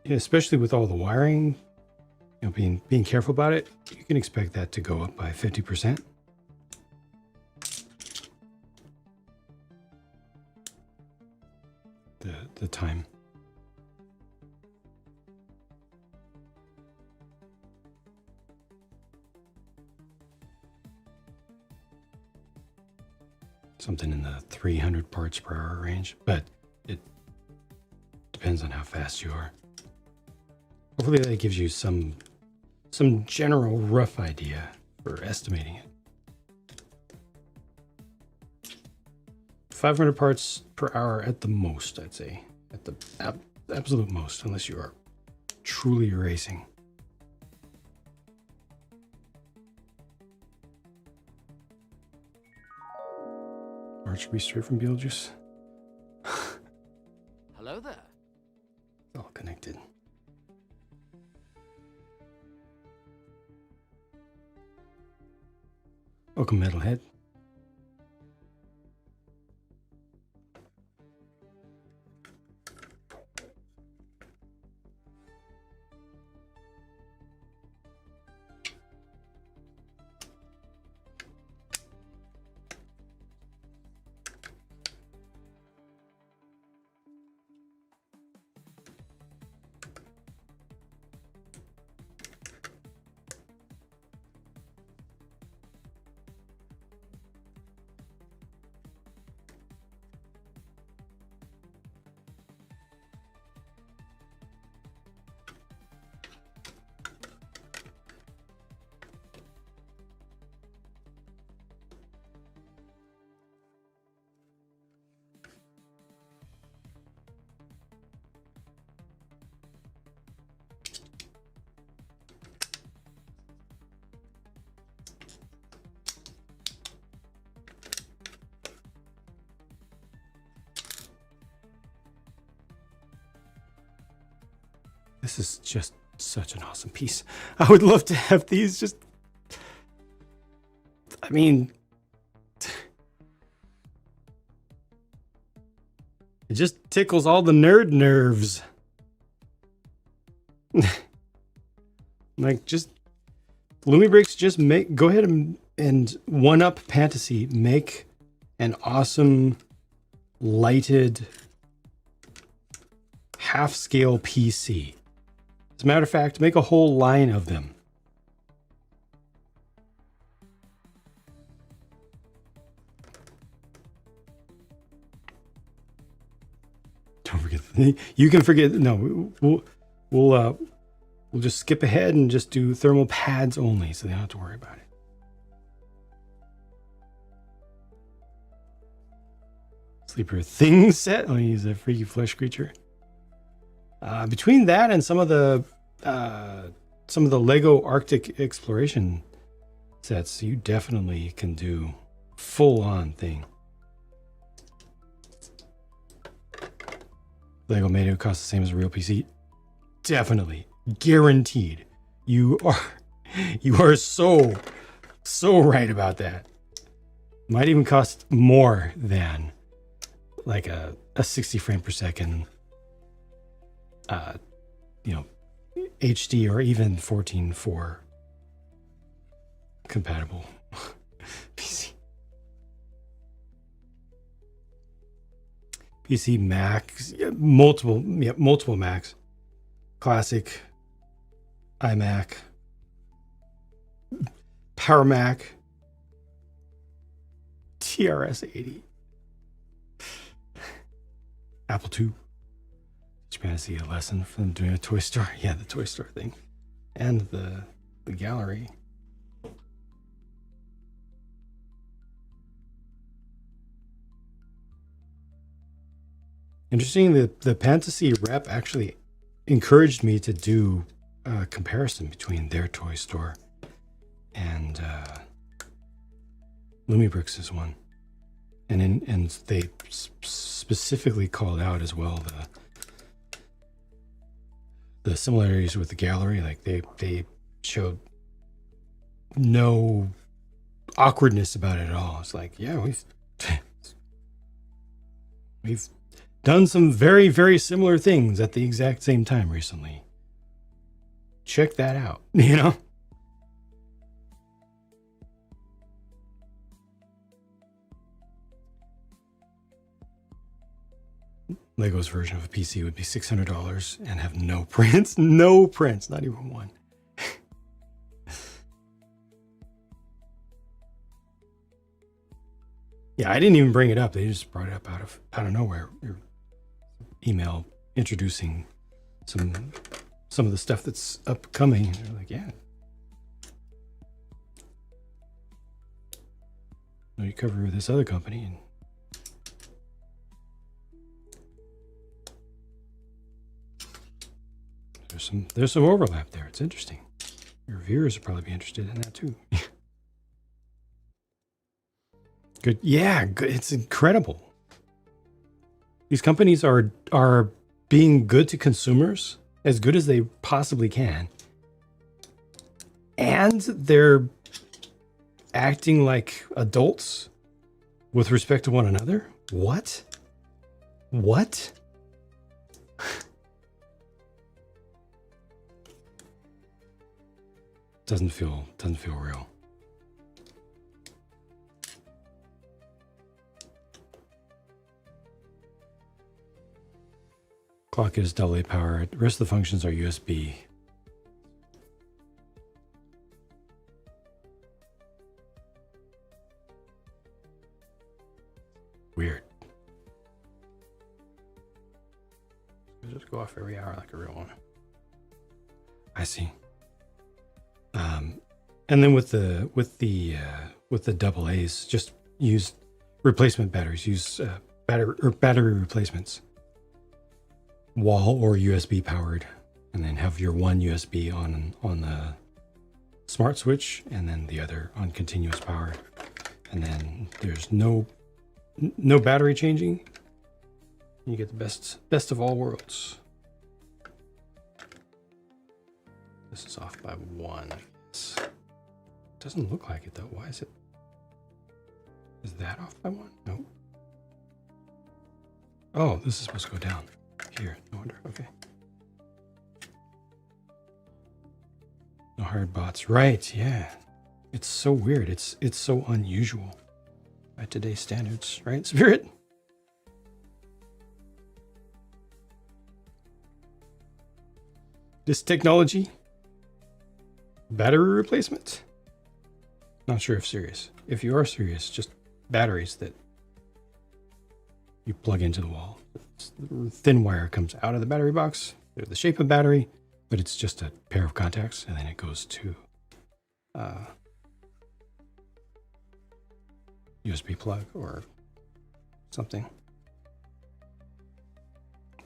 Speaker 2: especially with all the wiring, being careful about it, you can expect that to go up by 50%. The time. Something in the 300 parts per hour range, but it depends on how fast you are. Hopefully that gives you some general rough idea for estimating it. 500 parts per hour at the most, I'd say. At the absolute most, unless you are truly racing. March should be straight from Beetlejuice.
Speaker 6: Hello there.
Speaker 2: It's all connected. Welcome, Metalhead. This is just such an awesome piece. I would love to have these just... I mean... It just tickles all the nerd nerves. Like, just Lumibricks, just go ahead and one up Fantasy. Make an awesome lighted half scale PC. As a matter of fact, make a whole line of them. Don't forget. You can forget. No, we'll just skip ahead and just do thermal pads only, so they don't have to worry about it. Sleeper thing set. Oh, he's a freaky flesh creature. Between that and some of the Lego Arctic exploration sets, you definitely can do full-on thing. Lego made it cost the same as a real PC. Definitely, guaranteed. You are so right about that. Might even cost more than like a 60 frame per second, HD or even 14.4 compatible PC. PC Macs, multiple Macs, classic, iMac, Power Mac, TRS-80, Apple II. Trying to see a lesson from doing a toy store. Yeah, the toy store thing, and the gallery. Interesting. The Fantasy rep actually encouraged me to do a comparison between their toy store and Lumibricks' one, and they specifically called out as well the similarities with the gallery. Like they showed no awkwardness about it at all. It's like, yeah, we've done some very, very similar things at the exact same time recently. Check that out, you know? Lego's version of a PC would be $600 and have no prints. No prints, not even one. Yeah, I didn't even bring it up. They just brought it up out of nowhere. Your email introducing some of the stuff that's upcoming. And they're like, yeah. No, you cover this other company and there's some overlap there. It's interesting. Your viewers will probably be interested in that too. Good. Yeah, good. It's incredible. These companies are being good to consumers, as good as they possibly can. And they're acting like adults with respect to one another. What? Doesn't feel real. Clock is AA powered. The rest of the functions are USB. Weird. It'll just go off every hour like a real one. I see. And then with the double A's, just use replacement batteries. Use battery replacements. Wall or USB powered, and then have your one USB on the smart switch, and then the other on continuous power, and then there's no battery changing. You get the best of all worlds. This is off by 1. Doesn't look like it though. Why is it? Is that off by 1? No. Oh, this is supposed to go down. Here, no wonder. Okay.
Speaker 11: No hard bots. Right, yeah. It's so weird. It's so unusual by today's standards, right, Spirit? This technology, battery replacement. Not sure if serious. If you are serious, just batteries that you plug into the wall. The thin wire comes out of the battery box. They're the shape of battery, but it's just a pair of contacts, and then it goes to USB plug or something.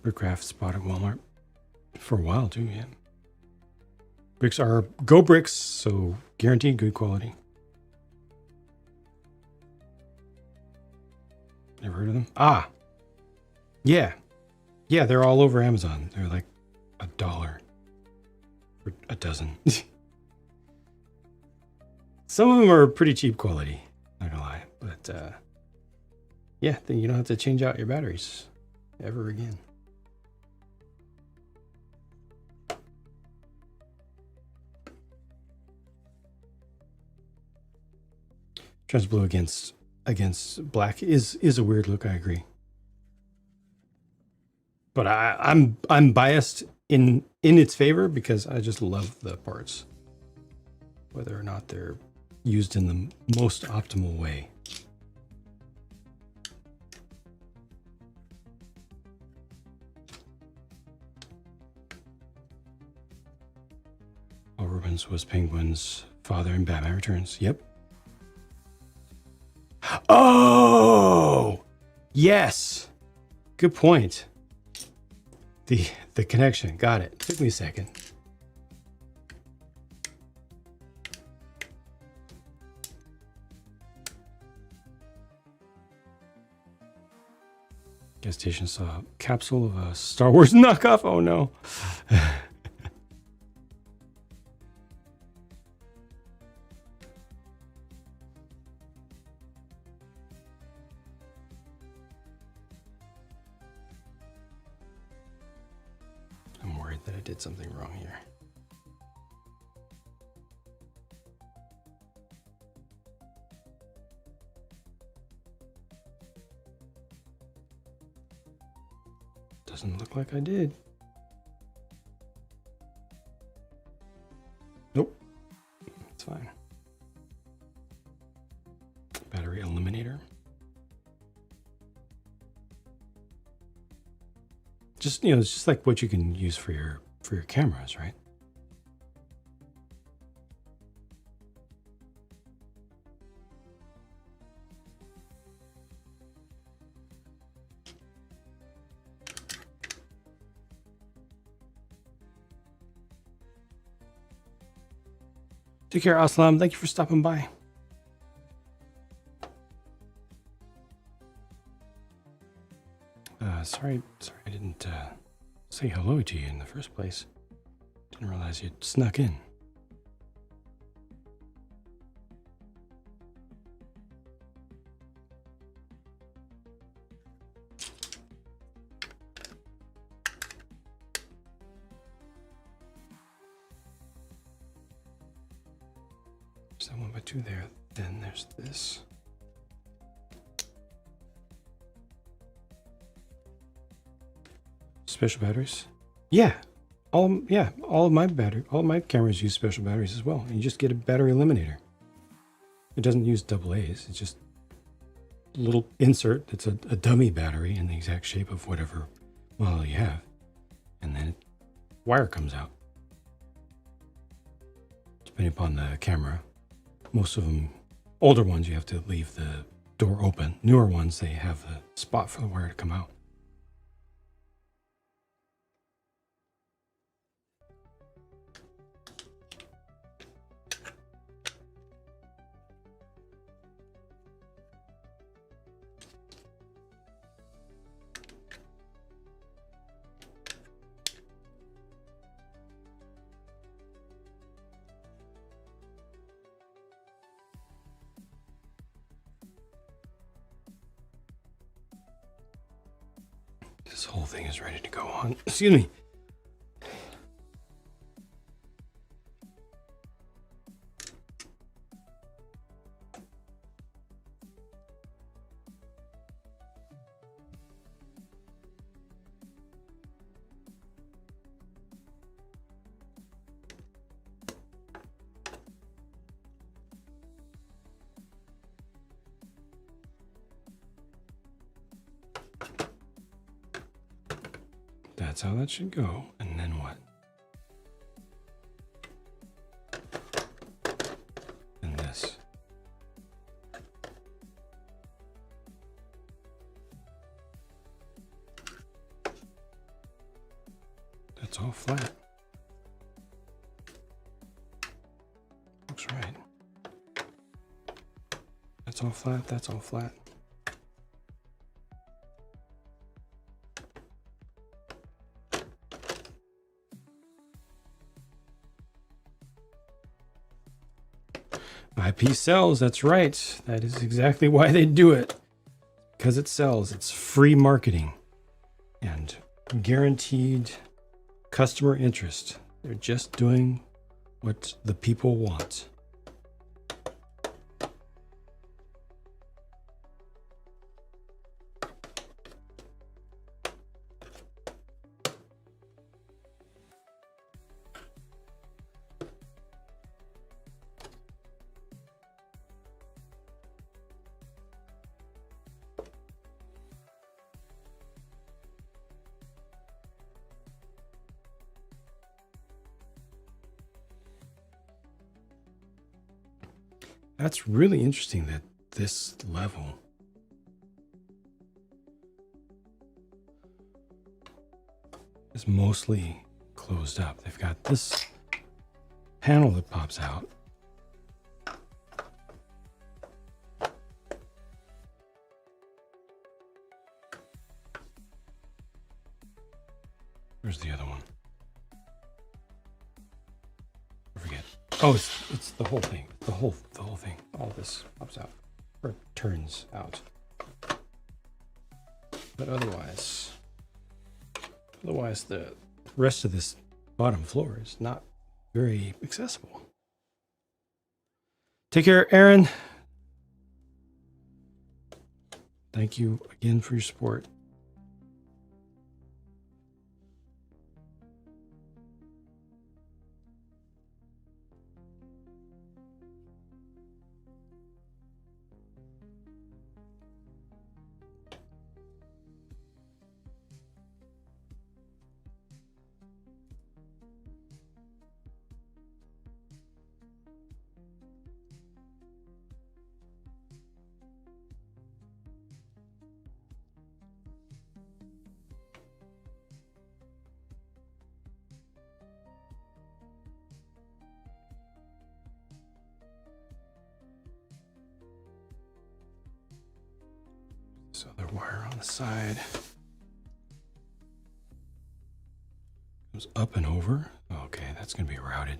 Speaker 11: Brickcraft spotted Walmart for a while too, yeah. Bricks are Go bricks, so guaranteed good quality. Never heard of them? Ah, yeah. Yeah, they're all over Amazon. They're like $1 for a dozen. Some of them are pretty cheap quality, not gonna lie. But yeah, then you don't have to change out your batteries ever again. Trans blue against black is a weird look. I agree, but I'm biased in its favor because I just love the parts, whether or not they're used in the most optimal way. Paul Rubens was Penguin's father in Batman Returns. Yep. Oh, yes. Good point. The connection. Got it. Took me a second. Gas station saw a capsule of a Star Wars knockoff. Oh no. I'm worried that I did something wrong here. Doesn't look like I did. Nope. It's fine. Battery eliminator. Just, you know, it's just like what you can use for your cameras, right? Take care, Aslam. Thank you for stopping by. Sorry I didn't say hello to you in the first place. Didn't realize you'd snuck in. There's that 1x2 there. Then there's this. Special batteries? Yeah. All of my cameras use special batteries as well. And you just get a battery eliminator. It doesn't use AA's. It's just a little insert that's a dummy battery in the exact shape of whatever model you have. And then wire comes out. Depending upon the camera. Most of them, older ones, you have to leave the door open. Newer ones, they have a spot for the wire to come out. This whole thing is ready to go on. Excuse me. That's how that should go. And then what? And this. That's all flat. Looks right. That's all flat. That's all flat. IP sells, that's right. That is exactly why they do it. Because it sells. It's free marketing and guaranteed customer interest. They're just doing what the people want. That's really interesting that this level is mostly closed up. They've got this panel that pops out. Where's the other one? I forget. Oh, it's the whole thing. The whole thing. All this pops out or turns out. But otherwise the rest of this bottom floor is not very accessible. Take care, Aaron. Thank you again for your support. This other wire on the side goes up and over. Okay, that's going to be routed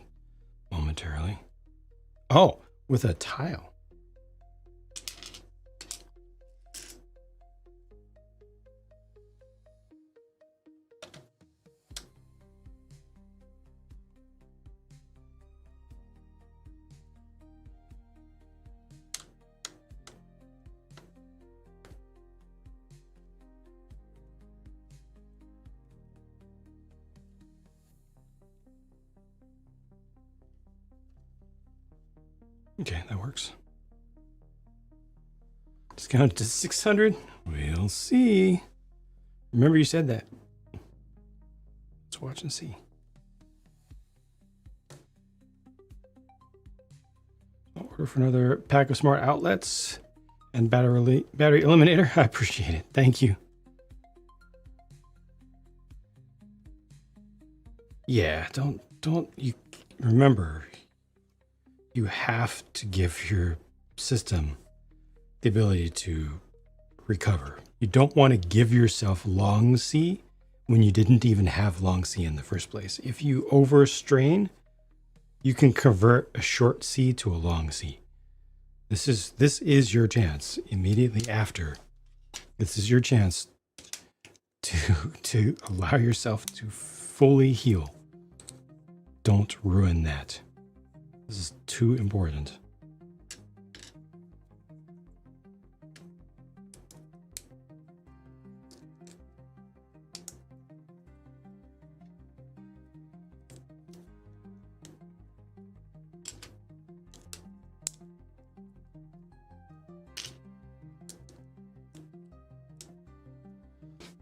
Speaker 11: momentarily. Oh, with a tile. Okay, that works. Discounted to 600. We'll see. Remember you said that. Let's watch and see. I'll order for another pack of smart outlets and battery eliminator. I appreciate it. Thank you. Yeah, don't you remember, you have to give your system the ability to recover. You don't want to give yourself long C when you didn't even have long C in the first place. If you overstrain, you can convert a short C to a long C. This is your chance immediately after. This is your chance to allow yourself to fully heal. Don't ruin that. This is too important.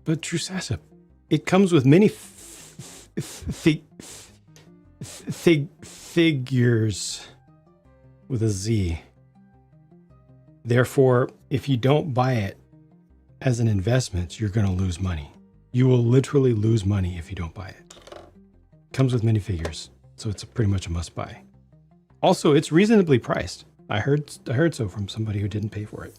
Speaker 11: But Trusassa,
Speaker 2: it comes with many figures with a Z. Therefore, if you don't buy it as an investment, you're going to lose money. You will literally lose money if you don't buy it. Comes with many figures, so it's pretty much a must buy. Also, it's reasonably priced. I heard so from somebody who didn't pay for it.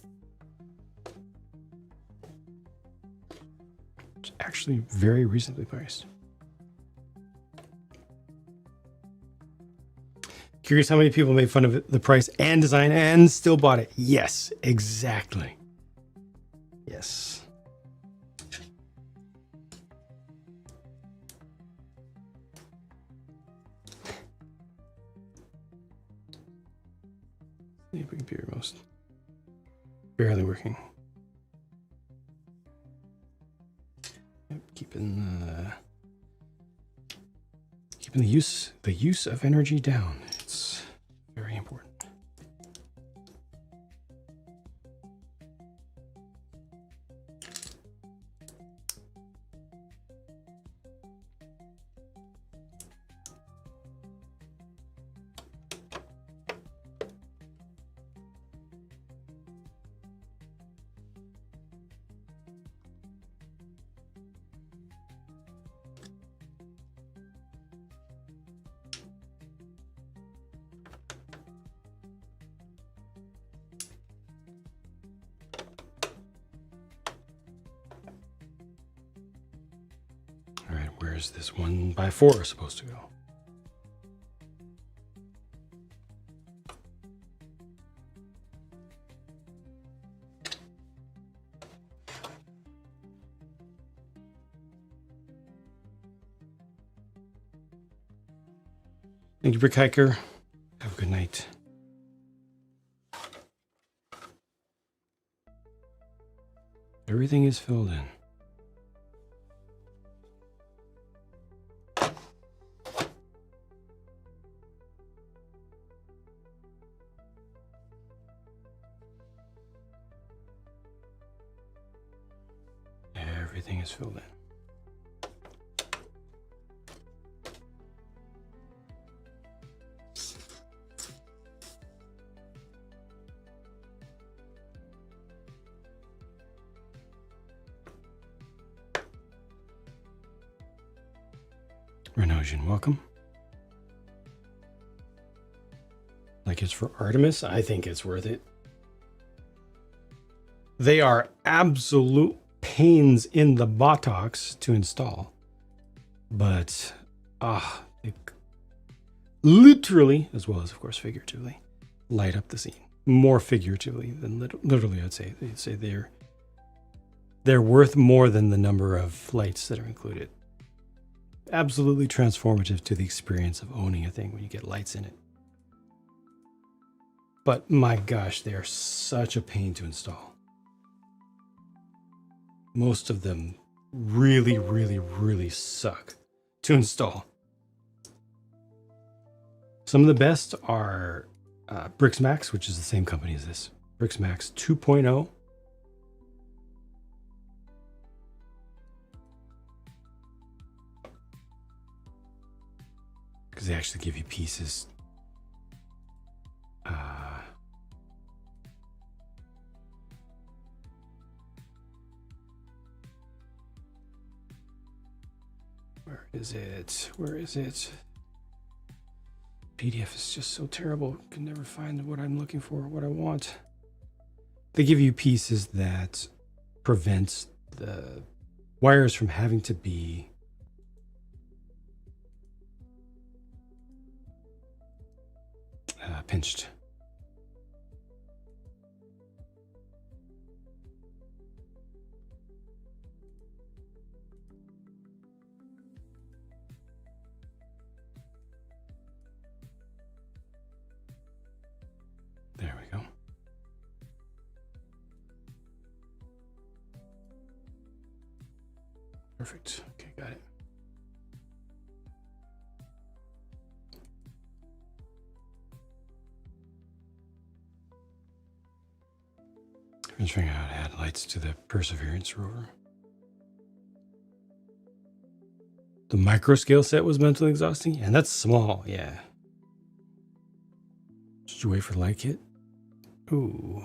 Speaker 2: It's actually very reasonably priced. Curious how many people made fun of the price and design and still bought it. Yes, exactly. Yes. Computer most barely working. Yep, keeping the use of energy down. It's very important. Where's this 1x4 supposed to go? Thank you, Brick Hiker. Have a good night. Everything is filled in. Everything is filled in. Renosian, welcome. Like it's for Artemis? I think it's worth it. They are absolute pains in the buttocks to install, but they literally, as well as of course figuratively, light up the scene. More figuratively than literally, I'd say. They'd say they're worth more than the number of lights that are included. Absolutely transformative to the experience of owning a thing when you get lights in it. But my gosh, they are such a pain to install. Most of them really, really, really suck to install. Some of the best are Bricks Max, which is the same company as this. Bricks Max 2.0. Because they actually give you pieces. Where is it? Where is it? PDF is just so terrible. Can never find what I'm looking for, what I want. They give you pieces that prevent the wires from having to be pinched. There we go. Perfect. Okay, got it. I'm trying out how to add lights to the Perseverance rover. The micro scale set was mentally exhausting, and that's small, yeah. Did you wait for light kit? Ooh.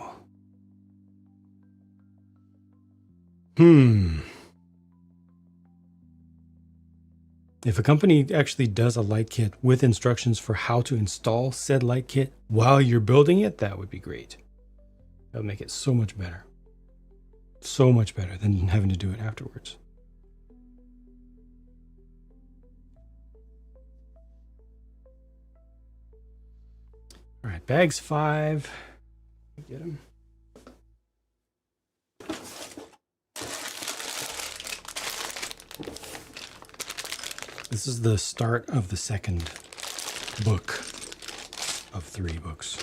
Speaker 2: If a company actually does a light kit with instructions for how to install said light kit while you're building it, that would be great. That would make it so much better. So much better than having to do it afterwards. All right, bags 5. Get them. This is the start of the second book of 3 books.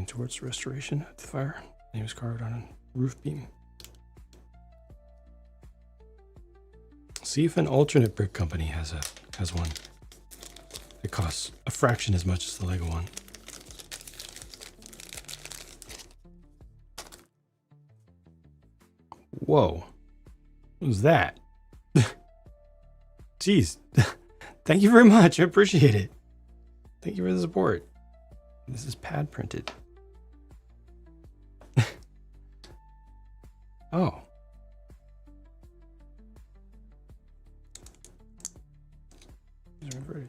Speaker 2: Towards restoration at the fire. Name is carved on a roof beam. See if an alternate brick company has one. It costs a fraction as much as the Lego one. Whoa. What was that? Jeez. Thank you very much. I appreciate it. Thank you for the support. This is pad printed. Oh. These are inverted.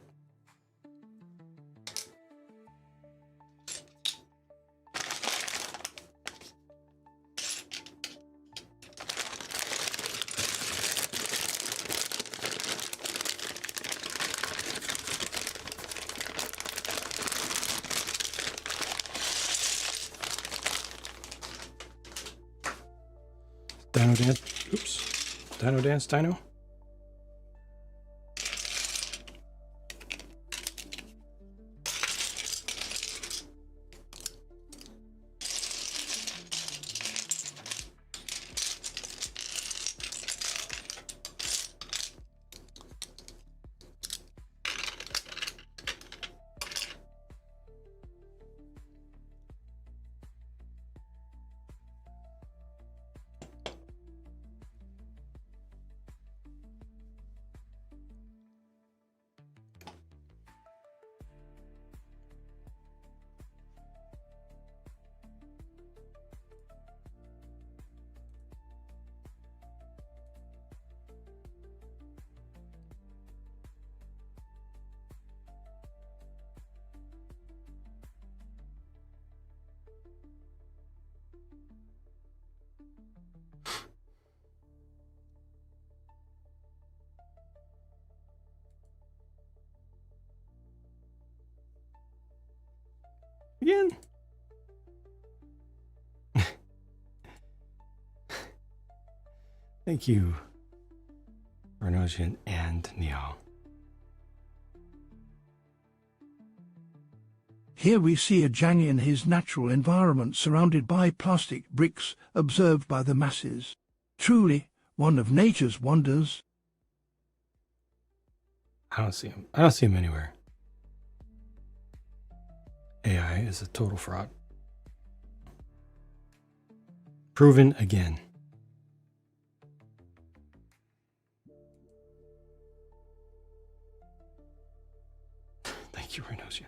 Speaker 2: Dino Dance. Oops. Dino Dance Dino. Again. Thank you, Arnosian and Niall.
Speaker 12: Here we see a Jang in his natural environment surrounded by plastic bricks observed by the masses. Truly, one of nature's wonders.
Speaker 2: I don't see him. I don't see him anywhere. AI is a total fraud. Proven again. Thank you, Rhinosian.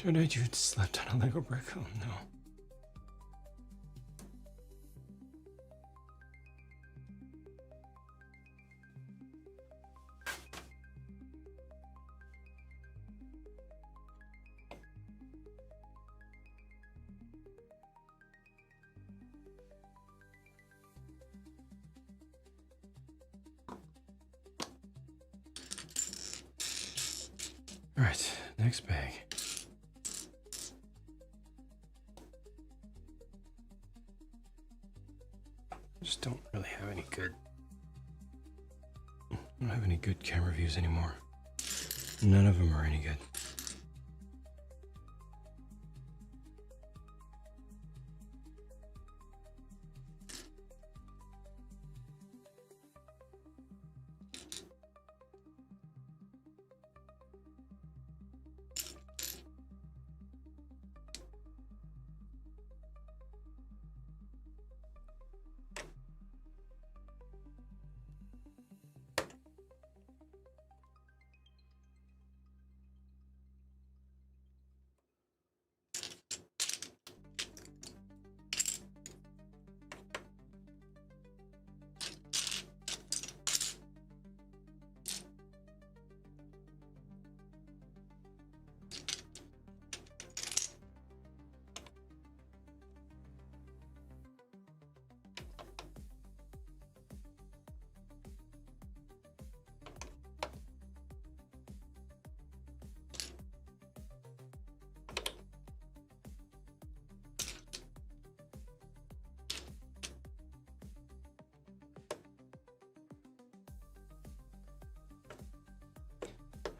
Speaker 11: Turned out you had slept on a Lego brick. Oh no. All right, next bag. I just don't really have any good. I don't have any good camera views anymore. None of them are any good.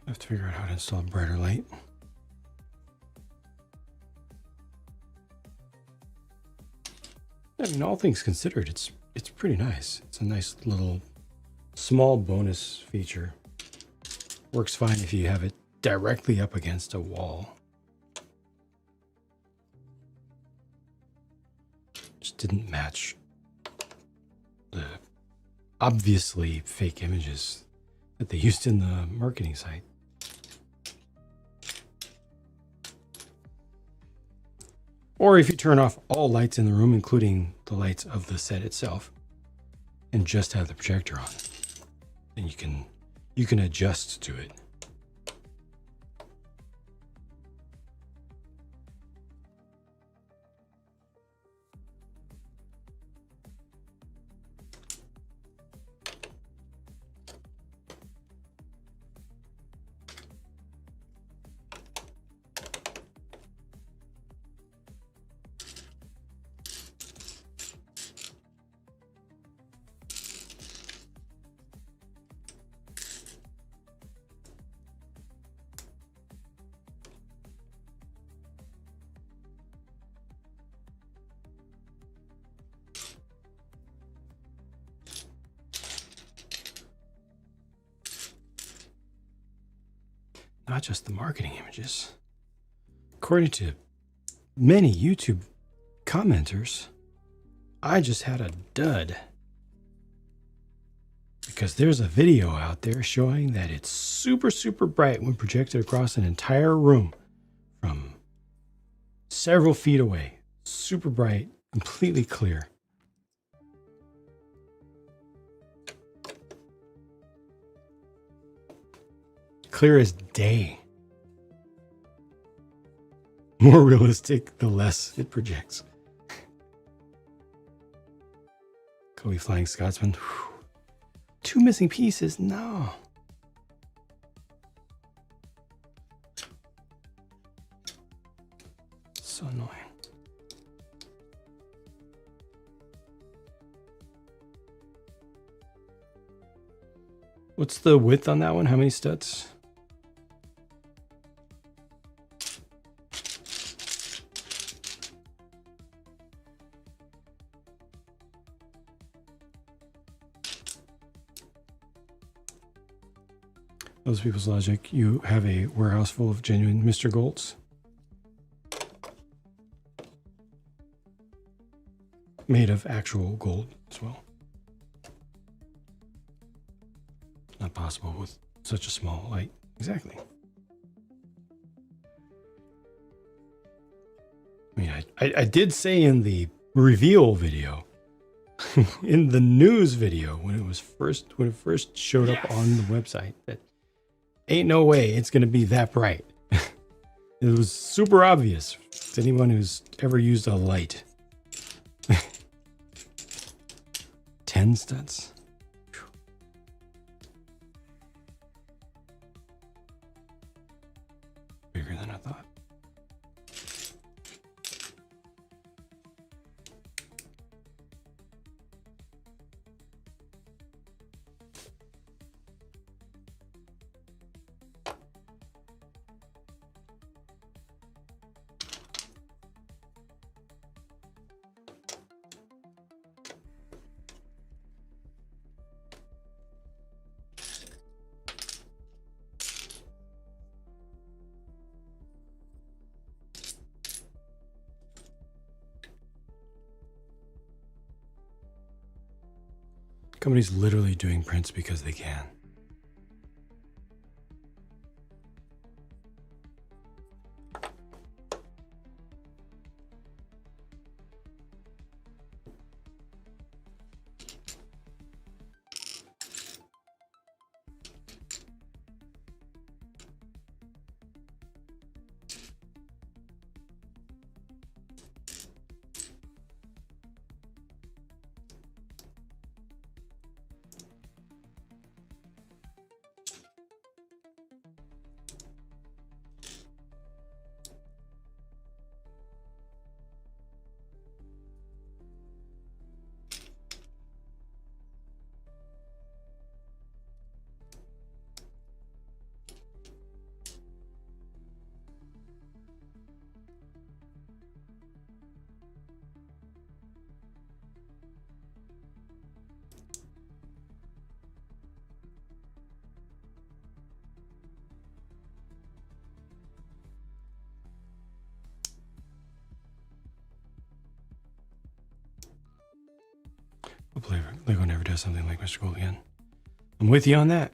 Speaker 11: I have to figure out how to install a brighter light. I mean, all things considered, it's pretty nice. It's a nice little small bonus feature. Works fine if you have it directly up against a wall. Just didn't match the obviously fake images that they used in the marketing site. Or if you turn off all lights in the room, including the lights of the set itself, and just have the projector on, then you can adjust to it. Not just the marketing images. According to many YouTube commenters, I just had a dud. Because there's a video out there showing that it's super, super bright when projected across an entire room from several feet away. Super bright, completely clear. Clear as day. More realistic, the less it projects. Kobe Flying Scotsman. Whew. 2 missing pieces? No. So annoying. What's the width on that one? How many studs? Those people's logic, you have a warehouse full of genuine Mr. Golds. Made of actual gold as well. Not possible with such a small light. Exactly.
Speaker 2: I did say in the reveal video, in the news video, when it first showed up on the website, that ain't no way it's going to be that bright. It was super obvious to anyone who's ever used a light. 10 studs. Bigger than I thought. Companies literally doing prints because they can. Hopefully Lego never does something like Mr. Gold again. I'm with you on that.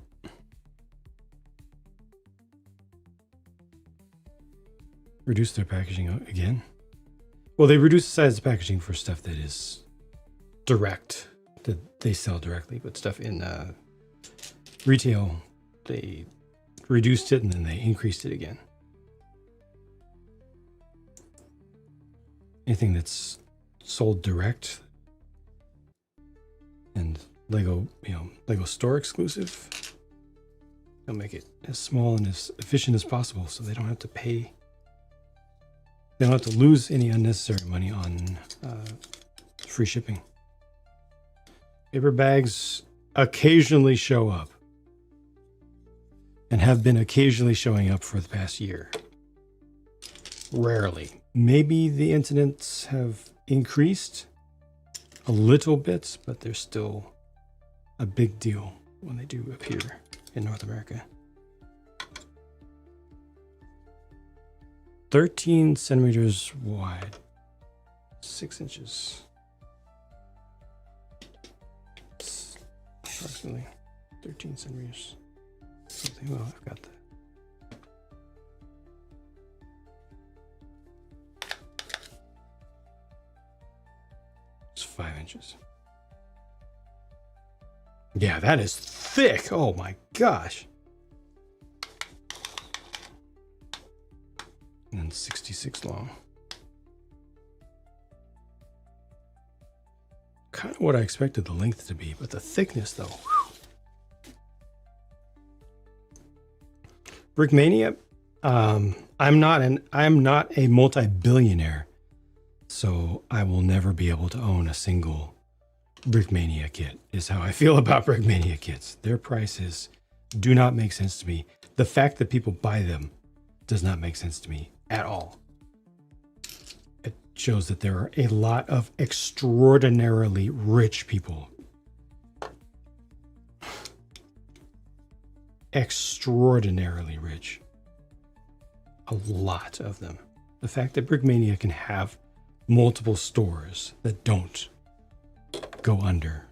Speaker 2: Reduce their packaging again? Well, they reduce the size of packaging for stuff that is direct, that they sell directly, but stuff in retail, they reduced it and then they increased it again. Anything that's sold direct and Lego, Lego store exclusive, they'll make it as small and as efficient as possible so they don't have to pay. They don't have to lose any unnecessary money on free shipping. Paper bags occasionally show up and have been occasionally showing up for the past year. Rarely. Maybe the incidents have increased a little bit, but they're still a big deal when they do appear in North America. 13 centimeters wide, 6 inches. It's approximately 13 centimeters. Something. Well, I've got that. It's 5 inches. Yeah, that is thick. Oh my gosh. And then 66 long. Kind of what I expected the length to be, but the thickness though. Brickmania. I'm not a multi-billionaire, so I will never be able to own a single Brickmania kit, is how I feel about Brickmania kits. Their prices do not make sense to me. The fact that people buy them does not make sense to me at all. It shows that there are a lot of extraordinarily rich people. Extraordinarily rich. A lot of them. The fact that Brickmania can have multiple stores that don't go under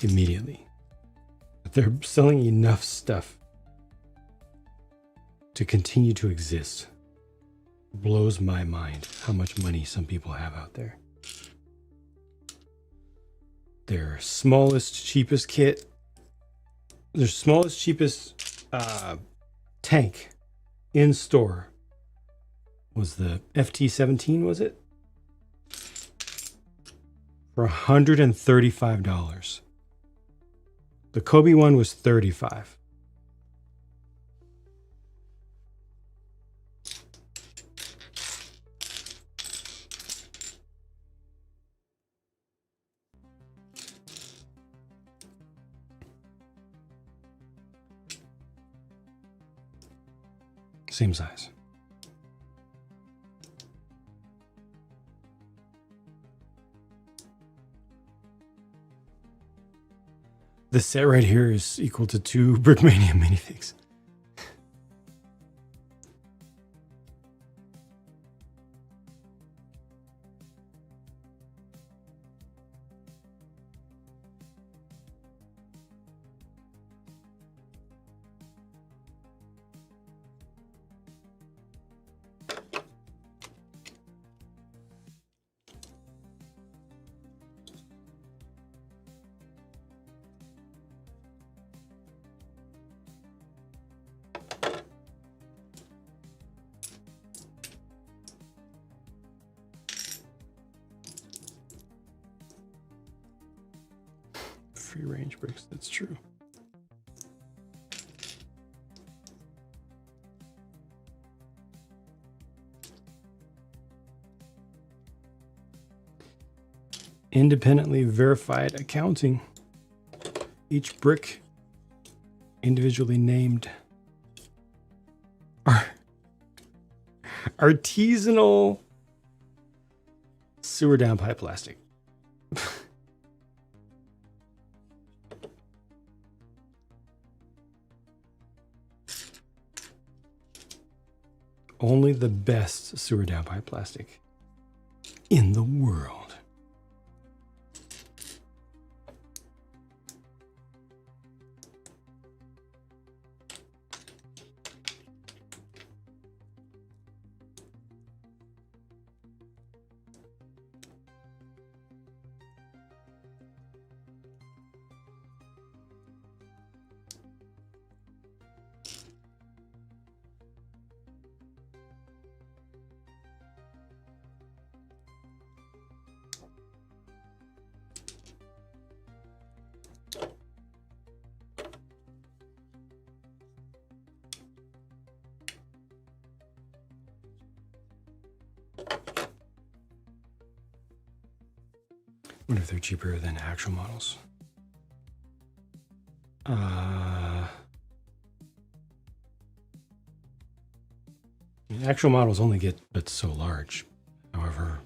Speaker 2: immediately. But they're selling enough stuff to continue to exist blows my mind how much money some people have out there. Their smallest, cheapest kit, their smallest, cheapest tank in store was the FT-17, was it? For $135. The Kobe one was $35. Same size. This set right here is equal to 2 Brickmania minifigs. Free range bricks, that's true. Independently verified accounting. Each brick individually named. Artisanal sewer downpipe plastic. Only the best sewer downpipe plastic in the world. Wonder if they're cheaper than actual models. Actual models only get but so large. However,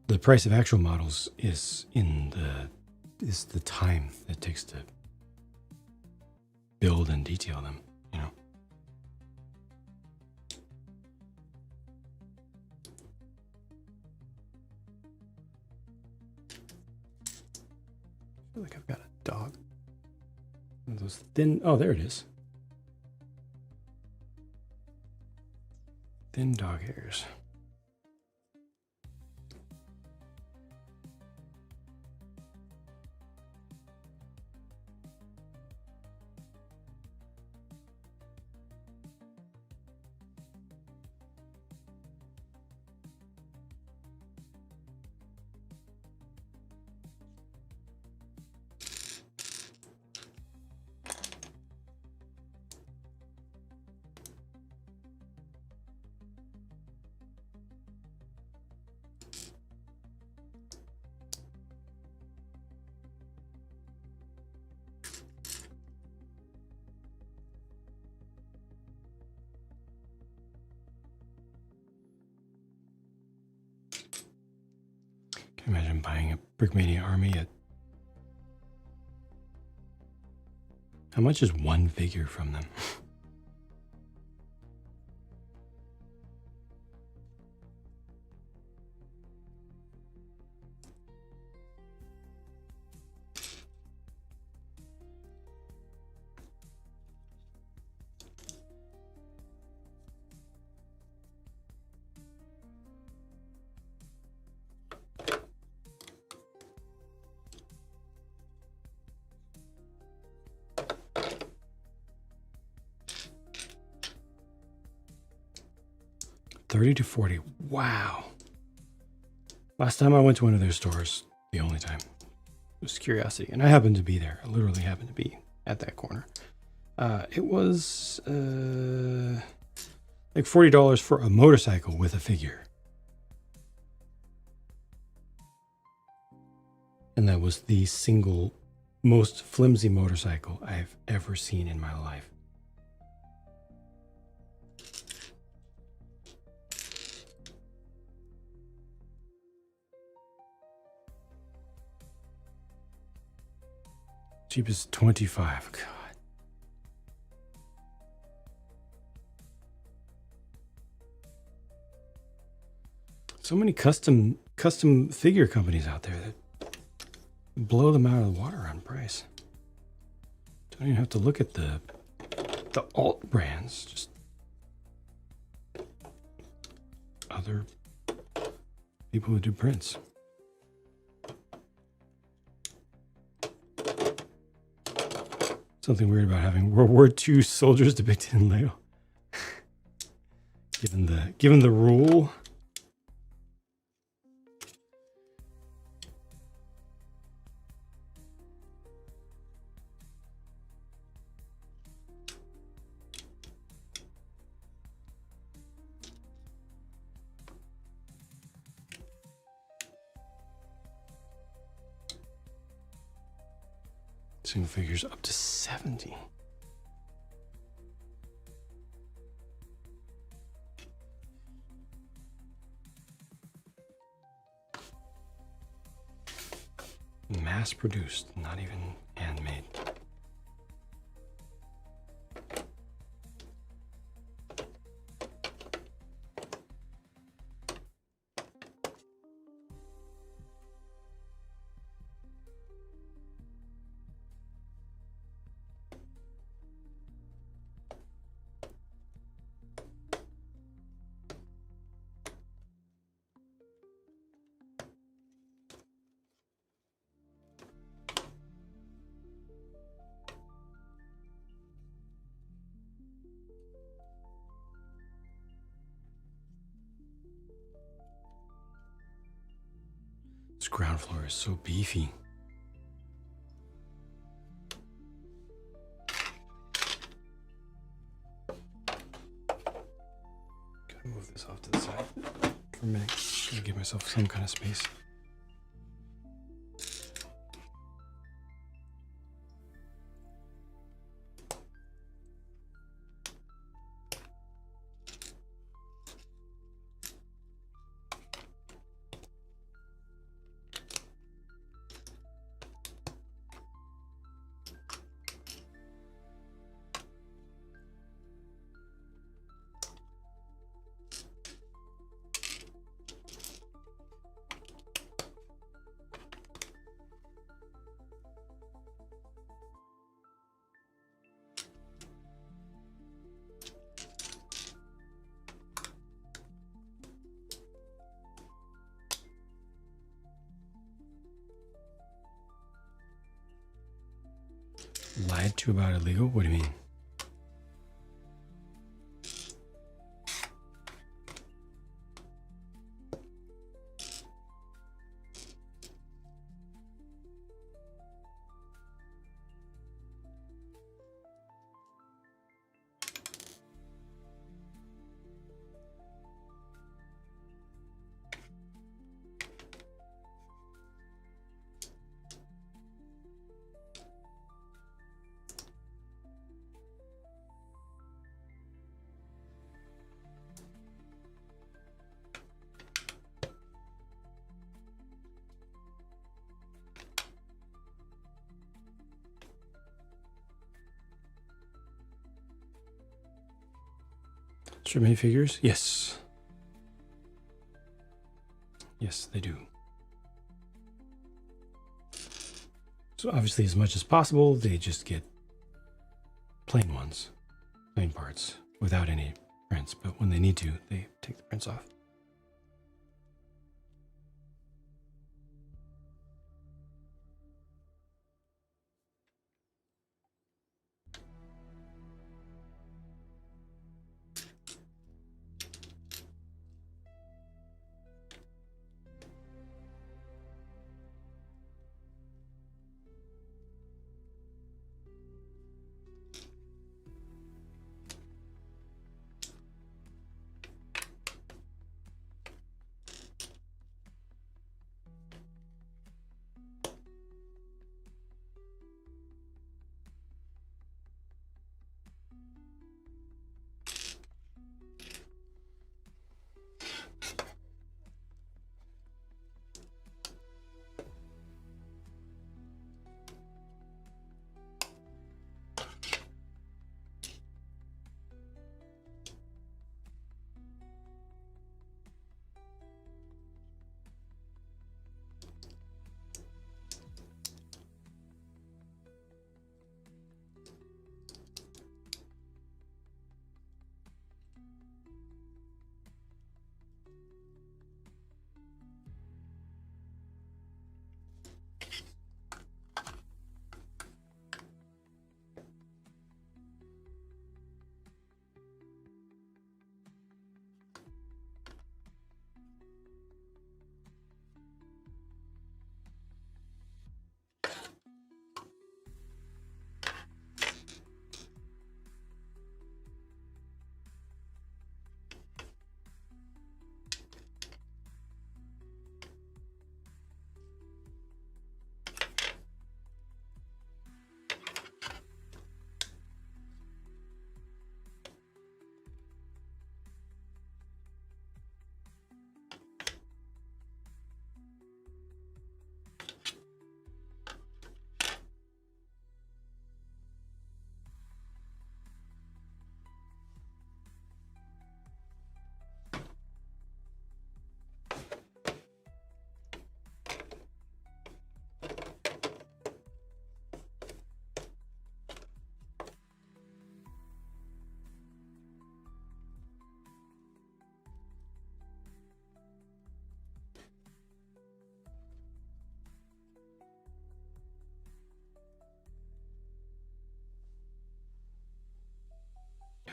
Speaker 2: the price of actual models is the time it takes to build and detail them, you know. I feel like I've got a dog. One of those thin, oh, there it is. Thin dog hairs. Can you imagine buying a Brickmania army at... How much is one figure from them?
Speaker 11: 30 to 40. Wow. Last time I went to one of their stores, the only time, it was curiosity. And I happened to be there. I literally happened to be at that corner. It was like $40 for a motorcycle with a figure. And that was the single most flimsy motorcycle I've ever seen in my life. Cheapest 25. God. So many custom figure companies out there that blow them out of the water on price. Don't even have to look at the alt brands, just other people who do prints. Something weird about having World War II soldiers depicted in Lego. given the rule. Single figures up to 70. Mass produced, not even handmade. This ground floor is so beefy. Gotta move this off to the side for a minute. Gotta give myself some kind of space. Lied to about illegal? What do you mean? Show many figures? Yes. Yes, they do. So obviously, as much as possible, they just get plain ones, plain parts, without any prints. But when they need to, they take the prints off.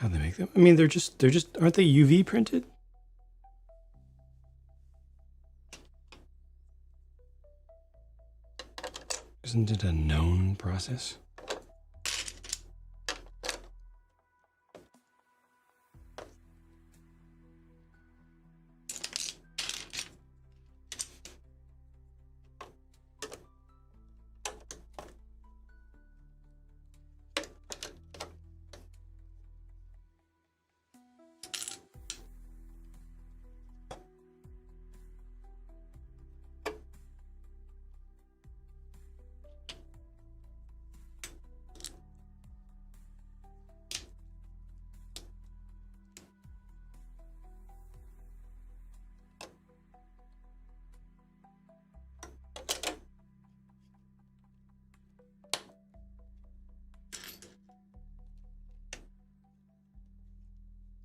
Speaker 11: How they make them? I mean, they're just aren't they UV printed? Isn't it a known process?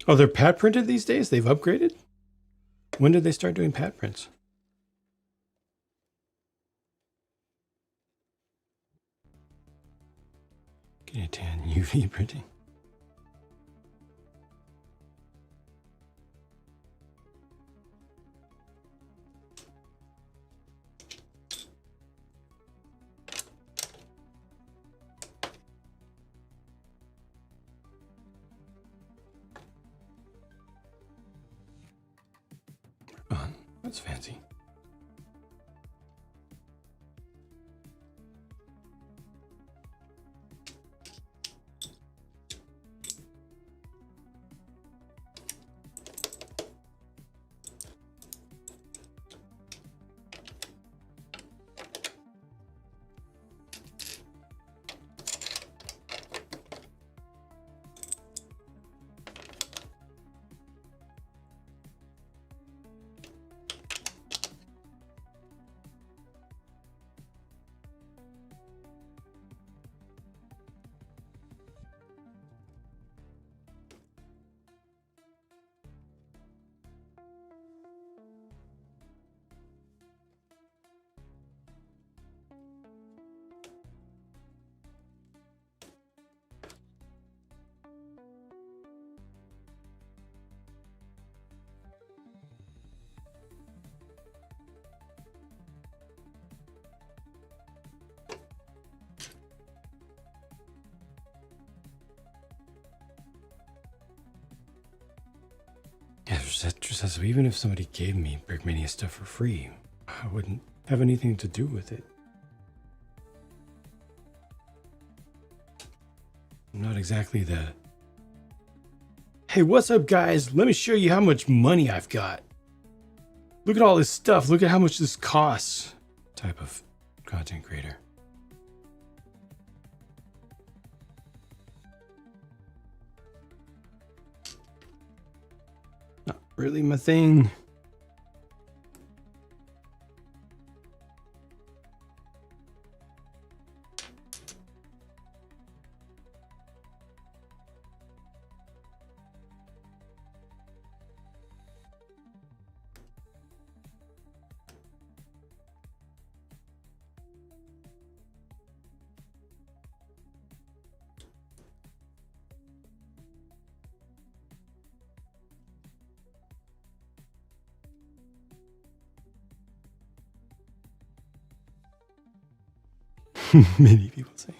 Speaker 11: Oh, they're pat printed these days? They've upgraded? When did they start doing pat prints? Tan UV printing. Oh, that's fancy. Yeah, so even if somebody gave me Brickmania stuff for free, I wouldn't have anything to do with it. I'm not exactly the, hey, what's up, guys? Let me show you how much money I've got. Look at all this stuff. Look at how much this costs type of content creator. Not really my thing. Many people say.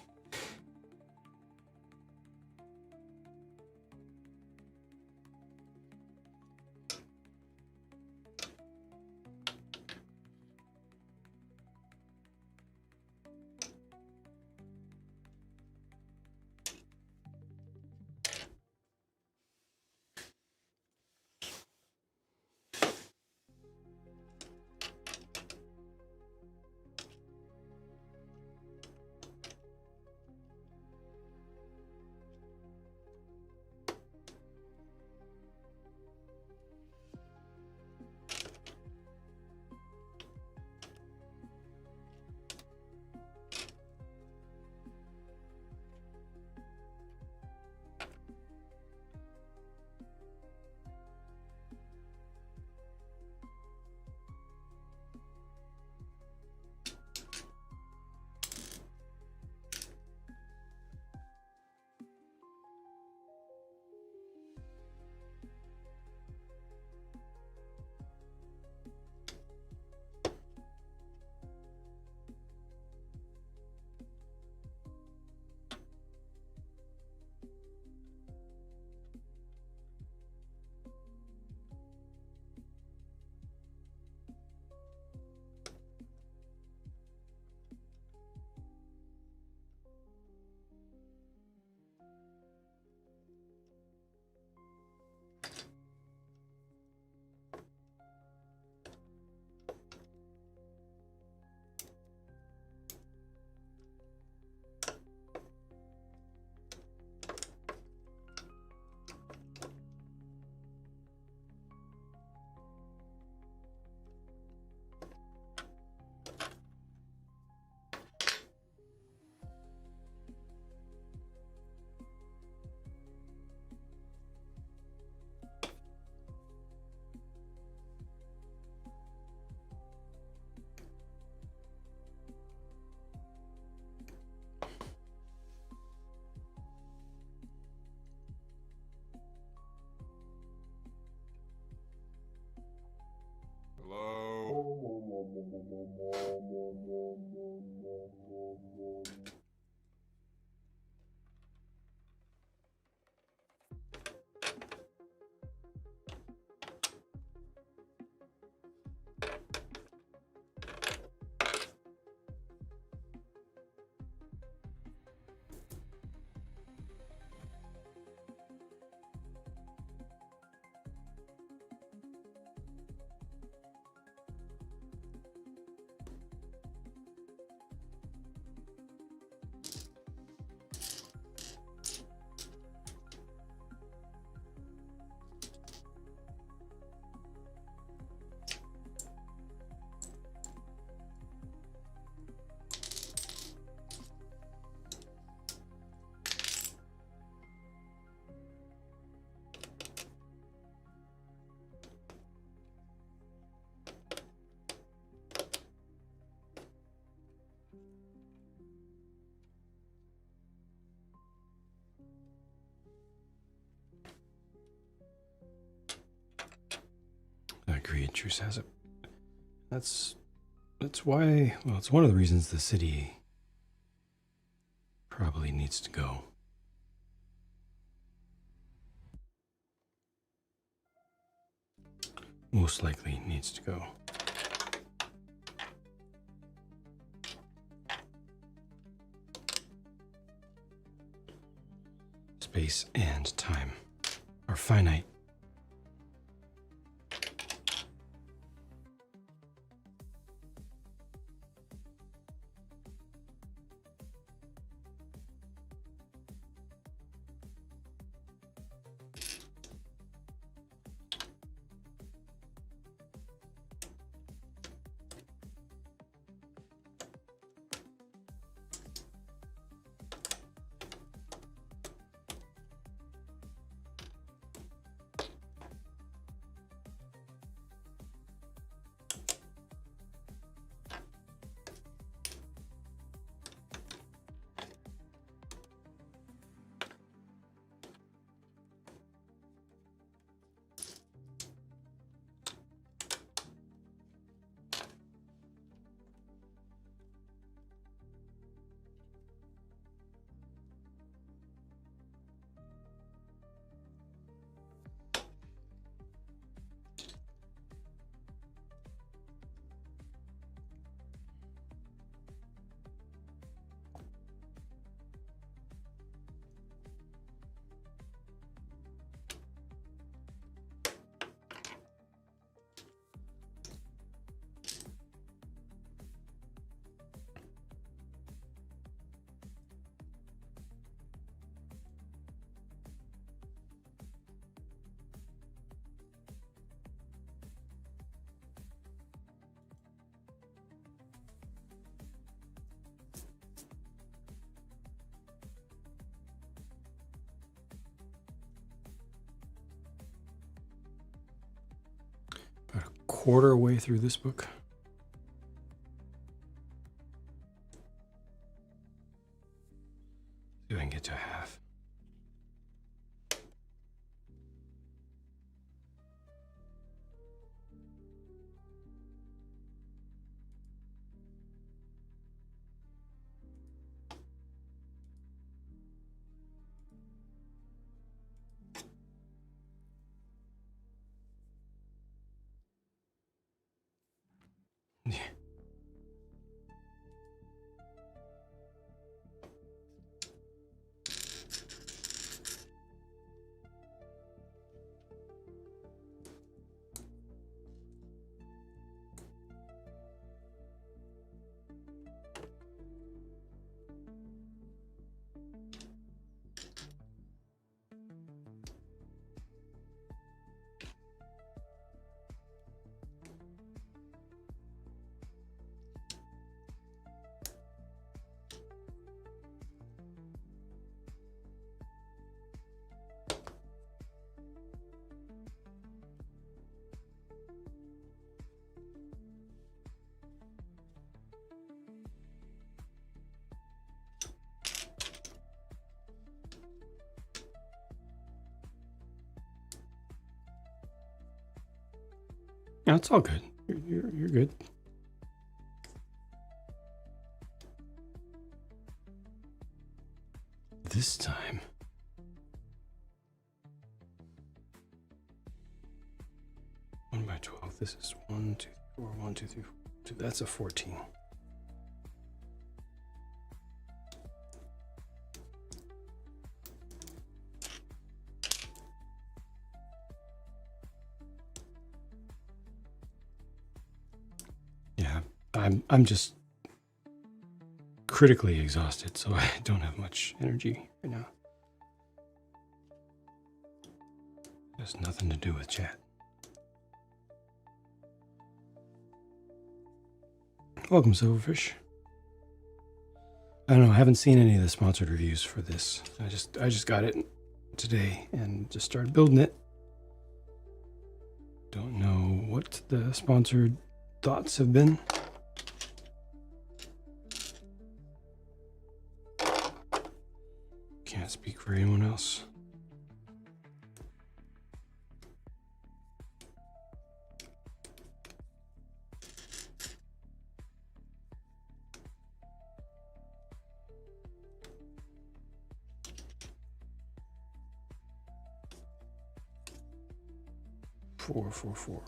Speaker 11: period, Truce has it. That's why, well, it's one of the reasons the city probably needs to go. Most likely needs to go. Space and time are finite. About a quarter way through this book. See if I can get to a half. Yeah. No, it's all good. You're good. This time. One by 12. This is 1, 2, 4, 1, 2, 3, 4, 2. That's a 14. Yeah, I'm just critically exhausted, so I don't have much energy right now. Has nothing to do with chat. Welcome, Silverfish. I don't know, I haven't seen any of the sponsored reviews for this. I just got it today and just started building it. Don't know what the sponsored thoughts have been. Can't speak for anyone else.
Speaker 2: 444.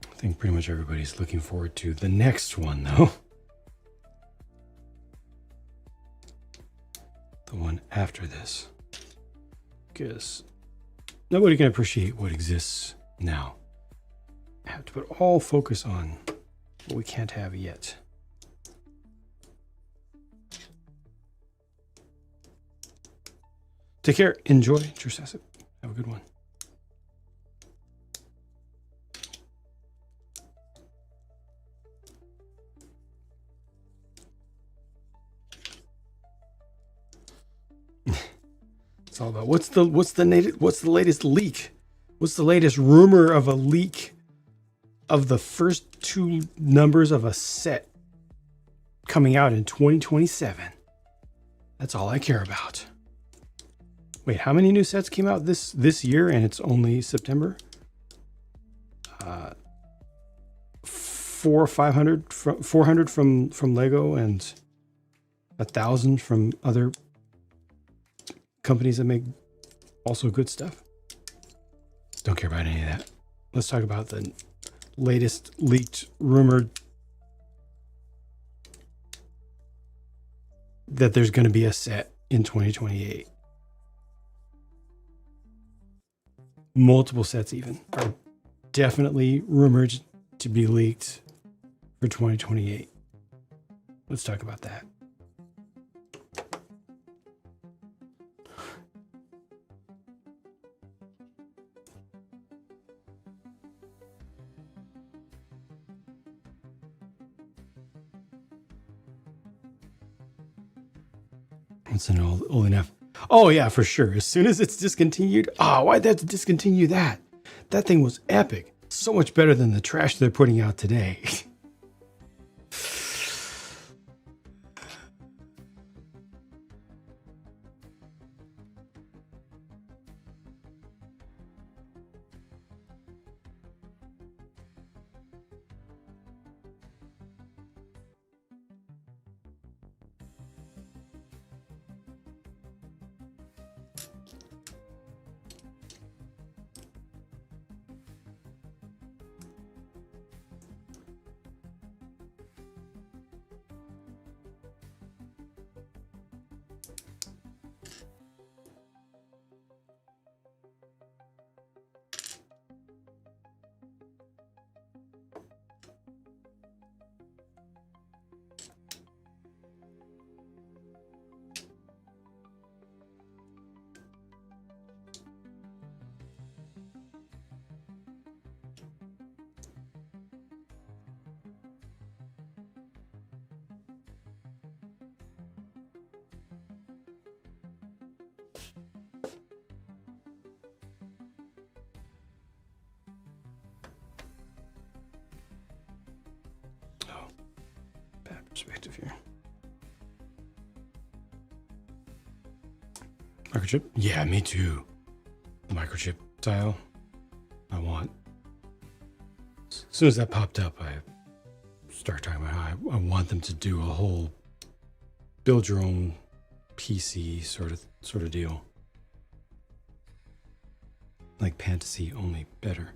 Speaker 2: I think pretty much everybody's looking forward to the next one, though. The one after this. Because nobody can appreciate what exists now. I have to put all focus on what we can't have yet. Take care. Enjoy. Have a good one. It's all about what's the latest leak? What's the latest rumor of a leak of the first two numbers of a set coming out in 2027? That's all I care about. Wait, how many new sets came out this year and it's only September? 400 from Lego and 1,000 from other companies that make also good stuff. Don't care about any of that. Let's talk about the latest leaked rumored that there's going to be a set in 2028. Multiple sets even are definitely rumored to be leaked for 2028. Let's talk about that. It's an old enough. Oh yeah, for sure. As soon as it's discontinued, why'd they have to discontinue that? That thing was epic. So much better than the trash they're putting out today. Perspective here. Microchip? Yeah, me too. The microchip tile I want. As soon as that popped up, I started talking about how I want them to do a whole build your own PC sort of deal. Like Fantasy, only better.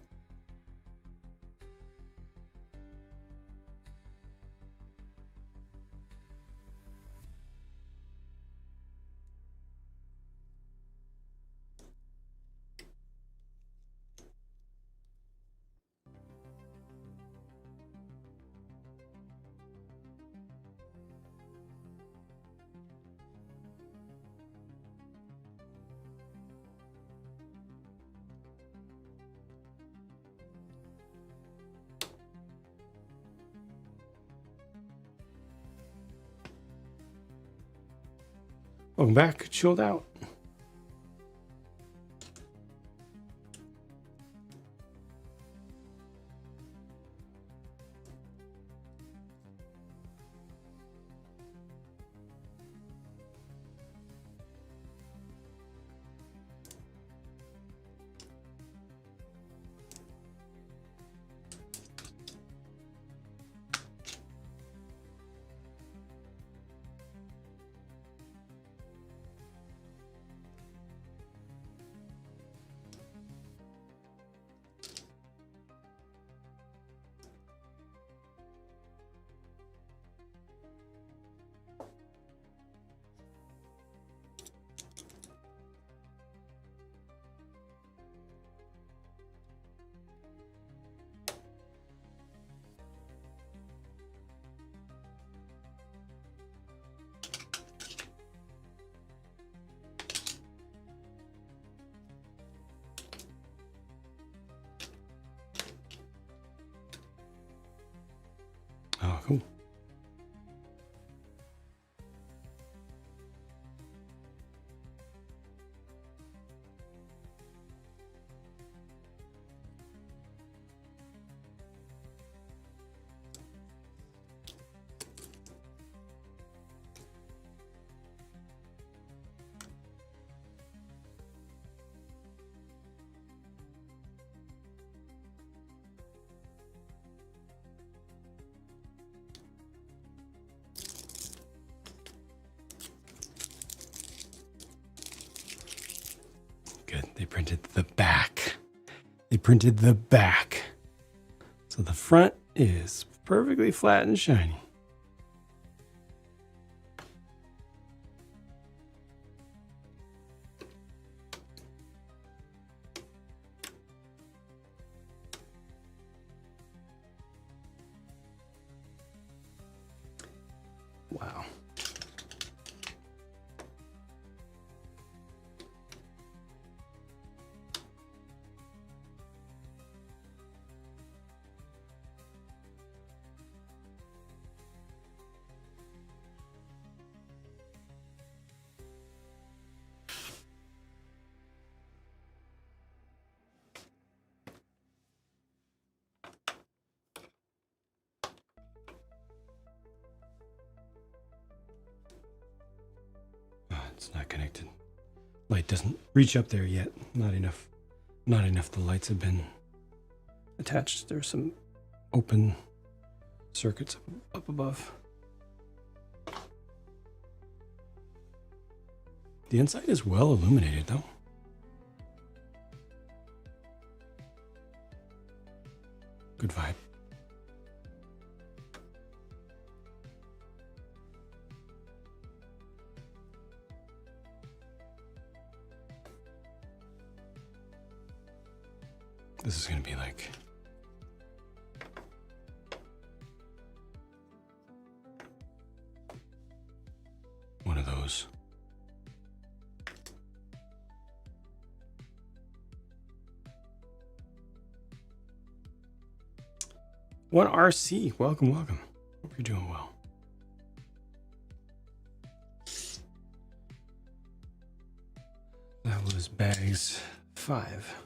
Speaker 2: Welcome back, chilled out.
Speaker 11: cool. Good. They printed the back. They printed the back. So the front is perfectly flat and shiny. Wow. It's not connected. Light doesn't reach up there yet. Not enough. Not enough. The lights have been attached. There's some open circuits up above. The inside is well illuminated though. Good vibe. This is going to be like one of those. One RC, welcome, welcome. Hope you're doing well. That was bags 5.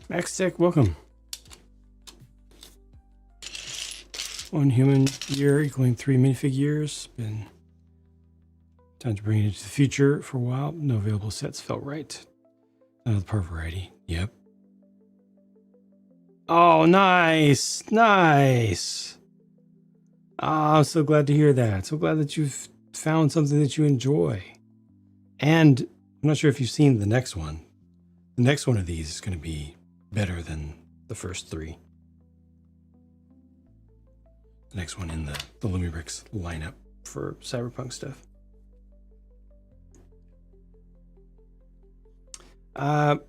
Speaker 11: Max Tech, welcome. 1 human year equaling 3 minifig years. Been time to bring it into the future for a while. No available sets felt right. None of the part variety. Yep. Oh, nice. Nice. Oh, I'm so glad to hear that. So glad that you've found something that you enjoy. And I'm not sure if you've seen the next one. The next one of these is going to be better than the first 3. The next one in the Lumibricks lineup for Cyberpunk stuff. When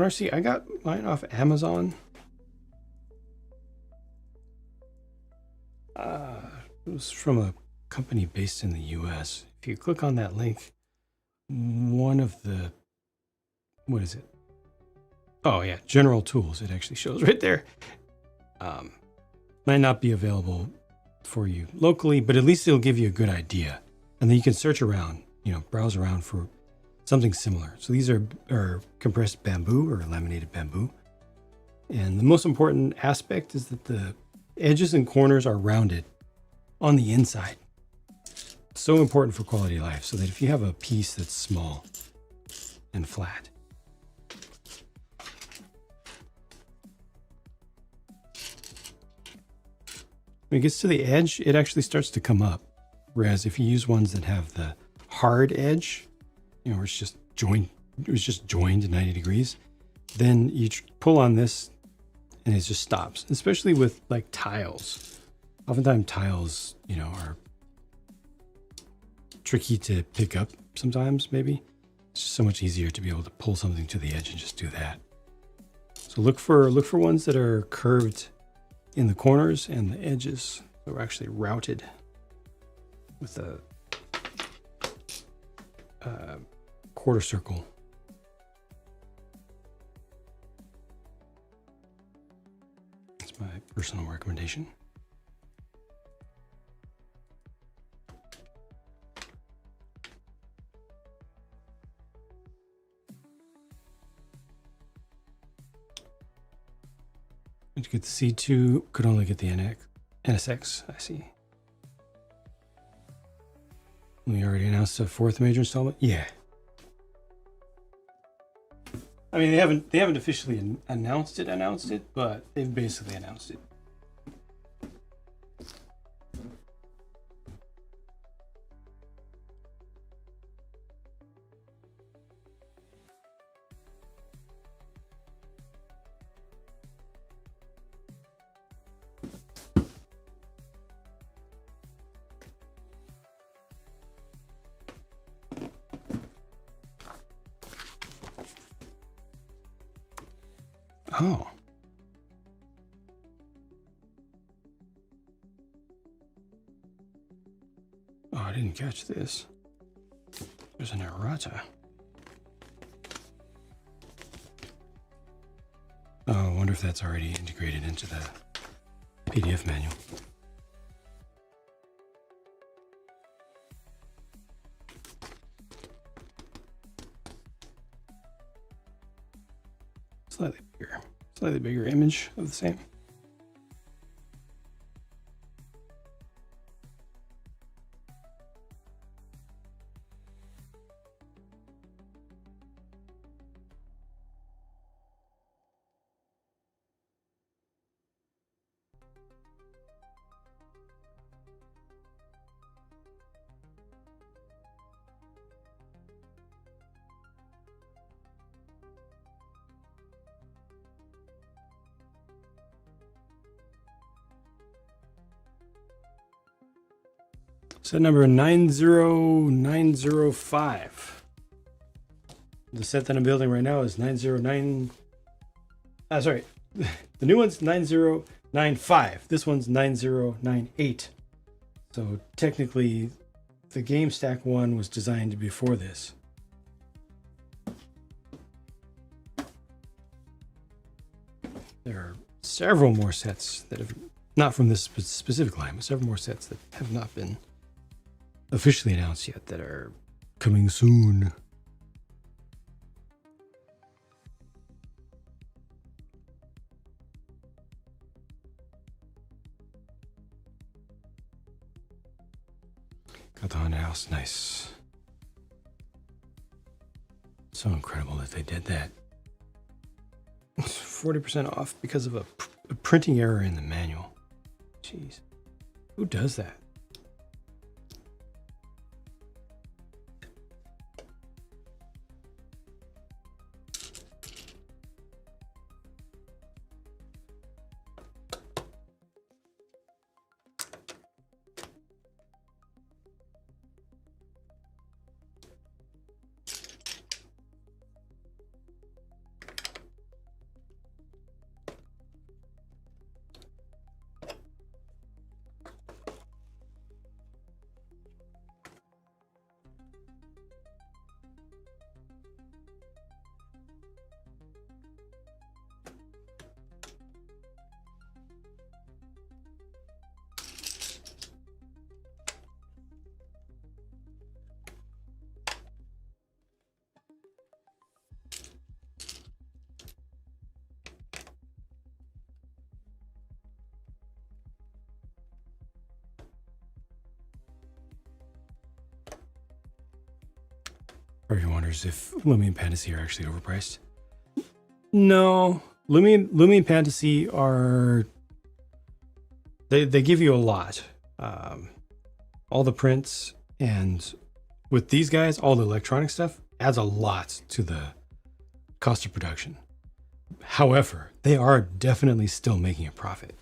Speaker 11: I see, I got mine off Amazon. It was from a company based in the US. If you click on that link,
Speaker 2: one of the, what is it? Oh yeah, general tools. It actually shows right there. Might not be available for you locally, but at least it'll give you a good idea. And then you can search around, browse around for something similar. So these are compressed bamboo or laminated bamboo. And the most important aspect is that the edges and corners are rounded on the inside. So important for quality of life, so that if you have a piece that's small and flat, when it gets to the edge, it actually starts to come up. Whereas if you use ones that have the hard edge, where it's just joined at 90 degrees, then you pull on this and it just stops. Especially with like tiles. Oftentimes tiles, are tricky to pick up sometimes, maybe. It's just so much easier to be able to pull something to the edge and just do that. So look for ones that are curved in the corners and the edges that were actually routed with a quarter circle. That's my personal recommendation. To get the C2, could only get the NSX, I see. We already announced a 4th major installment? Yeah. I mean, they haven't officially announced it, but they've basically announced it. Oh. Oh, I didn't catch this. There's an errata. Oh, I wonder if that's already integrated into the PDF manual. Slightly bigger image of the same. Set number 90905. The set that I'm building right now is 909. Sorry. The new one's 9095. This one's 9098. So technically, the Game Stack one was designed before this. There are several more sets that have, not from this specific line, but several more sets that have not been officially announced yet that are coming soon. Got the haunted house, nice. So incredible that they did that. 40% off because of a printing error in the manual. Jeez, who does that?
Speaker 11: Part of you wonders if Lumi and Fantasy are actually overpriced. No, Lumi and Fantasy are. They give you a lot, all the prints, and with these guys, all the electronic stuff adds a lot to the cost of production. However, they are definitely still making a profit.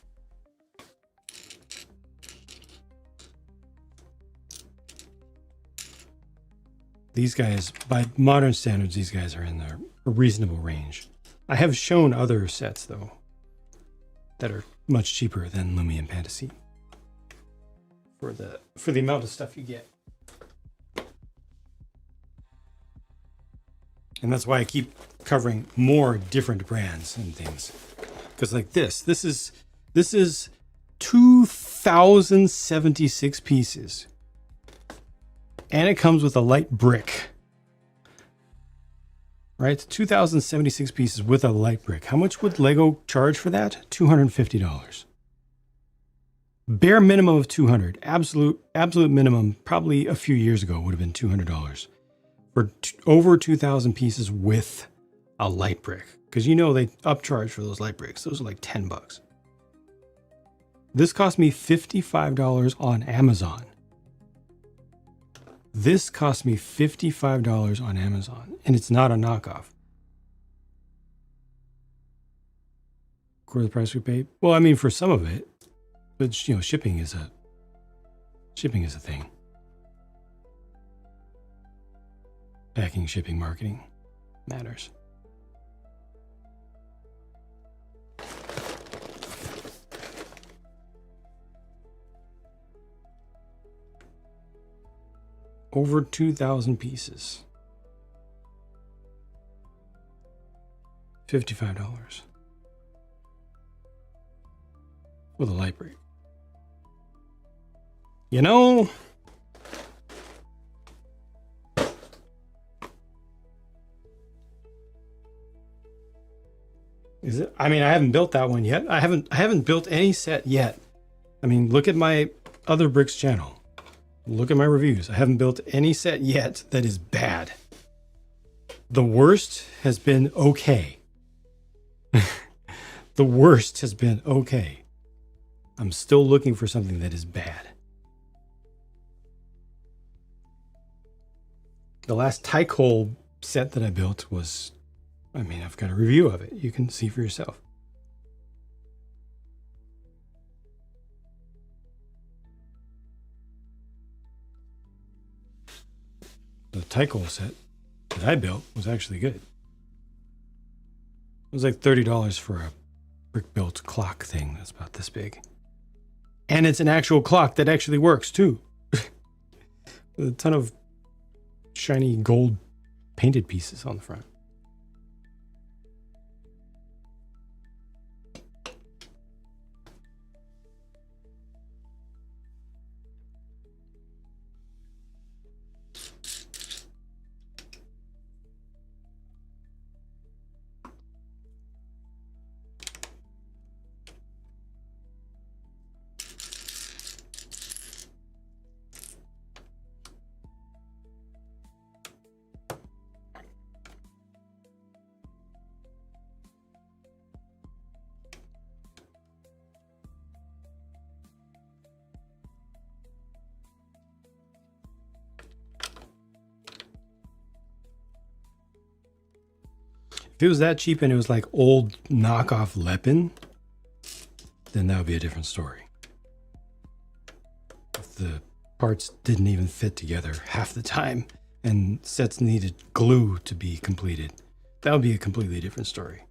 Speaker 11: These guys, by modern standards, these guys are in a reasonable range. I have shown other sets though that are much cheaper than Lumi and Fantasy for the amount of stuff you get. And that's why I keep covering more different brands and things. Because like this is 2,076 pieces. And it comes with a light brick. Right? 2,076 pieces with a light brick. How much would Lego charge for that? $250. Bare minimum of $200. Absolute minimum, probably a few years ago, would have been $200 for over 2,000 pieces with a light brick. Because you know they upcharge for those light bricks. Those are like $10. This cost me $55 on Amazon. This cost me $55 on Amazon, and it's not a knockoff. Quarter the price we paid? Well, I mean, for some of it, but you know, shipping is a thing. Packing, shipping, marketing matters. Over 2,000 pieces. $55. With a light brick. You know, is it? I mean, I haven't built that one yet. I haven't built any set yet. I mean, look at my other bricks channel. Look at my reviews. I haven't built any set yet that is bad. The worst has been okay. The worst has been okay. I'm still looking for something that is bad. The last Tycole set that I built was, I mean, I've got a review of it. You can see for yourself. The Tycole set that I built was actually good. It was like $30 for a brick-built clock thing that's about this big. And it's an actual clock that actually works too. With a ton of shiny gold painted pieces on the front. If it was that cheap and it was like old knockoff Lepin, then that would be a different story. If the parts didn't even fit together half the time and sets needed glue to be completed, that would be a completely different story.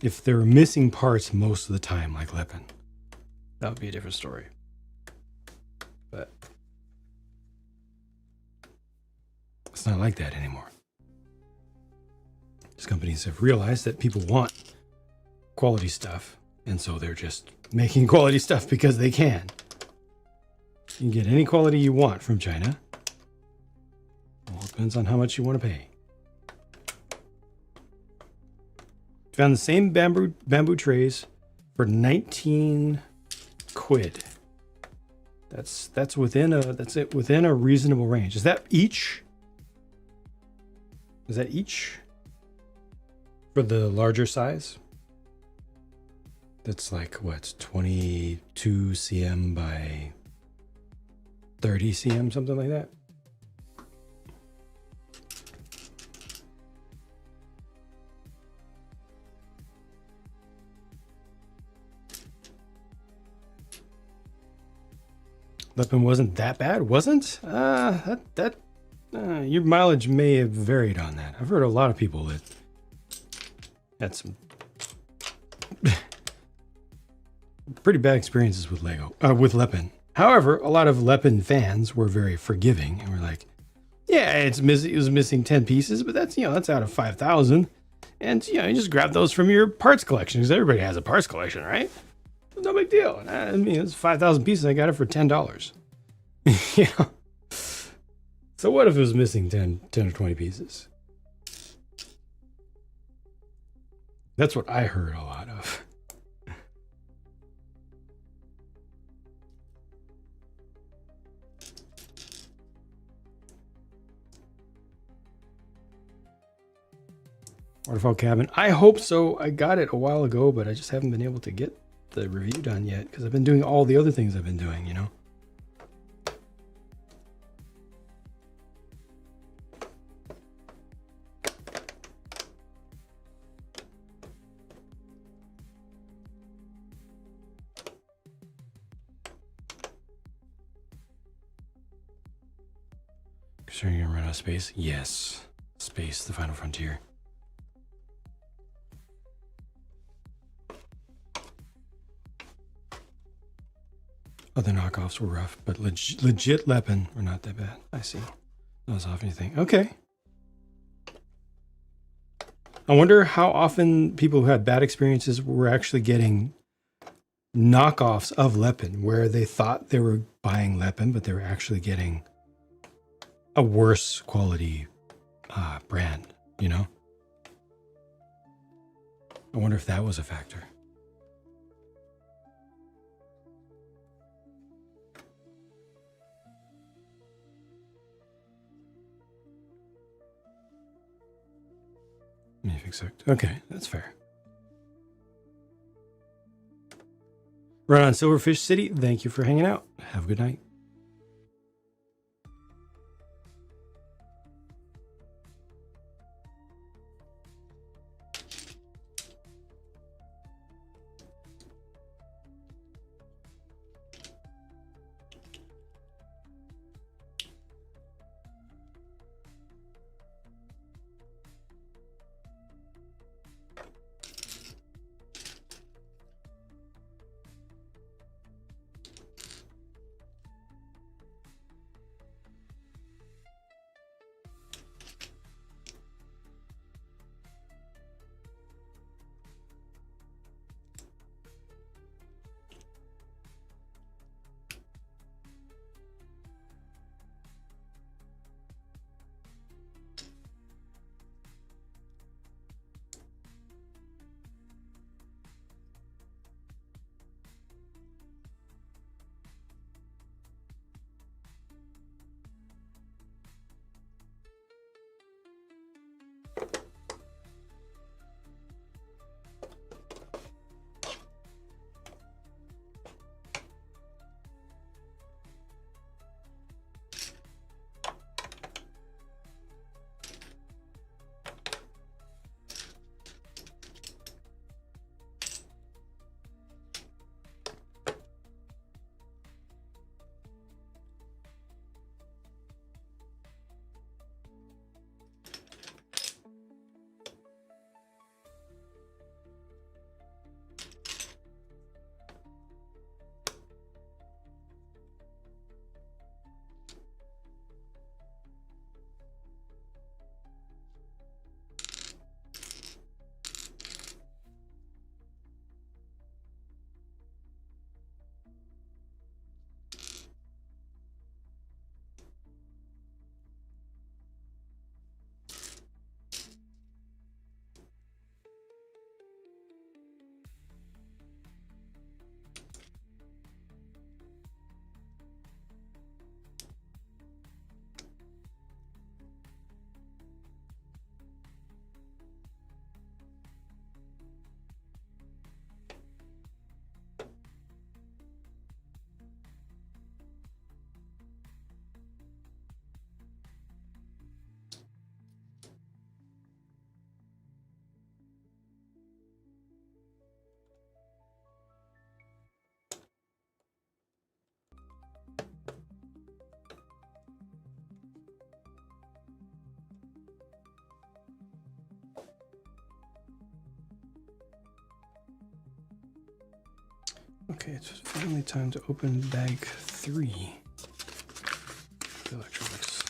Speaker 11: If there were missing parts most of the time, like Lepin, that would be a different story. But it's not like that anymore. These companies have realized that people want quality stuff, and so they're just making quality stuff because they can. You can get any quality you want from China. All depends on how much you want to pay. Found the same bamboo trays for 19 quid. That's within a reasonable range. Is that each?
Speaker 2: Is that each? For the larger size? That's like, what, 22 cm by 30 cm, something like that? Lepin wasn't that bad, wasn't? Your mileage may have varied on that. I've heard a lot of people that had some pretty bad experiences with with Lepin. However, a lot of Lepin fans were very forgiving and were like, "Yeah, it was missing 10 pieces, but that's that's out of 5,000, and you just grab those from your parts collection because everybody has a parts collection, right? No big deal. I mean, it's 5,000 pieces. I got it for $10. So what if it was missing 10 or 20 pieces? That's what I heard a lot of. Waterfall Cabin. I hope so. I got it a while ago, but I just haven't been able to get the review done yet because I've been doing all the other things I've been doing, Sure you're gonna run out of space? Yes. Space, the final frontier. Other knockoffs were rough, but legit Lepin were not that bad. I see. Not as often you think. Okay. I wonder how often people who had bad experiences were actually getting knockoffs of Lepin, where they thought they were buying Lepin, but they were actually getting a worse quality brand, I wonder if that was a factor. Let me fix it. Okay, that's fair. Right on Silverfish City, thank you for hanging out. Have a good night. Okay, it's finally time to open bag 3. The electronics.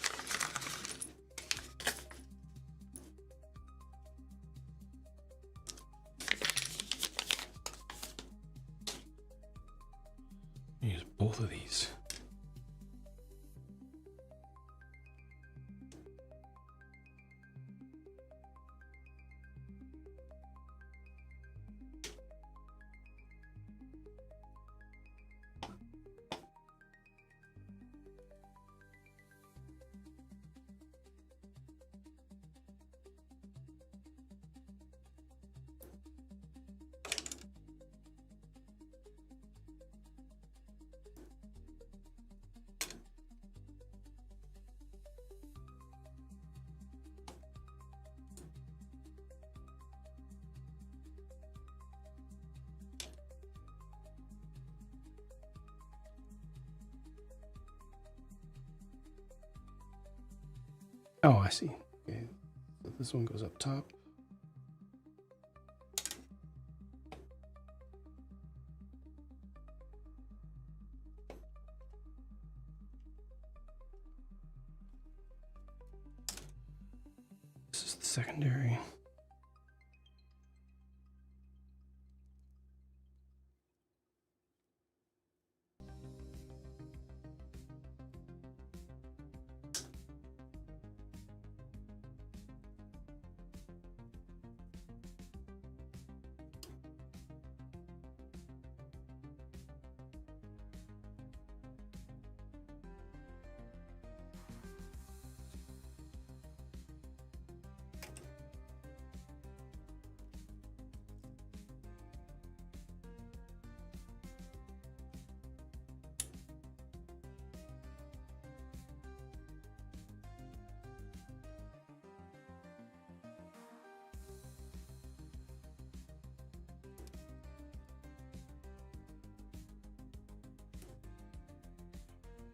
Speaker 2: Use both of these. Oh, I see. Okay, so this one goes up top. This is the secondary.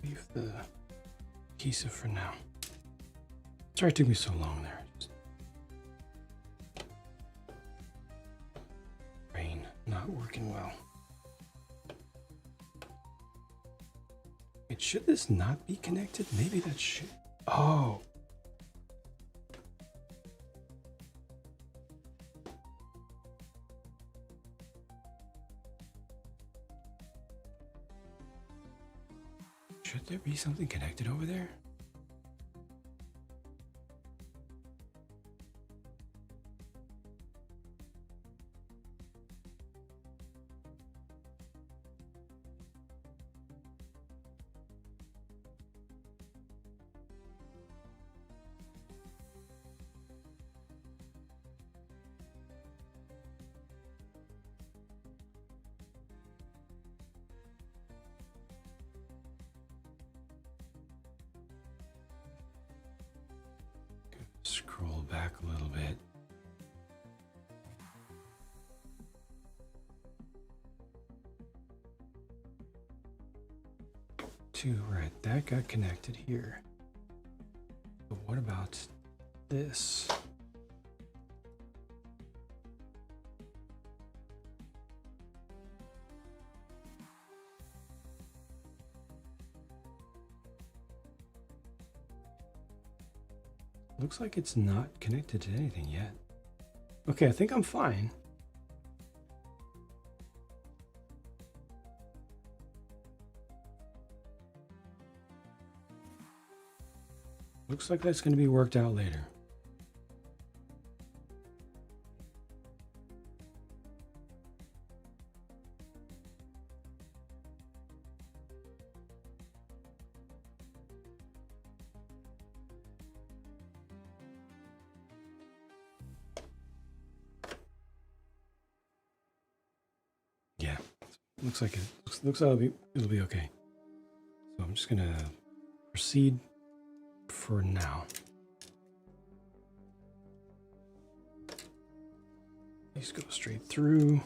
Speaker 2: Leave the adhesive for now. Sorry it took me so long there. Brain not working well. Wait, should this not be connected? Maybe that should. Oh. Should there be something connected over there? Scroll back a little bit. Right, that got connected here. But what about this? Looks like it's not connected to anything yet. Okay, I think I'm fine. Looks like that's going to be worked out later. Yeah, looks like looks like it'll be okay. So I'm just gonna proceed for now. These go straight through.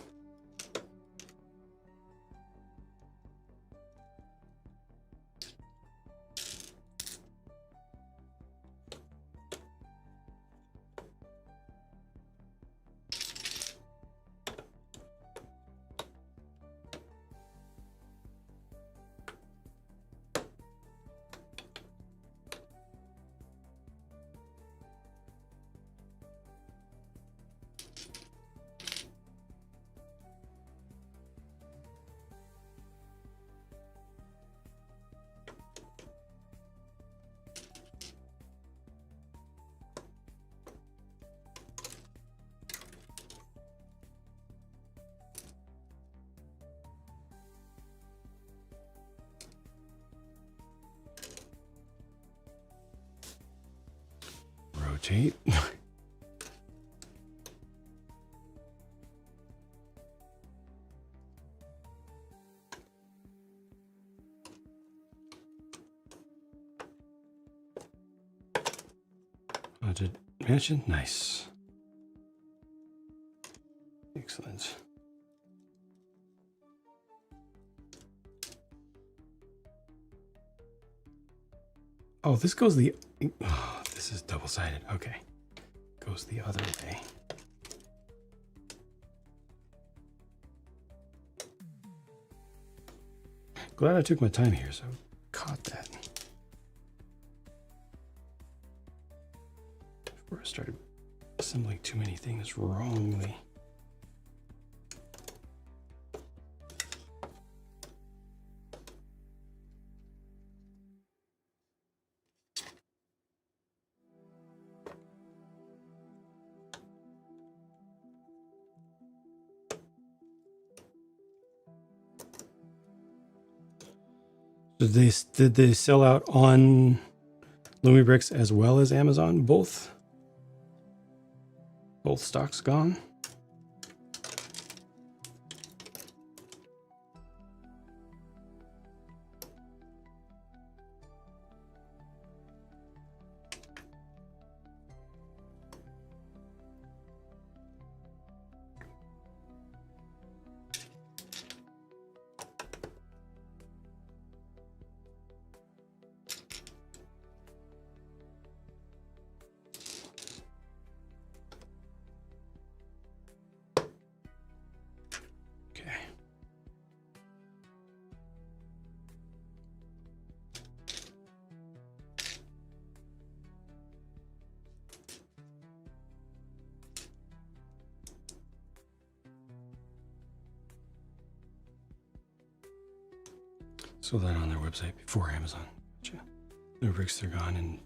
Speaker 11: rotate. Haunted mansion, nice. Excellent. Oh, this goes the... Oh, this is double-sided. Okay. Goes the other way. Glad I took my time here, so I caught that. Before I started assembling too many things wrongly. Did they sell out on Lumibricks as well as Amazon? Both stocks gone? Sold that on their website before Amazon. Gotcha. No bricks, they're gone in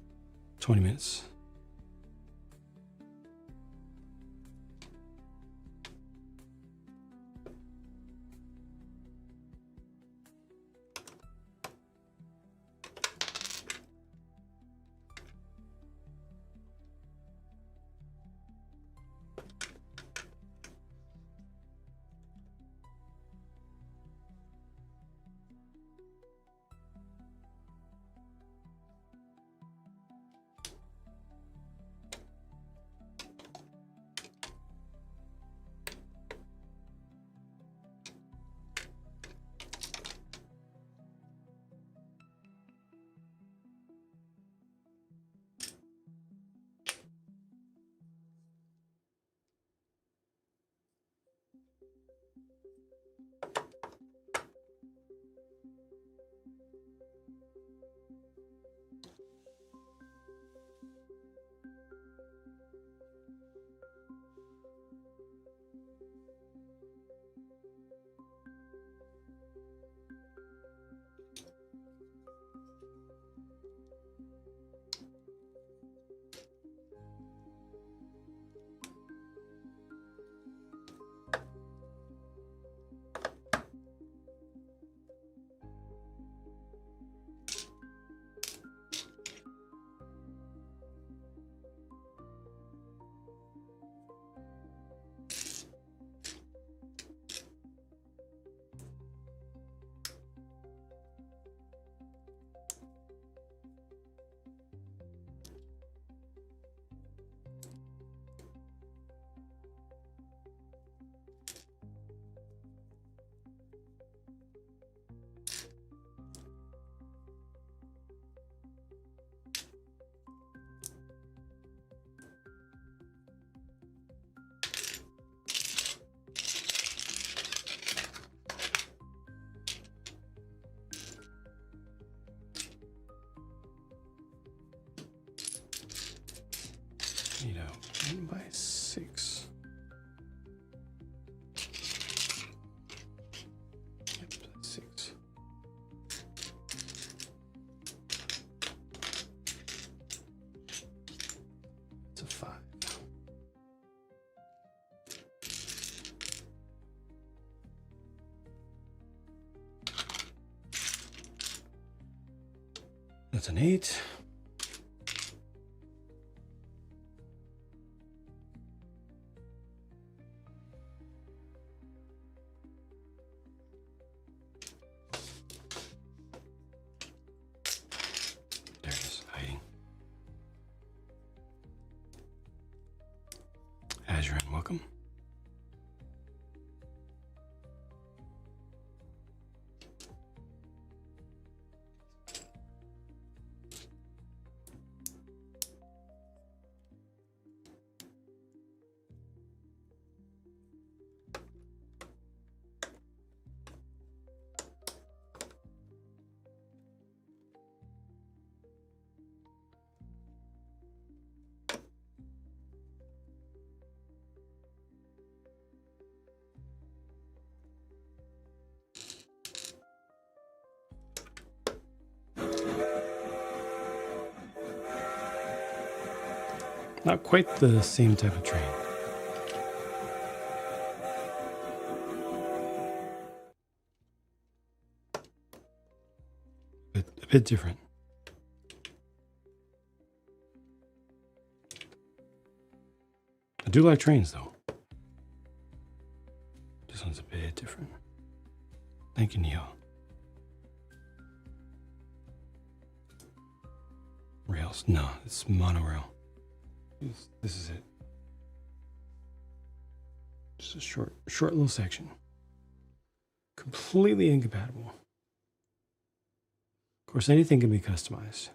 Speaker 11: 20 minutes. Need a 1x6. Yep, that's 6. It's a 5. That's an 8. Hydrant, welcome. Not quite the same type of train. A bit different. I do like trains though. This one's a bit different. Thank you, Neil. Rails? No, it's monorail. This is it. Just a short little section. Completely incompatible. Of course, anything can be customized.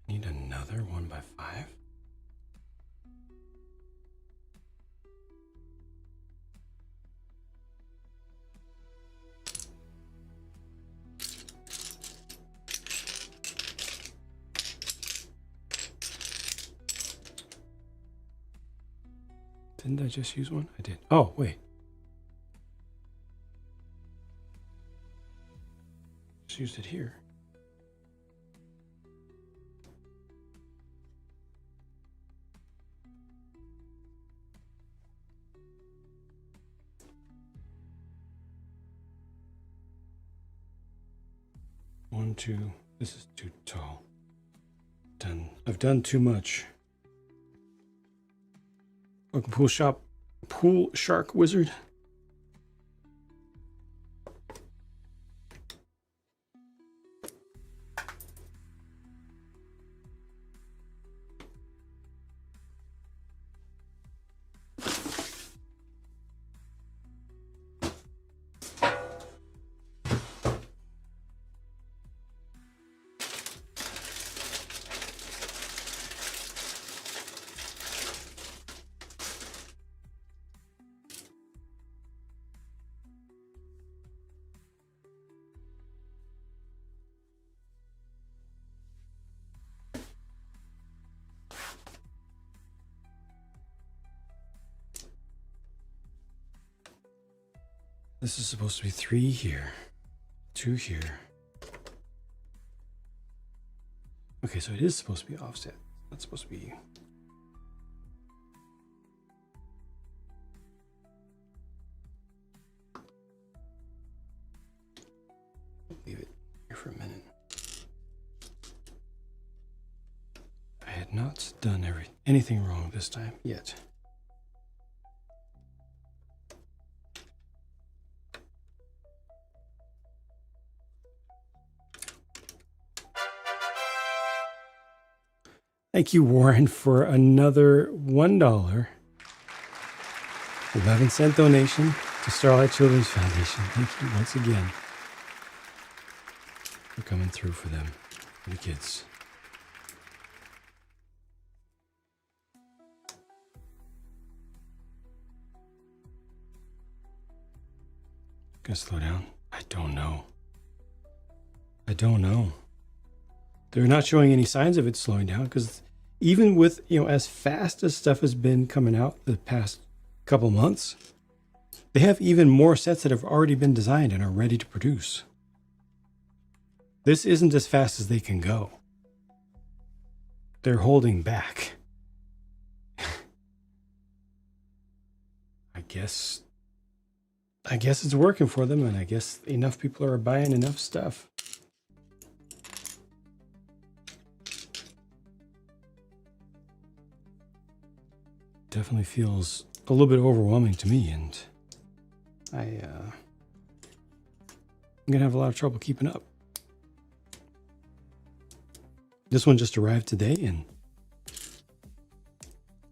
Speaker 11: Need another 1x5? Didn't I just use one? I did. Oh, wait. Just used it here. One, two. This is too tall. I've done too much. Welcome, Pool Shark Wizard. This is supposed to be 3 here, 2 here. Okay, so it is supposed to be offset. That's supposed to be. Leave it here for a minute. I had not done anything wrong this time yet. Thank you, Warren, for another $1, 11-cent donation to Starlight Children's Foundation. Thank you once again for coming through for them, for the kids. Gonna slow down? I don't know. They're not showing any signs of it slowing down, because even with, as fast as stuff has been coming out the past couple months, they have even more sets that have already been designed and are ready to produce. This isn't as fast as they can go. They're holding back.
Speaker 2: guess it's working for them, and I guess enough people are buying enough stuff. Definitely feels a little bit overwhelming to me, and I'm gonna have a lot of trouble keeping up. This one just arrived today, and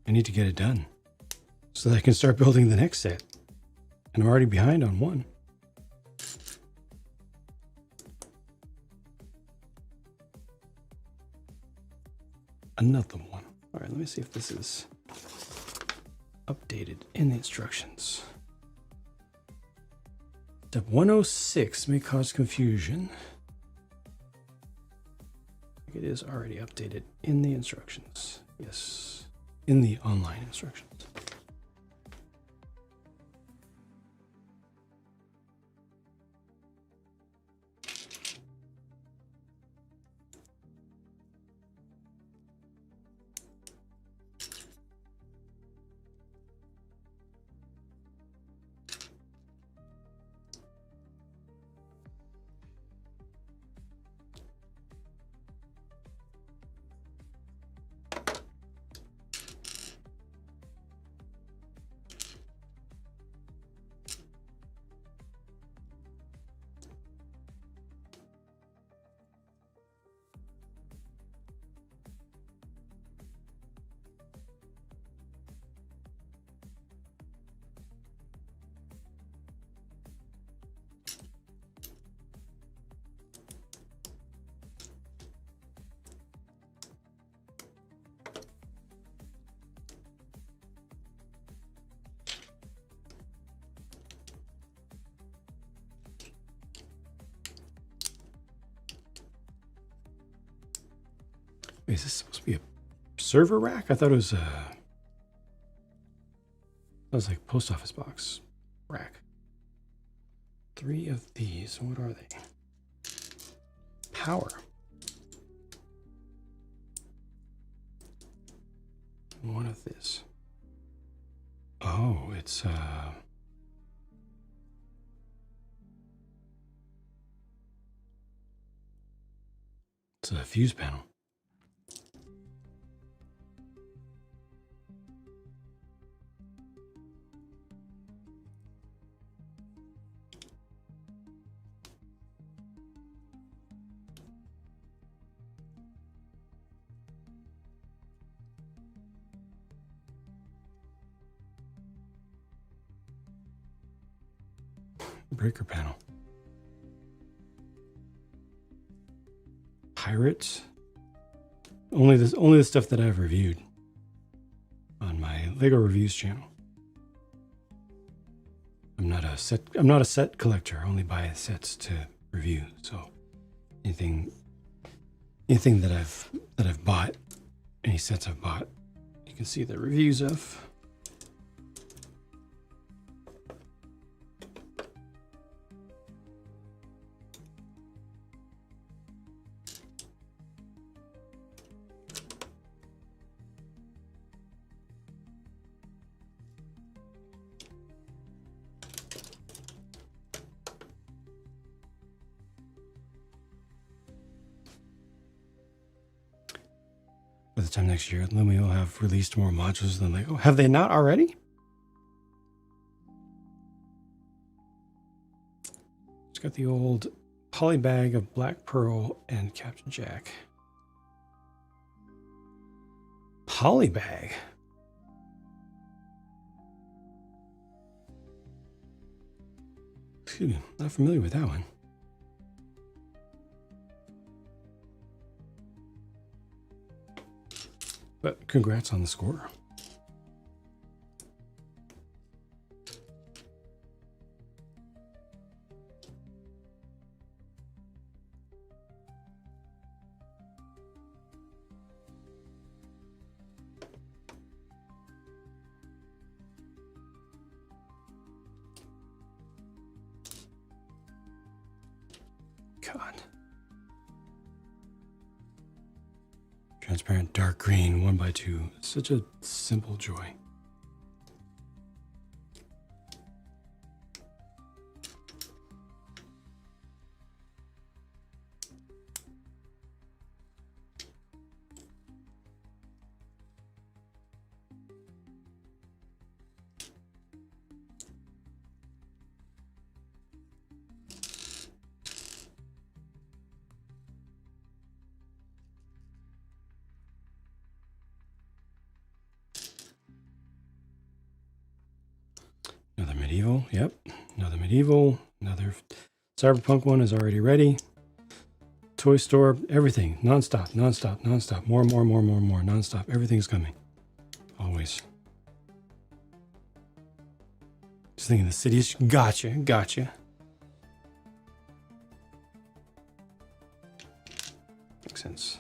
Speaker 2: I need to get it done so that I can start building the next set. And I'm already behind on one. Another one. All right, let me see if this is updated in the instructions. Step 106 may cause confusion. It is already updated in the instructions. Yes, in the online instructions. Wait, is this supposed to be a server rack? I thought it was that was like post office box rack. 3 of these. What are they? Power. And 1 of this. Oh, it's a fuse panel. Breaker panel. Pirates. Only the stuff that I've reviewed on my Lego reviews channel. I'm not a set collector. I only buy sets to review. So anything that I've bought, any sets I've bought, you can see the reviews of. By the time next year, Lumi will have released more modules than Lego. Have they not already? It's got the old poly bag of Black Pearl and Captain Jack. Poly bag? Excuse me, not familiar with that one. But congrats on the score. God. Transparent dark green 1x2. Such a simple joy. medieval. Yep. Another medieval. Another Cyberpunk one is already ready. Toy store, everything. Non-stop, non-stop, non-stop. More, non-stop. Everything's coming. Always. Just thinking the city's gotcha. Makes sense.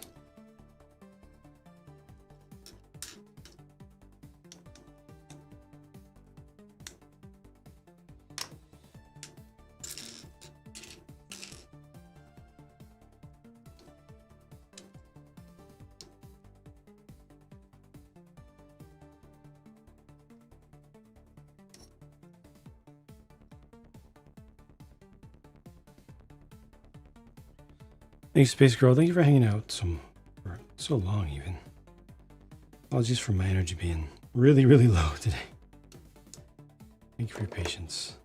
Speaker 2: Thanks, Space Girl. Thank you for hanging out for so long, even. Apologies for my energy being really, really low today. Thank you for your patience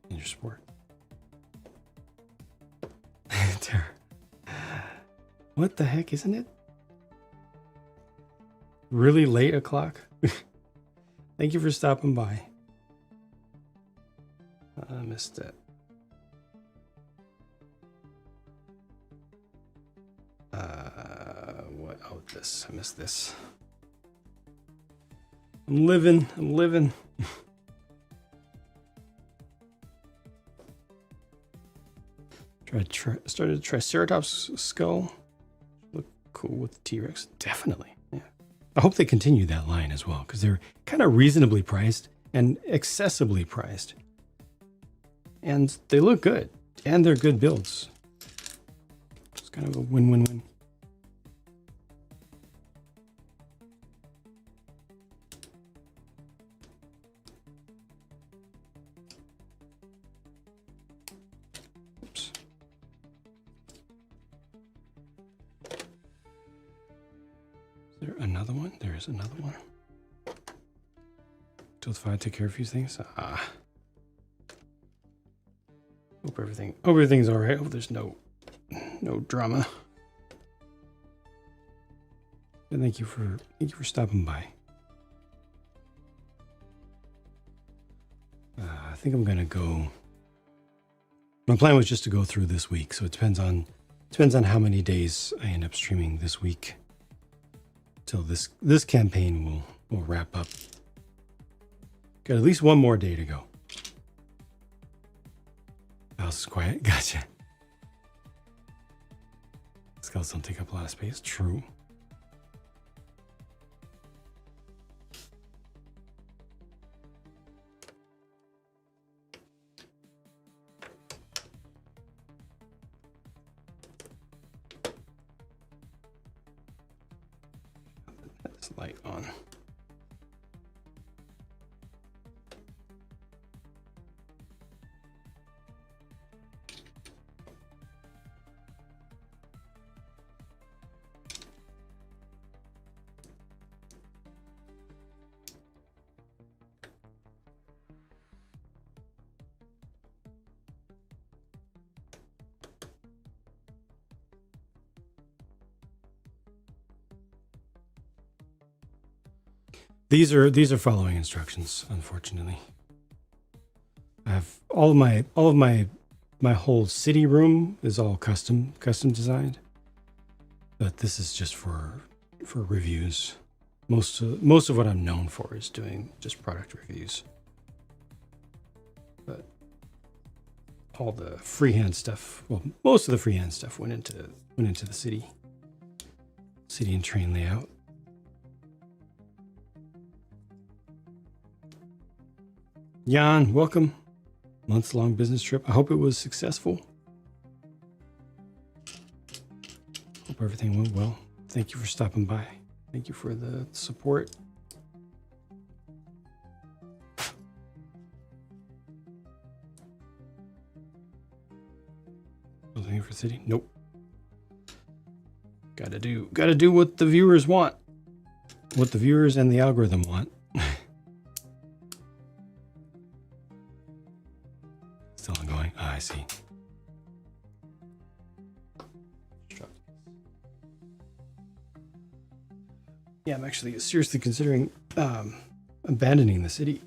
Speaker 2: and your support. Tara. What the heck, isn't it? Really late o'clock? Thank you for stopping by. I missed it. What? Oh, this. I missed this. I'm living. Started a Triceratops skull. Look cool with the T-Rex. Definitely. Yeah. I hope they continue that line as well, because they're kind of reasonably priced and accessibly priced. And they look good. And they're good builds. It's kind of a win-win-win. Oops. Is there another one? There is another one. Till 5, take care of a few things. Hope everything's all right. Hope there's no drama. And thank you for stopping by. I think I'm gonna go. My plan was just to go through this week, so it depends on how many days I end up streaming this week till this campaign will wrap up. Got at least one more day to go. House is quiet. Gotcha. Skulls don't take up a lot of space. True. This light on. These are following instructions, unfortunately. I have all of my whole city room is all custom designed. But this is just for reviews. Most of what I'm known for is doing just product reviews. But all the freehand stuff, well, most of the freehand stuff went into the city and train layout. Jan, welcome. Months-long business trip. I hope it was successful. Hope everything went well. Thank you for stopping by. Thank you for the support. Building for city? Nope. Gotta do what the viewers want. What the viewers and the algorithm want. Still ongoing. I see. Yeah, I'm actually seriously considering abandoning the city.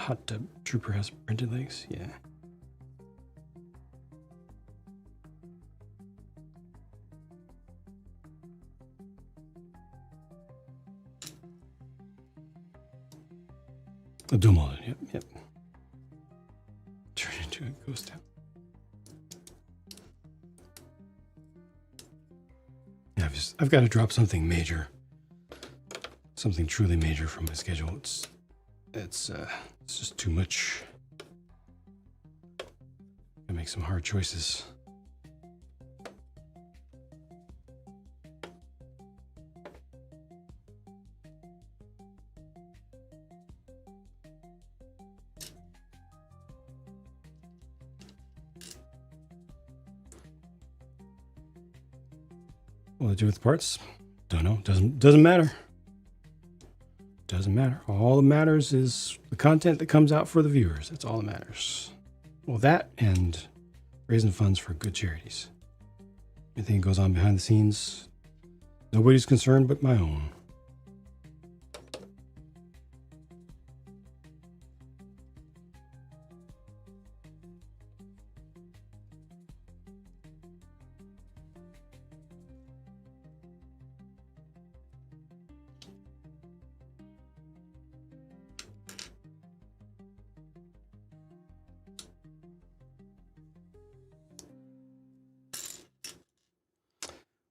Speaker 2: hot tub trooper has printed legs. Yeah. A dual molded, yep. Turn into a ghost town. Yeah, I've got to drop something major. Something truly major from my schedule. It's just too much. I make some hard choices. What to do with the parts? Don't know. Doesn't matter. Doesn't matter. All that matters is the content that comes out for the viewers. That's all that matters. Well, that and raising funds for good charities. Anything that goes on behind the scenes, nobody's concerned but my own.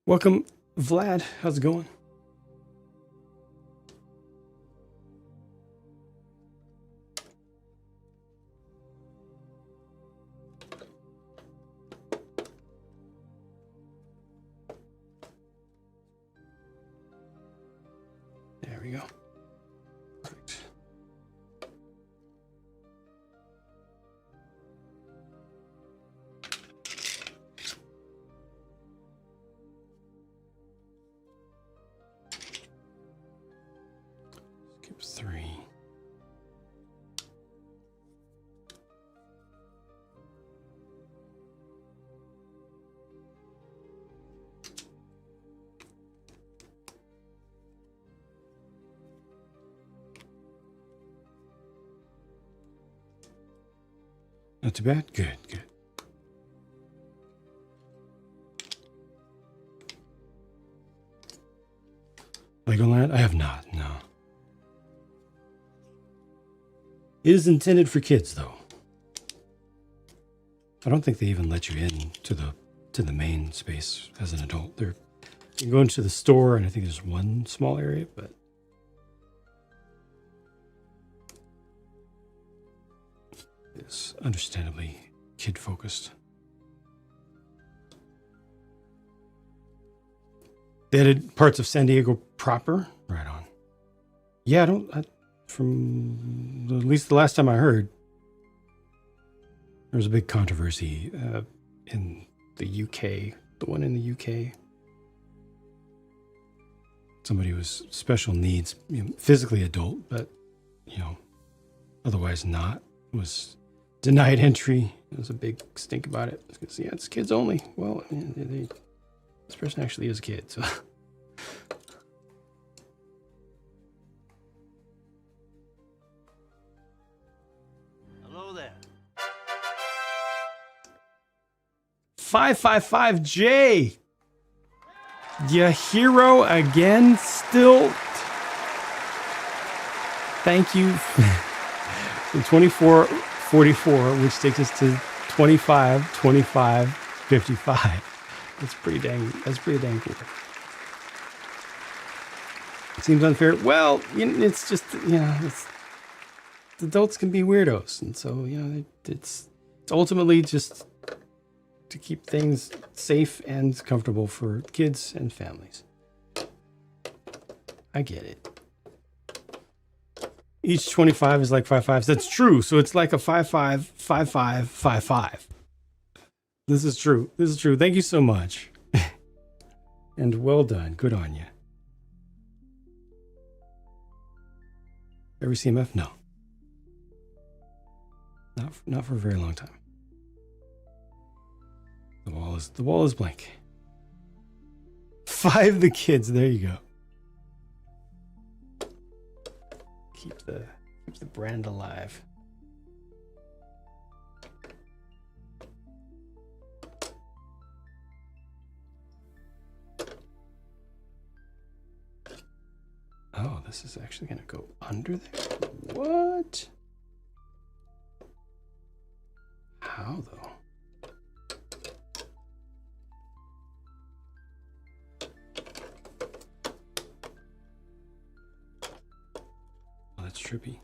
Speaker 2: Welcome, Vlad. How's it going? There we go. Perfect. Skip 3. Not too bad? Good. Legoland? I have not, no. It is intended for kids, though. I don't think they even let you in to the main space as an adult. You can go into the store, and I think there's one small area, but it's understandably kid-focused. They added parts of San Diego proper? Right on. Yeah, from at least the last time I heard, there was a big controversy in the UK, the one in the UK. Somebody was special needs, physically adult, but, otherwise not, was denied entry. There was a big stink about it. Because, yeah, it's kids only. Well, this person actually is a kid, so...
Speaker 13: Hello there.
Speaker 2: 555J! Ya hero again, still. Thank you. From 2444, which takes us to 25, 25, 55. That's pretty dang cool. It seems unfair. Well, it's just, adults can be weirdos. And so, it's ultimately just to keep things safe and comfortable for kids and families. I get it. Each 25 is like 5 5s. That's true. So it's like a 5 5 5 5 5 5. This is true. Thank you so much. And well done. Good on you. Every CMF? No. Not for a very long time. The wall is blank. 5 the kids. There you go. Keep the brand alive. this is actually going to go under there? What? How, though? Oh, that's trippy.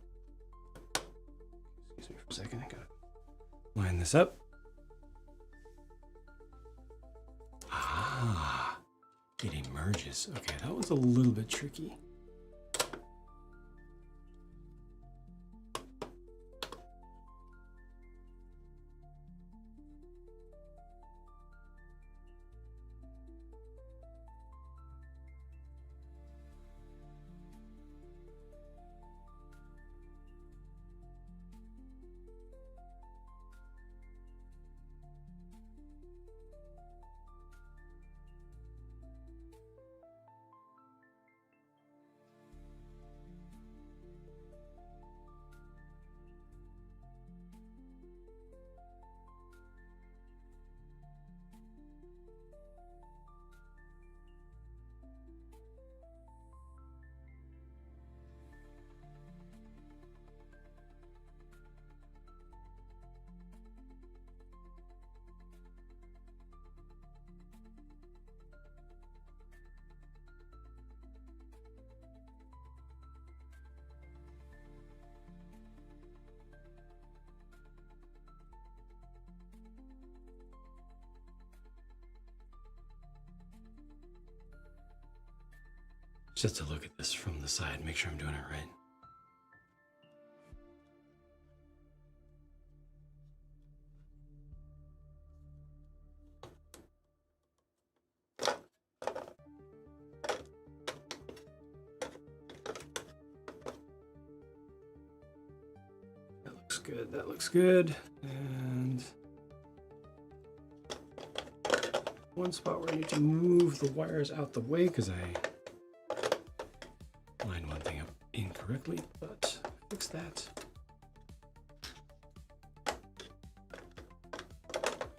Speaker 2: Excuse me for a second. I gotta line this up. Ah, it emerges. Okay, that was a little bit tricky. Just to look at this from the side, make sure I'm doing it right. That looks good, that looks good. And one spot where I need to move the wires out the way because I lined one thing up incorrectly, but fix that.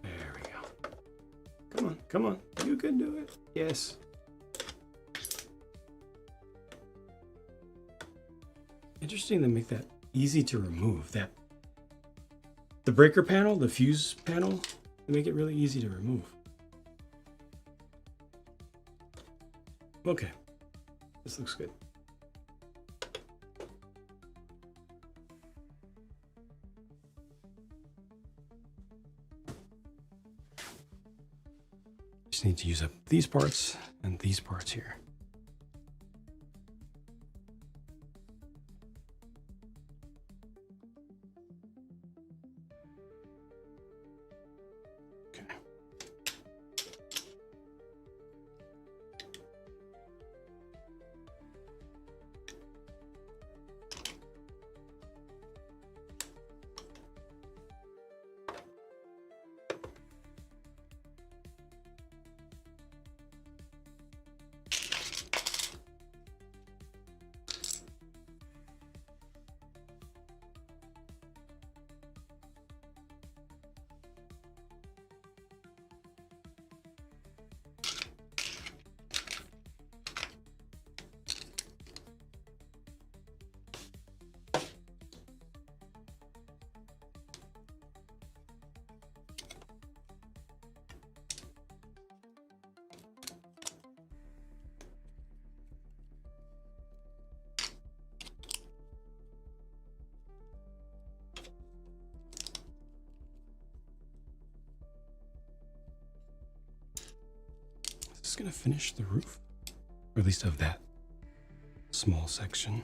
Speaker 2: There we go. Come on, come on. You can do it. Yes. Interesting to make that easy to remove. That the breaker panel, the fuse panel, they make it really easy to remove. Okay, this looks good. Just need to use up these parts and these parts here. Okay. Is this gonna finish the roof? Or at least of that small section.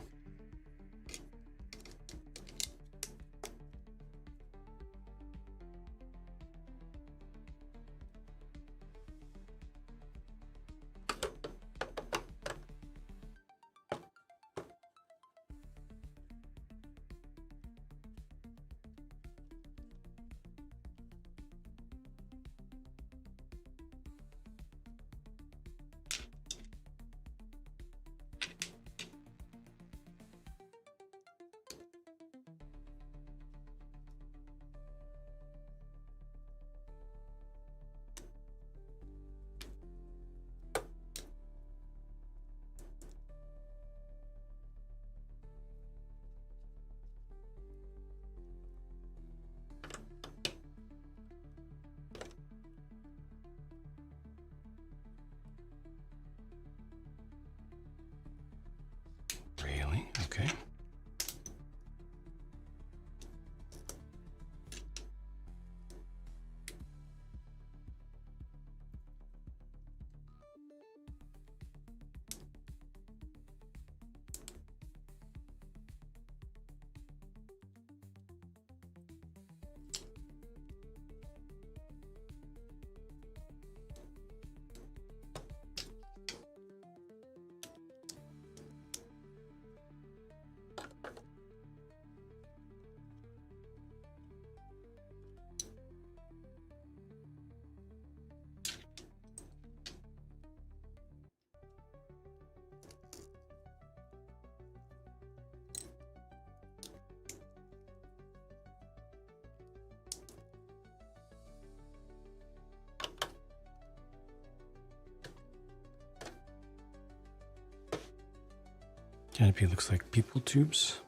Speaker 11: Canopy looks like people tubes.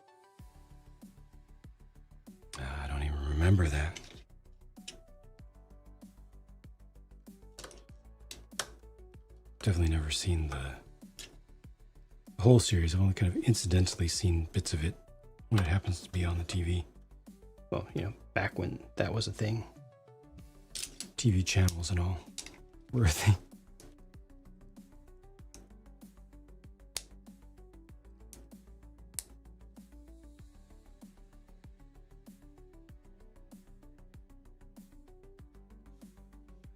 Speaker 11: I don't even remember that. Definitely never seen the whole series. I've only kind of incidentally seen bits of it when it happens to be on the TV. Well, you know, back when that was a thing. TV channels and all were a thing.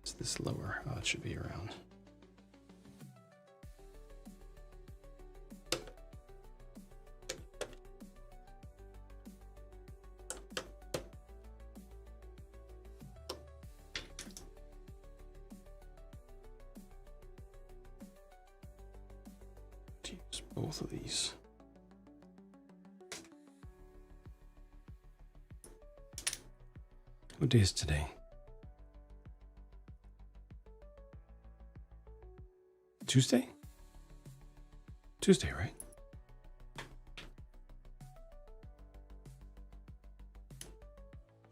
Speaker 11: Is this lower? Oh, it should be around. Use both of these. What day is today? Tuesday? Tuesday, right?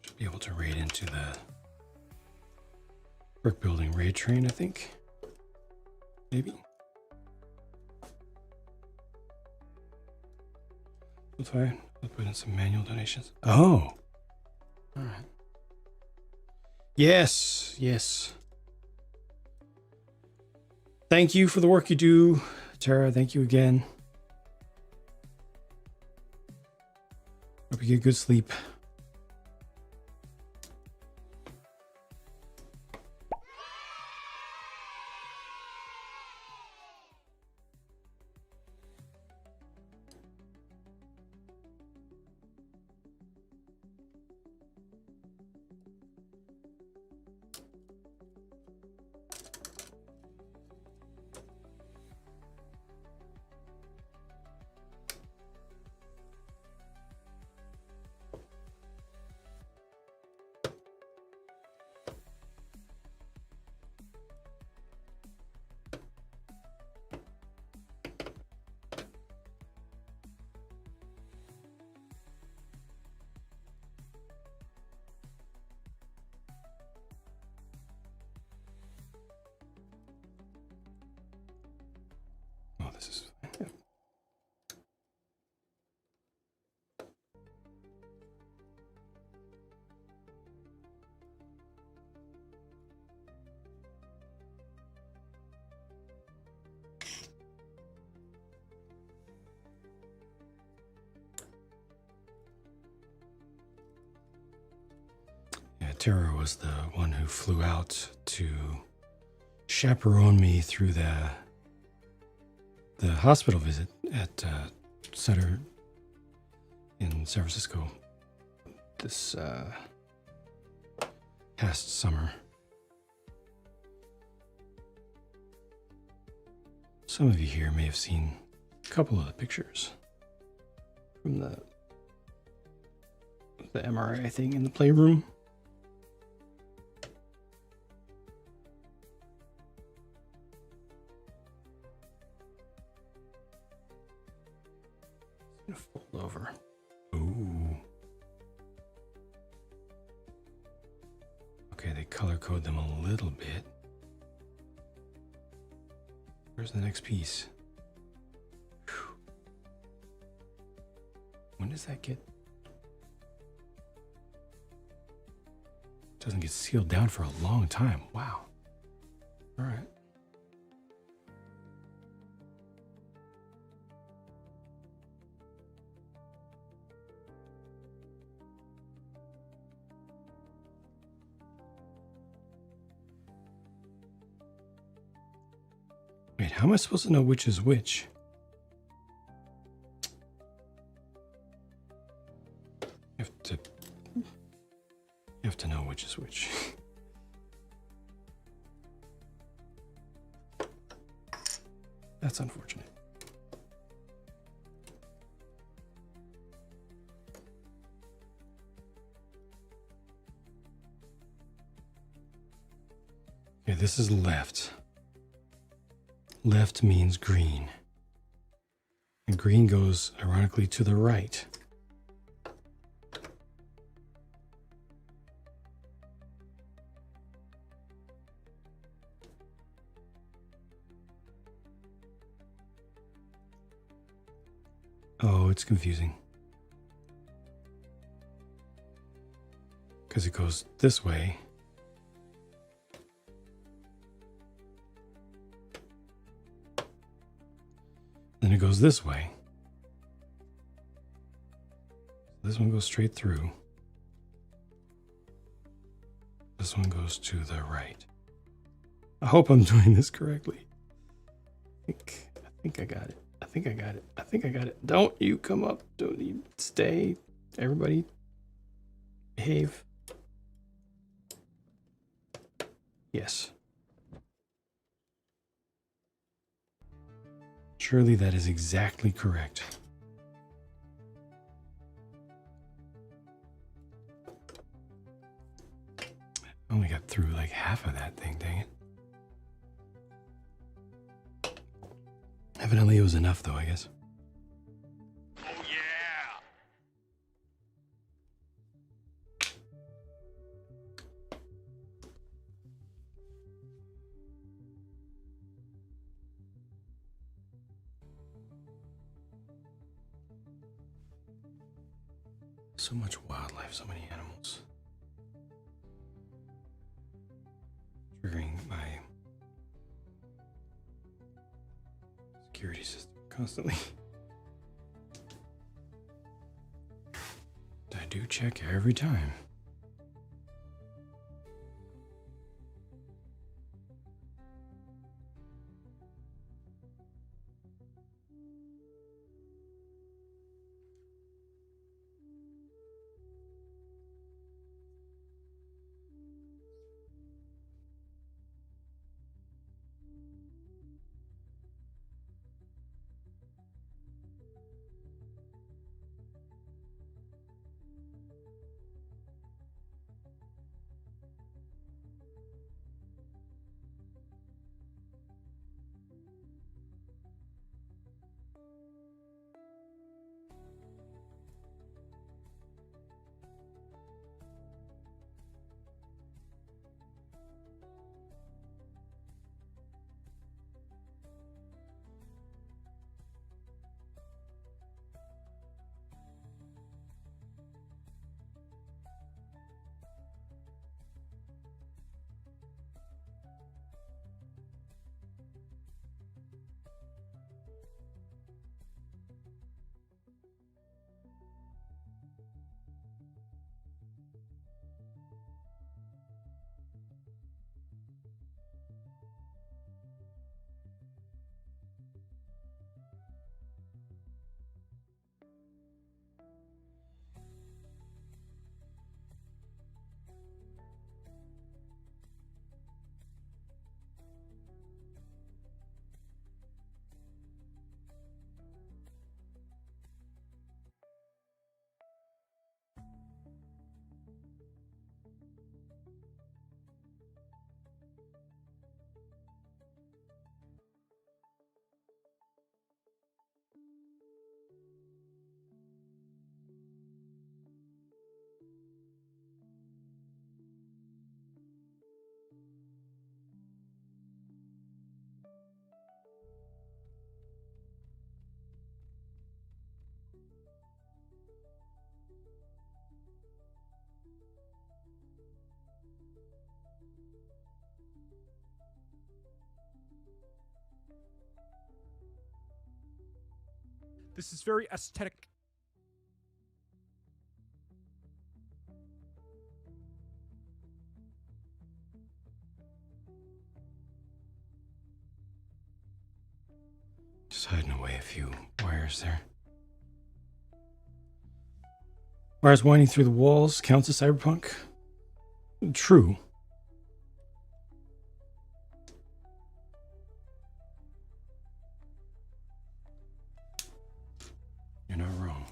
Speaker 11: Should be able to raid into the brick building raid train, I think. Maybe. That's fine. I'll put in some manual donations. Oh! Alright. Yes, yes. Thank you for the work you do, Tara. Thank you again. Hope you get good sleep. Oh, this is fine. Yep. Yeah, Tara was the one who flew out to chaperone me through the hospital visit at Sutter in San Francisco this past summer. Some of you here may have seen a couple of the pictures from the MRI thing in the playroom. Fold over. Ooh. Okay, they color code them a little bit. Where's the next piece? Whew. When does that get? Doesn't get sealed down for a long time. Wow. All right. Wait, how am I supposed to know which is which? You have to know which is which. That's unfortunate. Okay, this is left. Left means green. And green goes, ironically, to the right. Oh, it's confusing. Because it goes this way. Then it goes this way. This one goes straight through. This one goes to the right. I hope I'm doing this correctly. I think I got it. I think I got it. I think I got it. Don't you come up. Don't you stay. Everybody behave. Yes. Surely that is exactly correct. I only got through like half of that thing, dang it. Evidently it was enough though, I guess.
Speaker 5: Oh, yeah.
Speaker 11: So much wildlife, so many animals. Triggering my security system constantly. I do check every time.
Speaker 5: This is very aesthetic.
Speaker 11: Just hiding away a few wires there. Wires winding through the walls counts as cyberpunk? True. You're not wrong.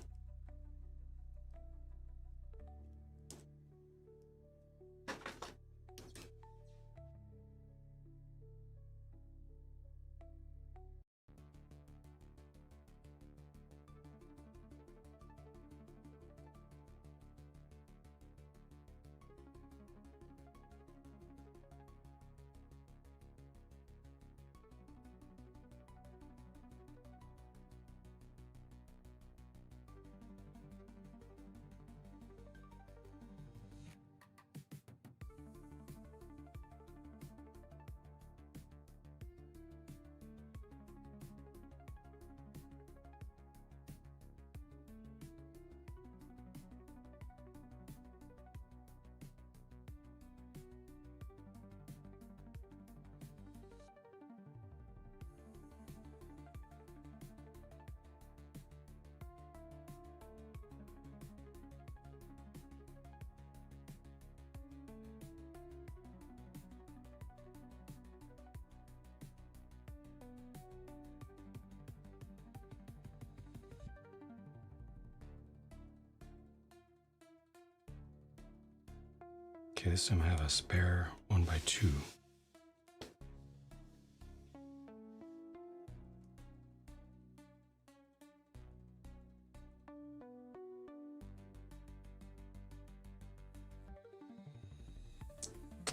Speaker 11: Okay, this time I have a spare 1x2.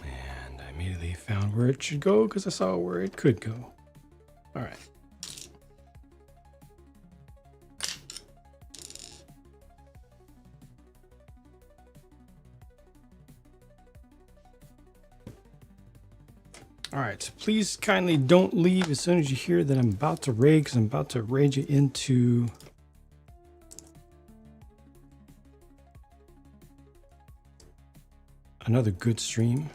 Speaker 11: And I immediately found where it should go because I saw where it could go. All right. All right, so please kindly don't leave as soon as you hear that I'm about to raid, because I'm about to raid you into another good stream.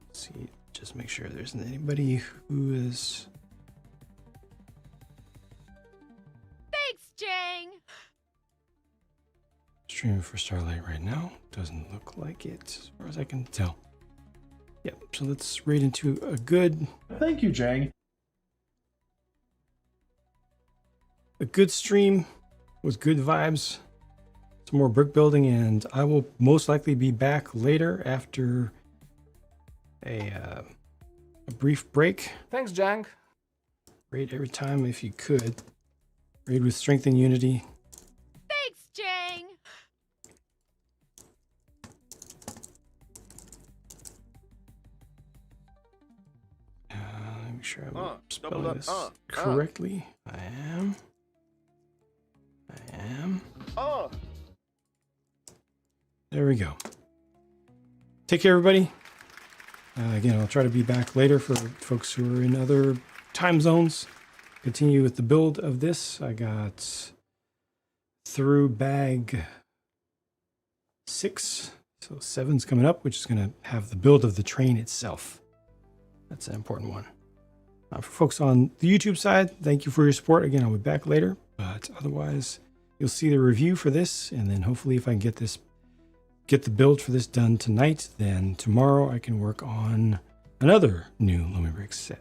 Speaker 11: Let's see, just make sure there isn't anybody who is...
Speaker 14: Thanks, Jang!
Speaker 11: Streaming for Starlight right now. Doesn't look like it, as far as I can tell. Yep, so let's raid into a good...
Speaker 15: Thank you, Jang.
Speaker 11: A good stream with good vibes. Some more brick building, and I will most likely be back later after a brief break.
Speaker 15: Thanks, Jang.
Speaker 11: Raid every time if you could. Raid with strength and unity.
Speaker 14: Thanks, Jang!
Speaker 11: Make sure I'm spelling this correctly. I am. There we go. Take care, everybody. Again, I'll try to be back later for folks who are in other time zones. Continue with the build of this. I got through bag 6. So 7's coming up, which is going to have the build of the train itself. That's an important one. For folks on the YouTube side, thank you for your support. Again, I'll be back later, but otherwise, you'll see the review for this, and then hopefully if I can get the build for this done tonight, then tomorrow I can work on another new Lumibricks set.